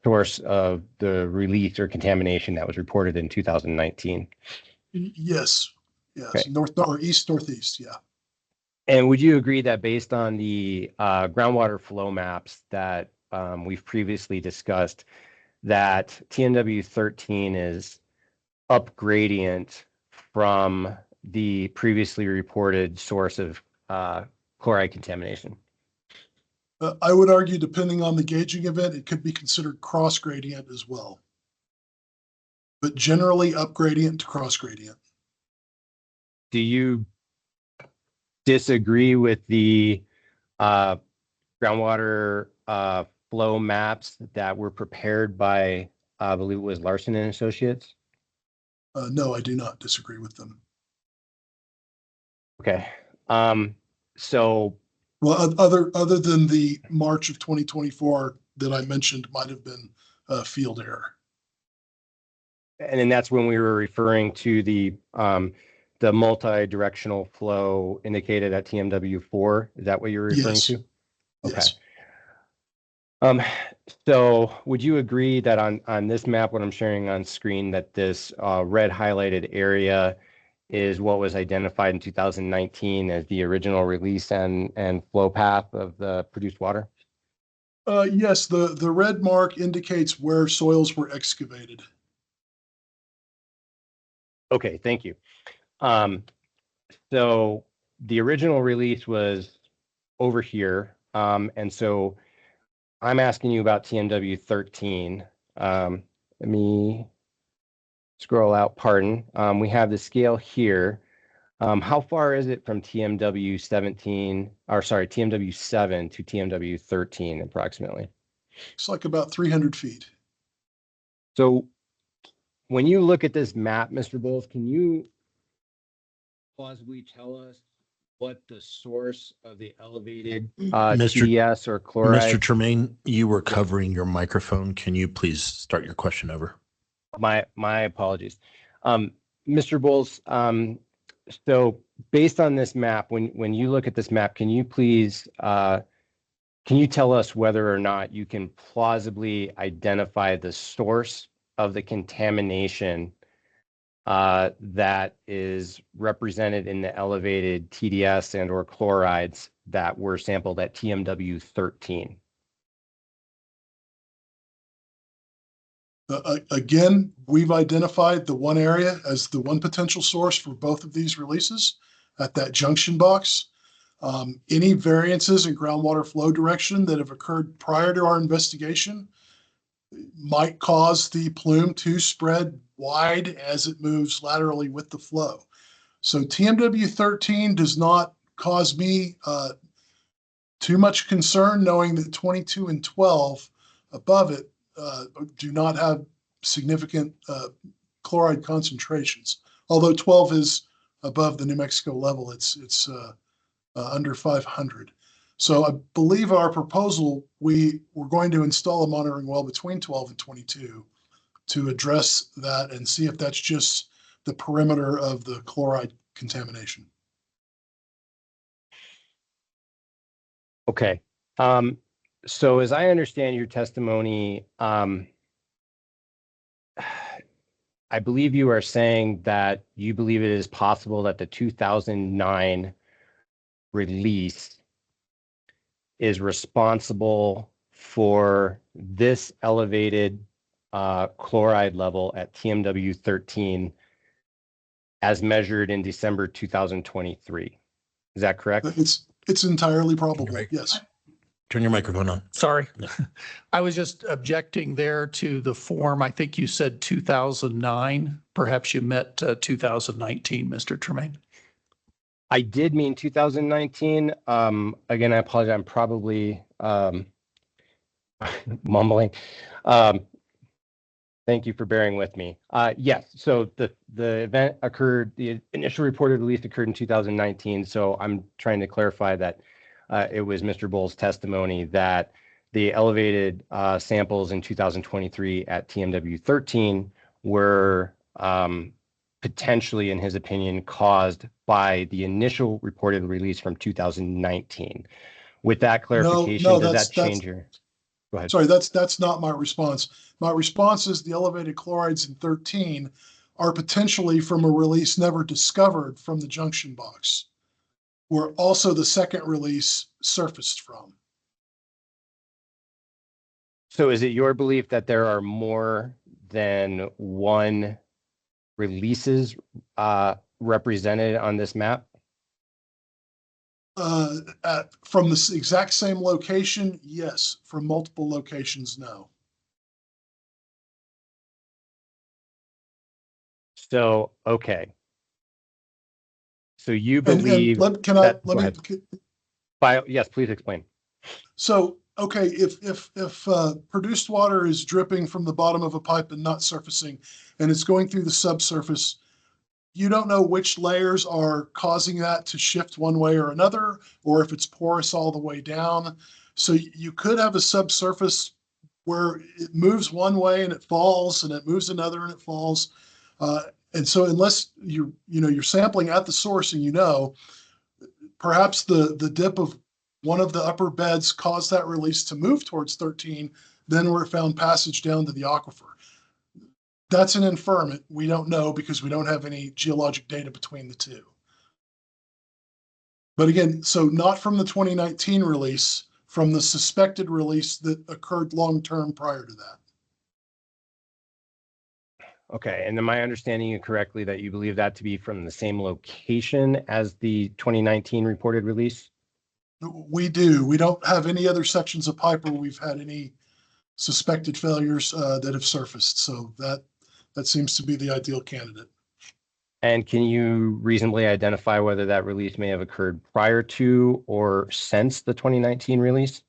source of the release or contamination that was reported in 2019? Yes. Yes. Okay. North or east, northeast. Yeah. And would you agree that based on the groundwater flow maps that we've previously discussed, that TMW 13 is up gradient from the previously reported source of chloride contamination? I would argue, depending on the gauging event, it could be considered cross gradient as well, but generally up gradient to cross gradient. Do you disagree with the groundwater flow maps that were prepared by, I believe it was Larson and Associates? No, I do not disagree with them. Okay. So, well, other than the March of 2024 that I mentioned might have been field error. and then that's when we were referring to the multi-directional flow indicated at TMW4. Is that what you're referring Yes. to? Okay. Yes. So would you agree that on this map, what I'm sharing on screen, that this red highlighted area is what was identified in 2019 as the original release and flow path of the produced water? Yes, the red mark indicates where soils were excavated. Okay, thank you. So the original release was over here And so I'm asking you about TMW 13. Let me scroll out, pardon. We have the scale here. How far is it from TMW 17, or sorry, TMW 7 to TMW 13 approximately? It's like about 300 feet. So when you look at this map, Mr. Bowles, can you plausibly tell us what the source of the elevated TDS or chloride? Mr. Tremaine, you were covering your microphone. Can you please start your question over? My apologies. Mr. Bowles, so based on this map, when you look at this map, can you please can you tell us whether or not you can plausibly identify the source of the contamination that is represented in the elevated TDS and or chlorides that were sampled at TMW 13? Again, we've identified the one area as the one potential source for both of these releases at that junction box. Any variances in groundwater flow direction that have occurred prior to our investigation might cause the plume to spread wide as it moves laterally with the flow. So TMW 13 does not cause me too much concern, knowing that 22 and 12 above it do not have significant chloride concentrations. Although 12 is above the New Mexico level, it's under 500. So I believe our proposal, we're going to install a monitoring well between 12 and 22 to address that and see if that's just the perimeter of the chloride contamination. Okay. So as I understand your testimony, I believe you are saying that you believe it is possible that the 2009 release is responsible for this elevated chloride level at TMW 13 as measured in December 2023. Is that correct? It's entirely probable, yes. Turn your microphone on. Sorry. I was just objecting there to the form. I think you said 2009. Perhaps you meant 2019, Mr. Tremaine. I did mean 2019. Again, I apologize. I'm probably mumbling. Thank you for bearing with me. Yes, so the event occurred, the initial reported release occurred in 2019. So I'm trying to clarify that it was Mr. Bowles' testimony that the elevated samples in 2023 at TMW 13 were potentially, in his opinion, caused by the initial reported release from 2019. With that clarification, does that change your? Go ahead. Sorry, that's not my response. My response is the elevated chlorides in 13 are potentially from a release never discovered from the junction box, where also the second release surfaced from. So is it your belief that there are more than one releases represented on this map? From the exact same location, yes. From multiple locations, no. So, okay. So you believe yes, please explain. So, okay, if produced water is dripping from the bottom of a pipe and not surfacing, and it's going through the subsurface, you don't know which layers are causing that to shift one way or another, or if it's porous all the way down. So you could have a subsurface where it moves one way and it falls, and it moves another and it falls. And so unless you're sampling at the source and perhaps the dip of one of the upper beds caused that release to move towards 13, then where it found passage down to the aquifer. That's an inferment. We don't know because we don't have any geologic data between the two. But again, so not from the 2019 release, from the suspected release that occurred long-term prior to that. Okay, and am I understanding you correctly that you believe that to be from the same location as the 2019 reported release? We do. We don't have any other sections of pipe where we've had any suspected failures that have surfaced. So that seems to be the ideal candidate. And can you reasonably identify whether that release may have occurred prior to or since the 2019 release?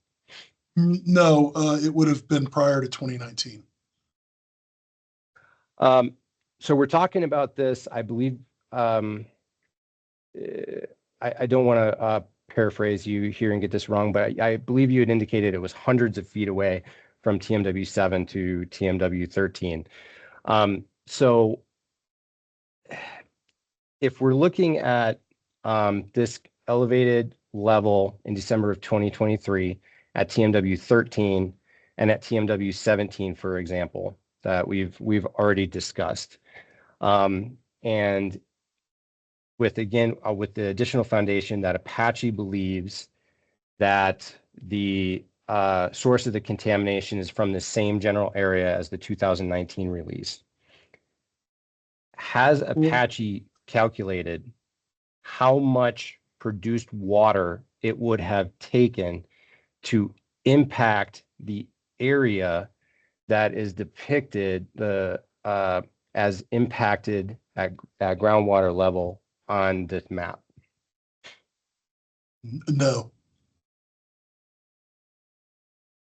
No, it would have been prior to 2019. So we're talking about this, I believe, I don't want to paraphrase you here and get this wrong, but I believe you had indicated it was hundreds of feet away from TMW 7 to TMW 13. So if we're looking at this elevated level in December of 2023 at TMW 13 and at TMW 17, for example, that we've already discussed, and with the additional foundation that Apache believes that the source of the contamination is from the same general area as the 2019 release. Has Apache calculated how much produced water it would have taken to impact the area that is depicted as impacted at groundwater level on this map? No.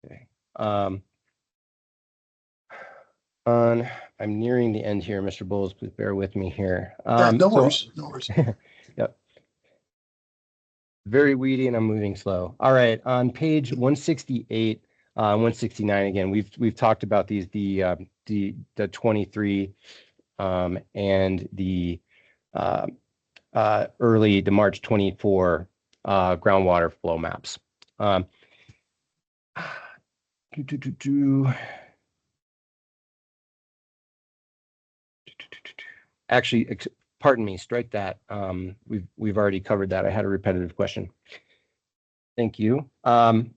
Okay. I'm nearing the end here, Mr. Bowles. Please bear with me here. No worries. No worries. Yep. Very weedy, and I'm moving slow. All right, on page 168, 169 again. We've talked about these the 23 and the the March 24 groundwater flow maps. Actually, pardon me, strike that. We've already covered that. I had a repetitive question. Thank you. Want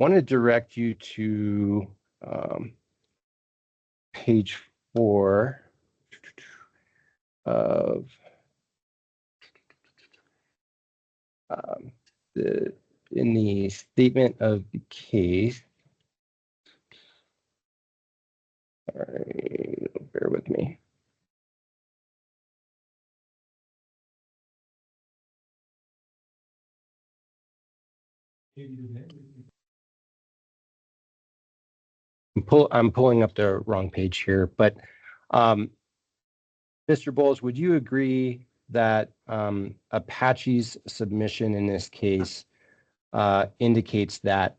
to direct you to page 4 of in the statement of the case. All right, bear with me. I'm pulling up the wrong page here, but Mr. Bowles, would you agree that Apache's submission in this case indicates that,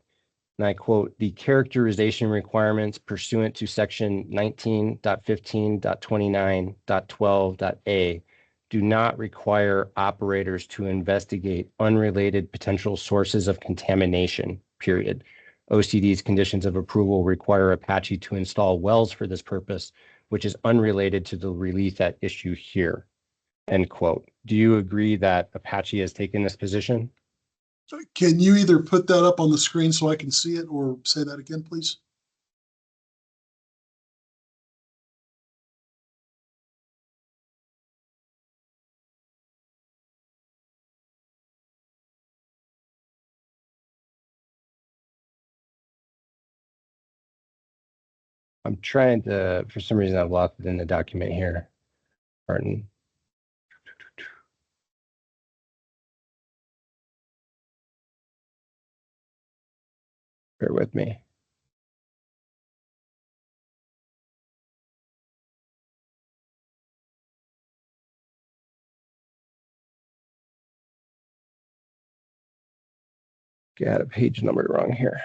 and I quote, the characterization requirements pursuant to section 19.15.29.12.a do not require operators to investigate unrelated potential sources of contamination, period. OCD's conditions of approval require Apache to install wells for this purpose, which is unrelated to the release at issue here, end quote. Do you agree that Apache has taken this position? Can you either put that up on the screen so I can see it, or say that again, please? I'm trying to, for some reason, I've lost it in the document here. Pardon. Bear with me. Got a page number wrong here.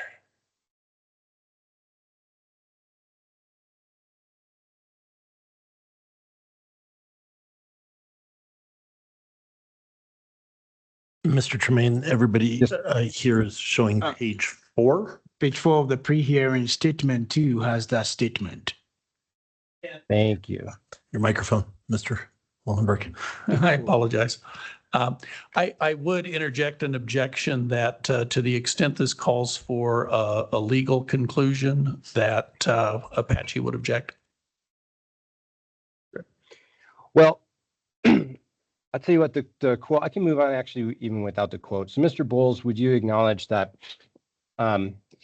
Mr. Tremaine, everybody here is showing page 4. Page 4 of the pre-hearing statement 2 has that statement. Thank you. Your microphone, Mr. Wallenberg. I apologize. I would interject an objection that to the extent this calls for a legal conclusion, that Apache would object. Well, I'll tell you what, the quote, I can move on actually even without the quote. So Mr. Bowles, would you acknowledge that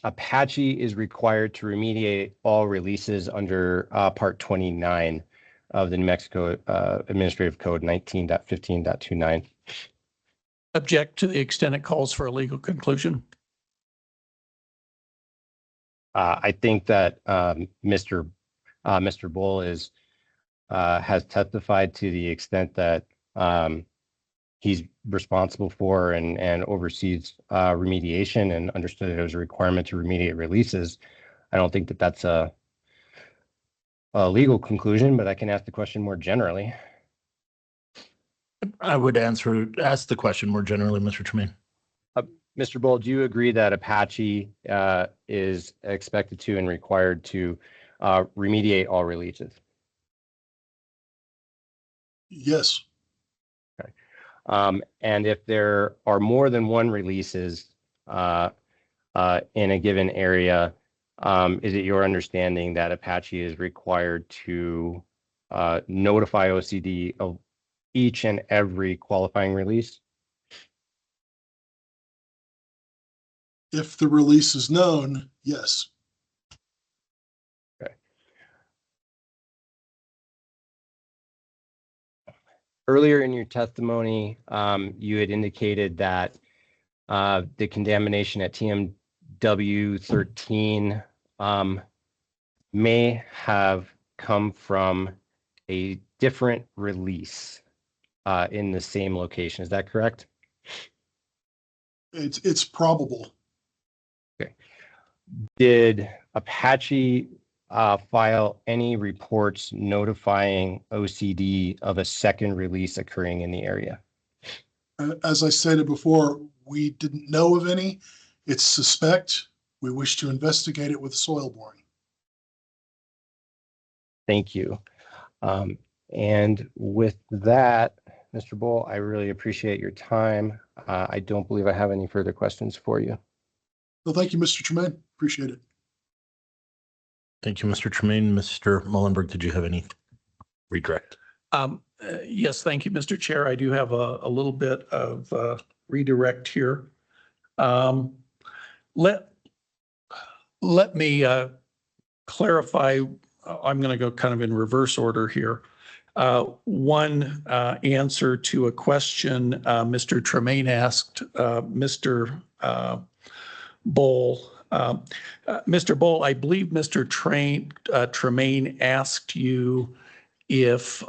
Apache is required to remediate all releases under Part 29 of the New Mexico Administrative Code 19.15.29? Object to the extent it calls for a legal conclusion. I think that Mr. Bull has testified to the extent that he's responsible for and oversees remediation and understood it was a requirement to remediate releases. I don't think that that's a legal conclusion, but I can ask the question more generally. I would ask the question more generally, Mr. Tremaine. Mr. Bull, do you agree that Apache is expected to and required to remediate all releases? Yes. Okay. And if there are more than one releases in a given area, is it your understanding that Apache is required to notify OCD of each and every qualifying release? If the release is known, yes. Okay. Earlier in your testimony, you had indicated that the contamination at TMW 13 may have come from a different release in the same location. Is that correct? It's probable. Okay. Did Apache file any reports notifying OCD of a second release occurring in the area? As I stated before, we didn't know of any. It's suspect. We wish to investigate it with soil boring. Thank you. And with that, Mr. Bull, I really appreciate your time. I don't believe I have any further questions for you. Well, thank you, Mr. Tremaine. Appreciate it. Thank you, Mr. Tremaine. Mr. Mullenberg, did you have any redirect? Yes, thank you, Mr. Chair. I do have a little bit of redirect here. Let me clarify. I'm going to go kind of in reverse order here. One answer to a question Mr. Tremaine asked Mr. Bull. Mr. Bull, I believe Mr. Tremaine asked you if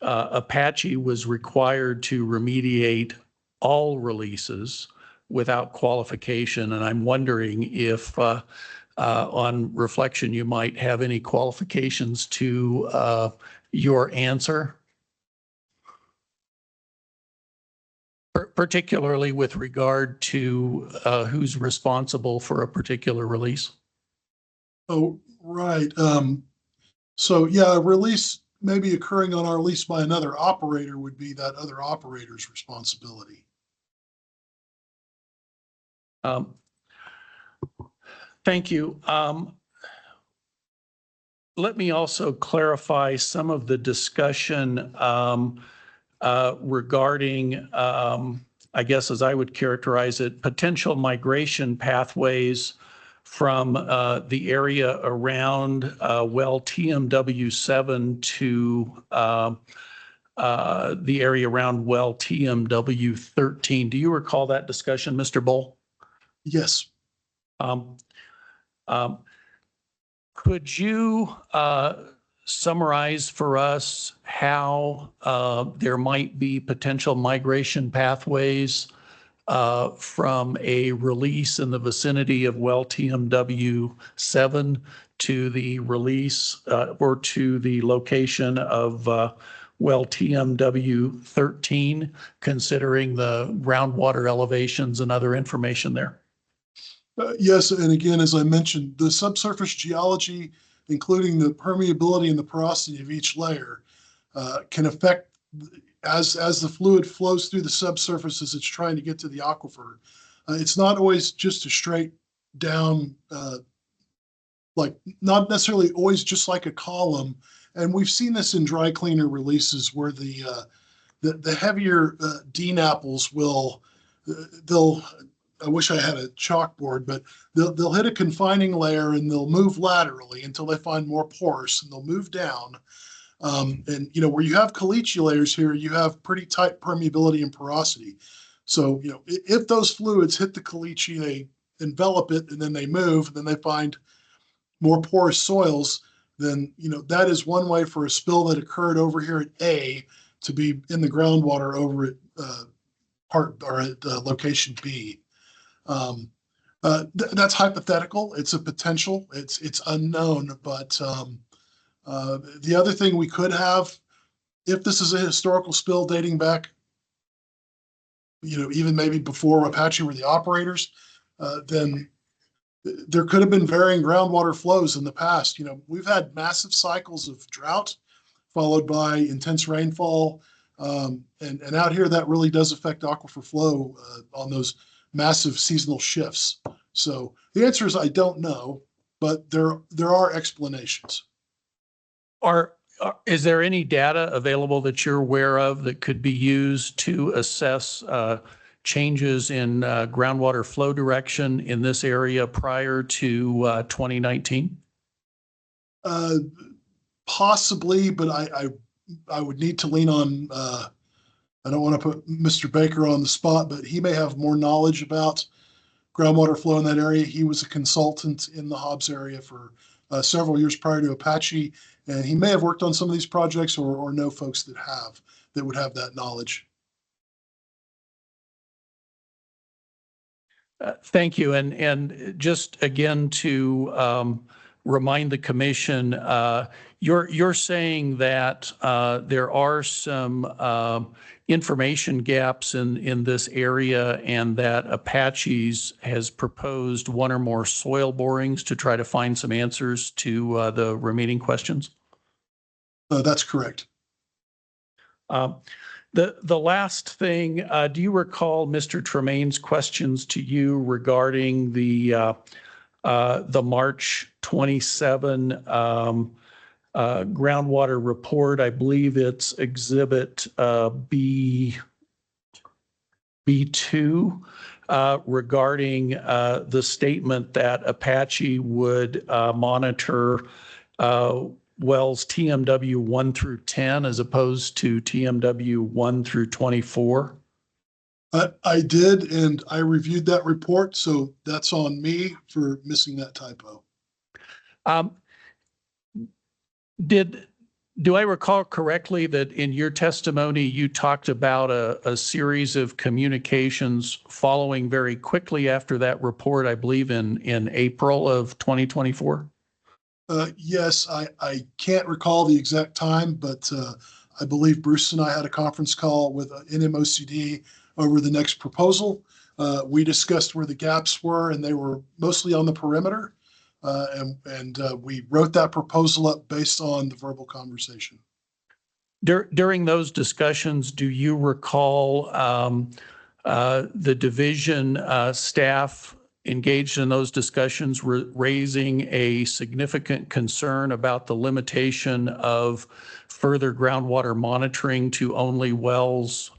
Apache was required to remediate all releases without qualification, and I'm wondering if on reflection you might have any qualifications to your answer, particularly with regard to who's responsible for a particular release. Oh, right. So yeah, a release maybe occurring on our lease by another operator would be that other operator's responsibility. Thank you. Let me also clarify some of the discussion regarding, I guess as I would characterize it, potential migration pathways from the area around well TMW7 to the area around well TMW13. Do you recall that discussion, Mr. Bull? Yes. Could you summarize for us how there might be potential migration pathways from a release in the vicinity of well TMW7 to the release or to the location of well TMW13, considering the groundwater elevations and other information there? Yes, and again, as I mentioned, the subsurface geology, including the permeability and the porosity of each layer, can affect as the fluid flows through the subsurface as it's trying to get to the aquifer. It's not always just a straight down, like not necessarily always just like a column. And we've seen this in dry cleaner releases where the the heavier DNAPLs will, I wish I had a chalkboard, but they'll hit a confining layer and they'll move laterally until they find more porous, and they'll move down. And where you have caliche layers here, you have pretty tight permeability and porosity. So if those fluids hit the caliche, they envelop it and then they move, and then they find more porous soils, then that is one way for a spill that occurred over here at A to be in the groundwater over at location B. That's hypothetical. It's a potential. It's unknown. But the other thing we could have, if this is a historical spill dating back, even maybe before Apache were the operators, then there could have been varying groundwater flows in the past. We've had massive cycles of drought followed by intense rainfall. And out here, that really does affect aquifer flow on those massive seasonal shifts. So the answer is I don't know, but there are explanations. Is there any data available that you're aware of that could be used to assess changes in groundwater flow direction in this area prior to 2019? Possibly, but I would need to lean on, I don't want to put Mr. Baker on the spot, but he may have more knowledge about groundwater flow in that area. He was a consultant in the Hobbs area for several years prior to Apache, and he may have worked on some of these projects or know folks that would have that knowledge. Thank you. And just again to remind the commission, you're saying that there are some information gaps in this area, and that Apache's has proposed one or more soil borings to try to find some answers to the remaining questions? That's correct. The last thing, do you recall Mr. Tremaine's questions to you regarding the March 27 groundwater report? I believe it's Exhibit B2 regarding the statement that Apache would monitor wells TMW 1 through 10 as opposed to TMW 1 through 24? I did, and I reviewed that report, so that's on me for missing that typo. Do I recall correctly that in your testimony you talked about a series of communications following very quickly after that report, I believe in April of 2024? Yes, I can't recall the exact time, but I believe Bruce and I had a conference call with NMOCD over the next proposal. We discussed where the gaps were, and they were mostly on the perimeter. And we wrote that proposal up based on the verbal conversation. During those discussions, do you recall the division staff engaged in those discussions raising a significant concern about the limitation of further groundwater monitoring to only wells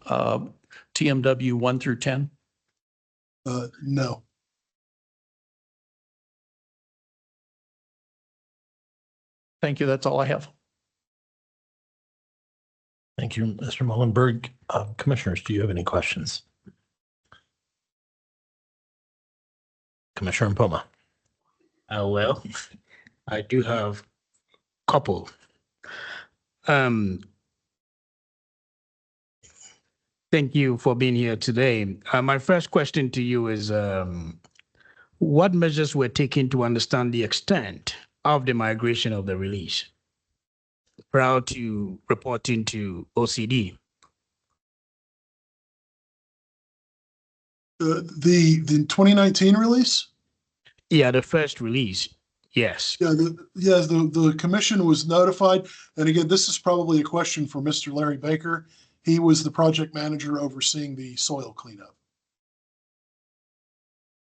TMW 1 through 10? No. Thank you. That's all I have. Thank you, Mr. Mullenberg. Commissioners, do you have any questions? Commissioner Mpoma. Well, I do have a couple. Thank you for being here today. My first question to you is, what measures were taken to understand the extent of the migration of the release prior to reporting to OCD? The 2019 release? Yeah, the first release. Yes. Yeah, the commission was notified. And again, this is probably a question for Mr. Larry Baker. He was the project manager overseeing the soil cleanup.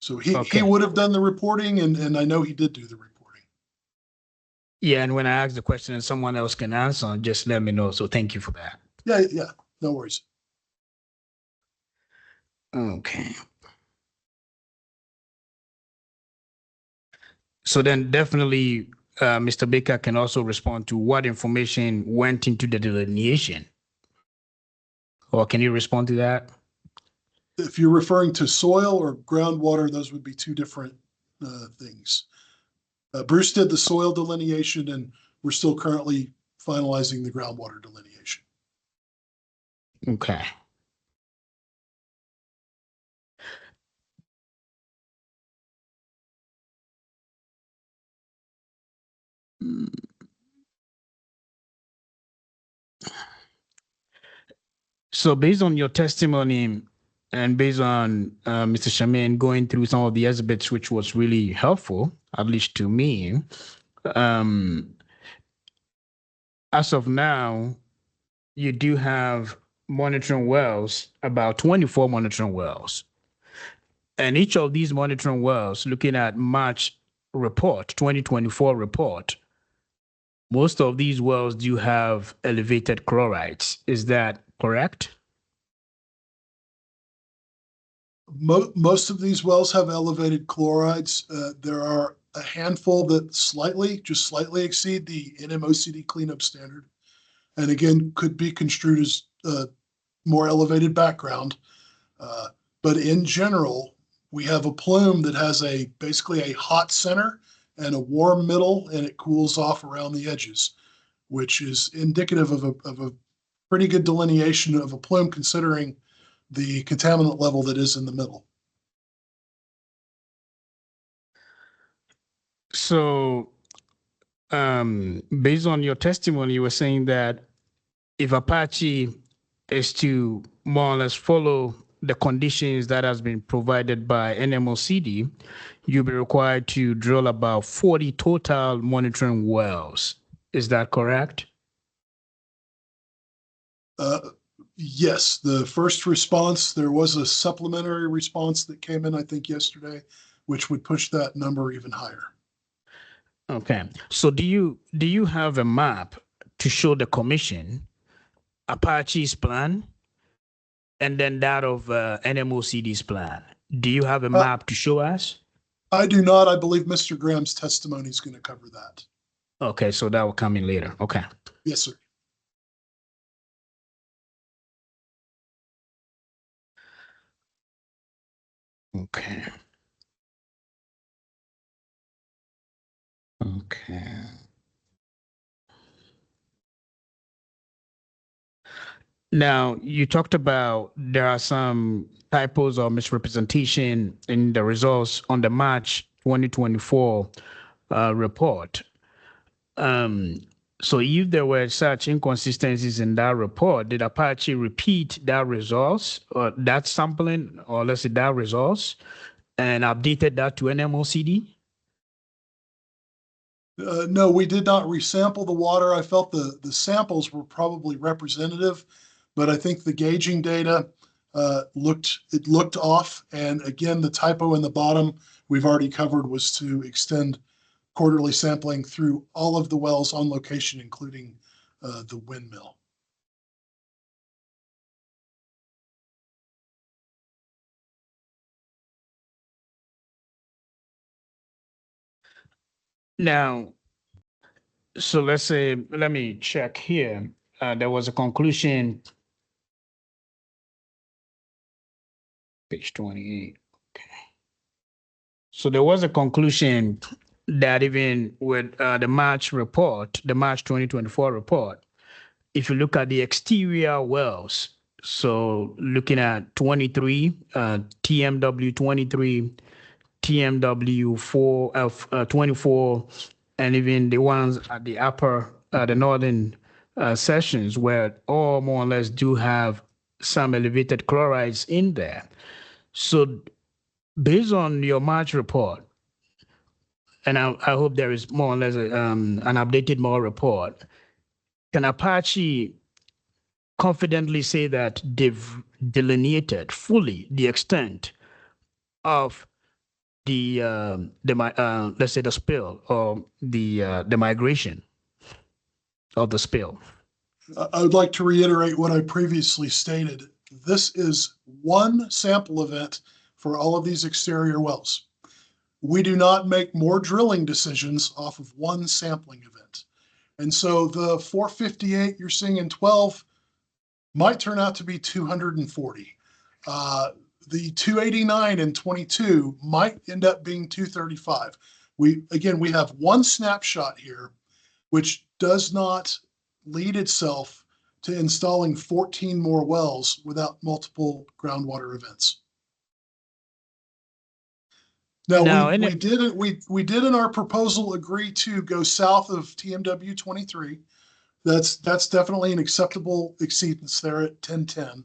So he would have done the reporting, and I know he did do the reporting. Yeah, and when I ask the question and someone else can answer, just let me know. So thank you for that. Yeah, No worries. Okay. So then definitely, Mr. Baker can also respond to what information went into the delineation. Or can you respond to that? If you're referring to soil or groundwater, those would be two different things. Bruce did the soil delineation, and we're still currently finalizing the groundwater delineation. Okay. So based on your testimony and based on Mr. Shaman going through some of the exhibits, which was really helpful, at least to me, as of now, you do have monitoring wells, about 24 monitoring wells. And each of these monitoring wells, looking at March report, 2024 report, most of these wells do have elevated chlorides. Is that correct? Most of these wells have elevated chlorides. There are a handful that just slightly exceed the NMOCD cleanup standard. And again, could be construed as more elevated background. But in general, we have a plume that has basically a hot center and a warm middle, and it cools off around the edges, which is indicative of a pretty good delineation of a plume considering the contaminant level that is in the middle. So, based on your testimony, you were saying that if Apache is to more or less follow the conditions that has been provided by NMOCD, you'll be required to drill about 40 total monitoring wells. Is that correct? Yes, the first response, there was a supplementary response that came in, I think, yesterday, which would push that number even higher. Okay. So do you have a map to show the commission Apache's plan and then that of NMOCD's plan? Do you have a map to show us? I do not. I believe Mr. Graham's testimony is going to cover that. Okay, so that will come in later. Okay. Yes, sir. Okay. Okay. Now, you talked about there are some typos or misrepresentation in the results on the March 2024 report. So if there were such inconsistencies in that report, did Apache repeat that results or that sampling, or let's say that results, and updated that to NMOCD? No, we did not resample the water. I felt the samples were probably representative, but I think the gauging data looked off. And again, the typo in the bottom we've already covered was to extend quarterly sampling through all of the wells on location, including the windmill. Now, so let's say, let me check here. There was a conclusion, page 28. Okay. So there was a conclusion that even with the March report, the March 2024 report, if you look at the exterior wells, so looking at 23, TMW 23, TMW 4, 24, and even the ones at the upper, the northern sections where all more or less do have some elevated chlorides in there. So based on your March report, and I hope there is more or less an updated more report, can Apache confidently say that they've delineated fully the extent of the let's say the spill or the migration of the spill? I would like to reiterate what I previously stated. This is one sample event for all of these exterior wells. We do not make more drilling decisions off of one sampling event. And so the 458 you're seeing in 12 might turn out to be 240. The 289 in 22 might end up being 235. We have one snapshot here, which does not lead itself to installing 14 more wells without multiple groundwater events. Now, we did in our proposal agree to go south of TMW 23. That's definitely an acceptable exceedance there at 1010.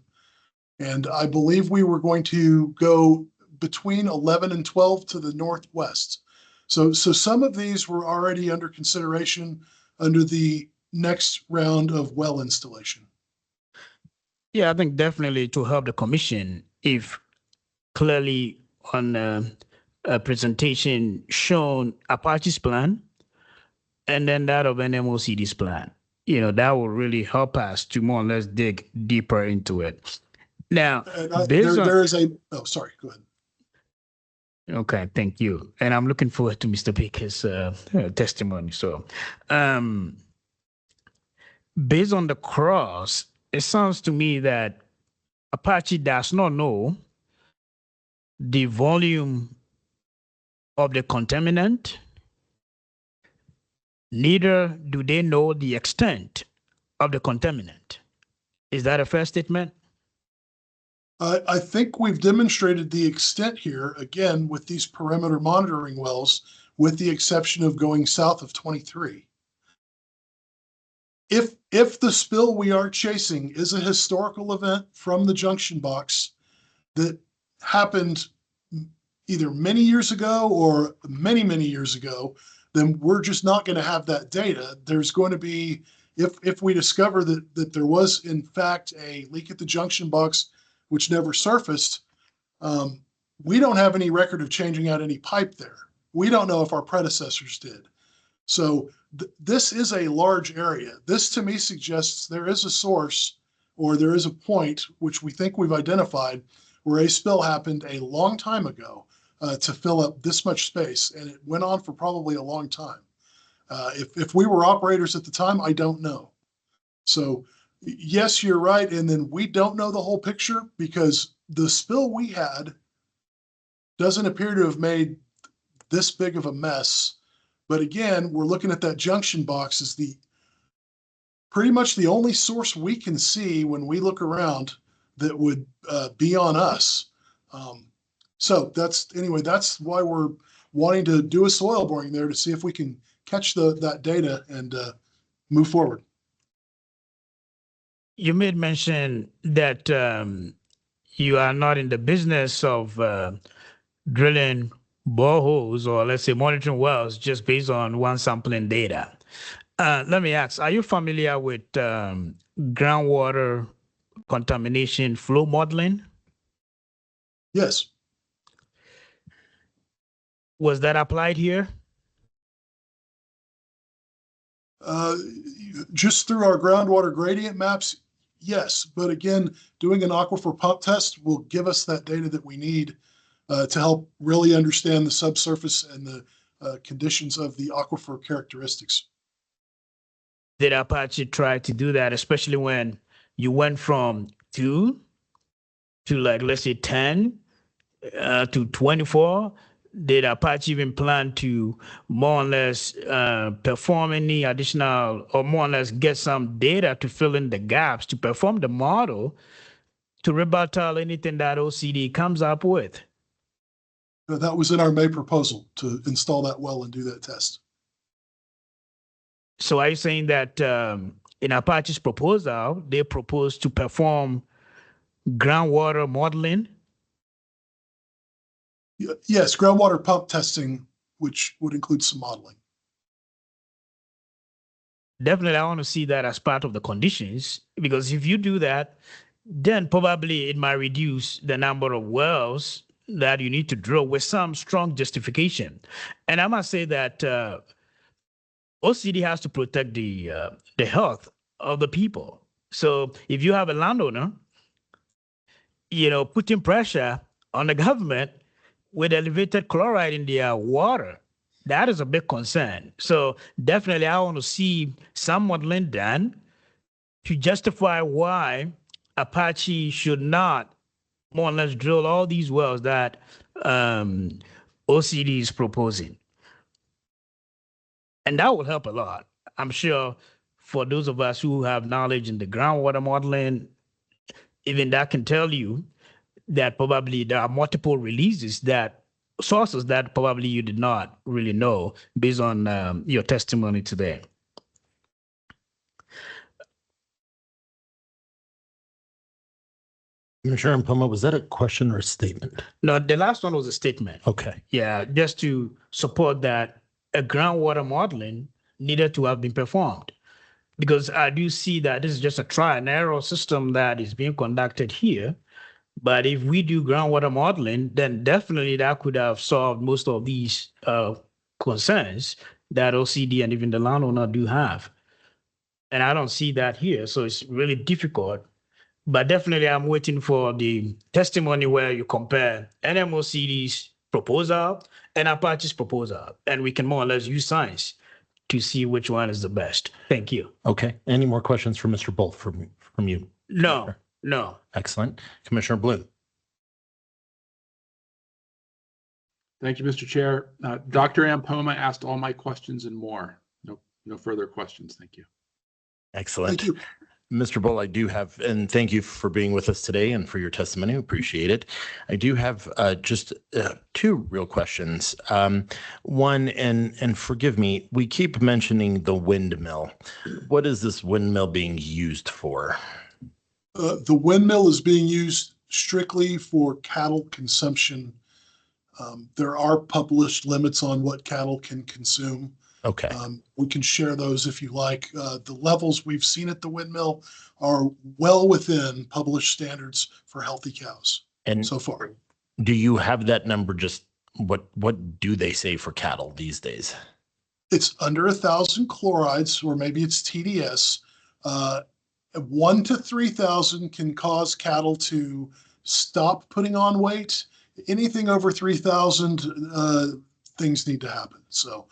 And I believe we were going to go between 11 and 12 to the northwest. So some of these were already under consideration under the next round of well installation. Yeah, I think definitely to help the commission, if clearly on a presentation shown Apache's plan and then that of NMOCD's plan, that will really help us to more or less dig deeper into it. Now, there is a, oh, sorry, go ahead. Okay, thank you. And I'm looking forward to Mr. Baker's testimony. So, based on the cross, it sounds to me that Apache does not know the volume of the contaminant, neither do they know the extent of the contaminant. Is that a fair statement? I think we've demonstrated the extent here, again, with these perimeter monitoring wells, with the exception of going south of 23. If the spill we are chasing is a historical event from the junction box that happened either many years ago or many, many years ago, then we're just not going to have that data. There's going to be, if we discover that there was in fact a leak at the junction box which never surfaced, we don't have any record of changing out any pipe there. We don't know if our predecessors did. So this is a large area. This to me suggests there is a source or there is a point which we think we've identified where a spill happened a long time ago to fill up this much space. And it went on for probably a long time. If we were operators at the time, I don't know. So yes, you're right. And then we don't know the whole picture because the spill we had doesn't appear to have made this big of a mess. But again, we're looking at that junction box as pretty much the only source we can see when we look around that would be on us. So that's why we're wanting to do a soil boring there to see if we can catch that data and move forward. You made mention that you are not in the business of drilling boreholes or let's say monitoring wells just based on one sampling data. Let me ask, are you familiar with groundwater contamination flow modeling? Yes. Was that applied here? Just through our groundwater gradient maps, yes. But again, doing an aquifer pump test will give us that data that we need to help really understand the subsurface and the conditions of the aquifer characteristics. Did Apache try to do that, especially when you went from 2 to like, let's say 10 to 24? Did Apache even plan to more or less perform any additional or more or less get some data to fill in the gaps to perform the model to rebuttal anything that OCD comes up with? That was in our May proposal to install that well and do that test. So are you saying that in Apache's proposal, they proposed to perform groundwater modeling? Yes, groundwater pump testing, which would include some modeling. Definitely, I want to see that as part of the conditions, because if you do that, then probably it might reduce the number of wells that you need to drill with some strong justification. And I must say that OCD has to protect the health of the people. So if you have a landowner, putting pressure on the government with elevated chloride in their water, that is a big concern. So definitely I want to see some modeling done to justify why Apache should not more or less drill all these wells that OCD is proposing. And that will help a lot. I'm sure for those of us who have knowledge in the groundwater modeling, even that can tell you that probably there are multiple sources that probably you did not really know based on your testimony today. Commissioner Mpoma, was that a question or a statement? No, the last one was a statement. Okay. Yeah, just to support that a groundwater modeling needed to have been performed. Because I do see that this is just a trial and error system that is being conducted here. But if we do groundwater modeling, then definitely that could have solved most of these concerns that OCD and even the landowner do have. And I don't see that here. So it's really difficult. But definitely I'm waiting for the testimony where you compare NMOCD's proposal and Apache's proposal. And we can more or less use science to see which one is the best. Thank you. Okay. Any more questions for Mr. Bolt from you? No. No. Excellent. Commissioner Blue. Thank you, Mr. Chair. Dr. Ampoma asked all my questions and more. No further questions. Thank you. Excellent. Thank you. Mr. Bull, I do have, and thank you for being with us today and for your testimony. Appreciate it. I do have just two real questions. One, and forgive me, we keep mentioning the windmill. What is this windmill being used for? The windmill is being used strictly for cattle consumption. There are published limits on what cattle can consume. Okay. We can share those if you like. The levels we've seen at the windmill are well within published standards for healthy cows And so far. do you have that number? Just what do they say for cattle these days? It's under 1,000 chlorides, or maybe it's TDS. 1 to 3,000 can cause cattle to stop putting on weight. Anything over 3,000, things need to happen. So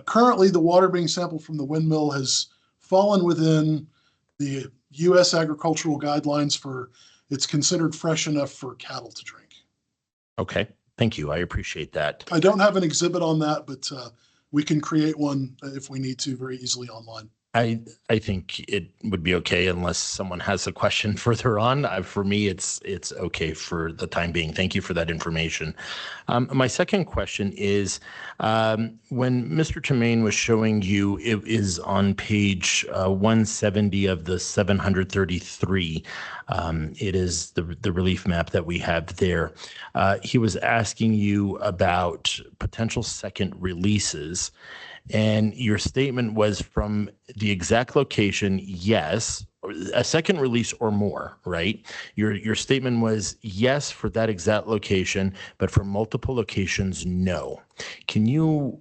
currently, the water being sampled from the windmill has fallen within the U.S. agricultural guidelines for it's considered fresh enough for cattle to drink. Okay. Thank you. I appreciate that. I don't have an exhibit on that, but we can create one if we need to very easily online. I think it would be okay unless someone has a question further on. For me, it's okay for the time being. Thank you for that information. My second question is, when Mr. Tremaine was showing you, it is on page 170 of the 733. It is the relief map that we have there. He was asking you about potential second releases. And your statement was from the exact location, yes, a second release or more, right? Your statement was yes for that exact location, but for multiple locations, no. Can you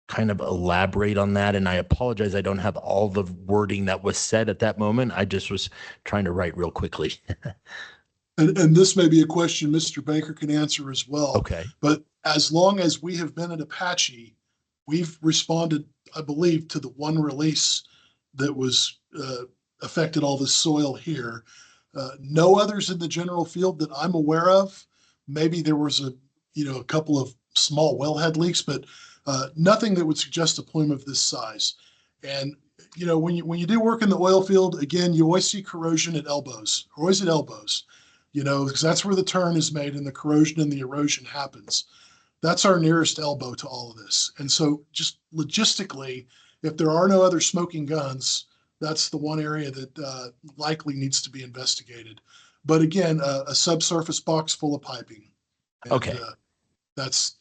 kind of elaborate on that? And I apologize, I don't have all the wording that was said at that moment. I just was trying to write real quickly. And this may be a question Mr. Baker can answer as well. Okay. But as long as we have been at Apache, we've responded, I believe, to the one release that was affected all this soil here. No others in the general field that I'm aware of. Maybe there was a couple of small wellhead leaks, but nothing that would suggest a plume of this size. And when you do work in the oil field, again, you always see corrosion at elbows, because that's where the turn is made and the corrosion and the erosion happens. That's our nearest elbow to all of this. And so just logistically, if there are no other smoking guns, that's the one area that likely needs to be investigated. But again, a subsurface box full of piping. And, okay. That's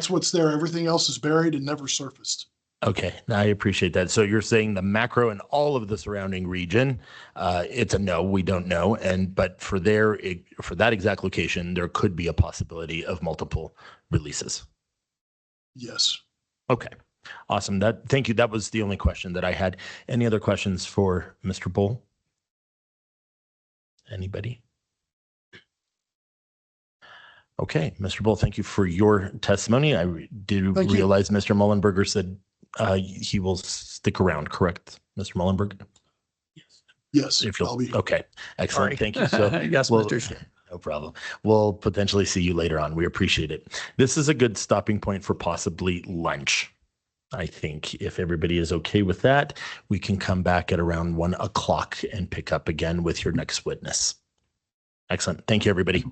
what's there. Everything else is buried and never surfaced. Okay, I appreciate that. So you're saying the macro and all of the surrounding region, it's a no, we don't know. But for that exact location, there could be a possibility of multiple releases. Yes. Okay, Awesome. Thank you. That was the only question that I had. Any other questions for Mr. Bull? Anybody? Okay, Mr. Bull, thank you for your testimony. I did Thank you. realize Mr. Mullenberger said he will stick around, correct, Mr. Mullenberger? Yes, If you'll, I'll be. okay, excellent. Sorry. Thank you. So, Yes, well, Mr. Chair. no problem. We'll potentially see you later on. We appreciate it. This is a good stopping point for possibly lunch. I think if everybody is okay with that, we can come back at around 1 o'clock and pick up again with your next witness. Excellent. Thank you, everybody.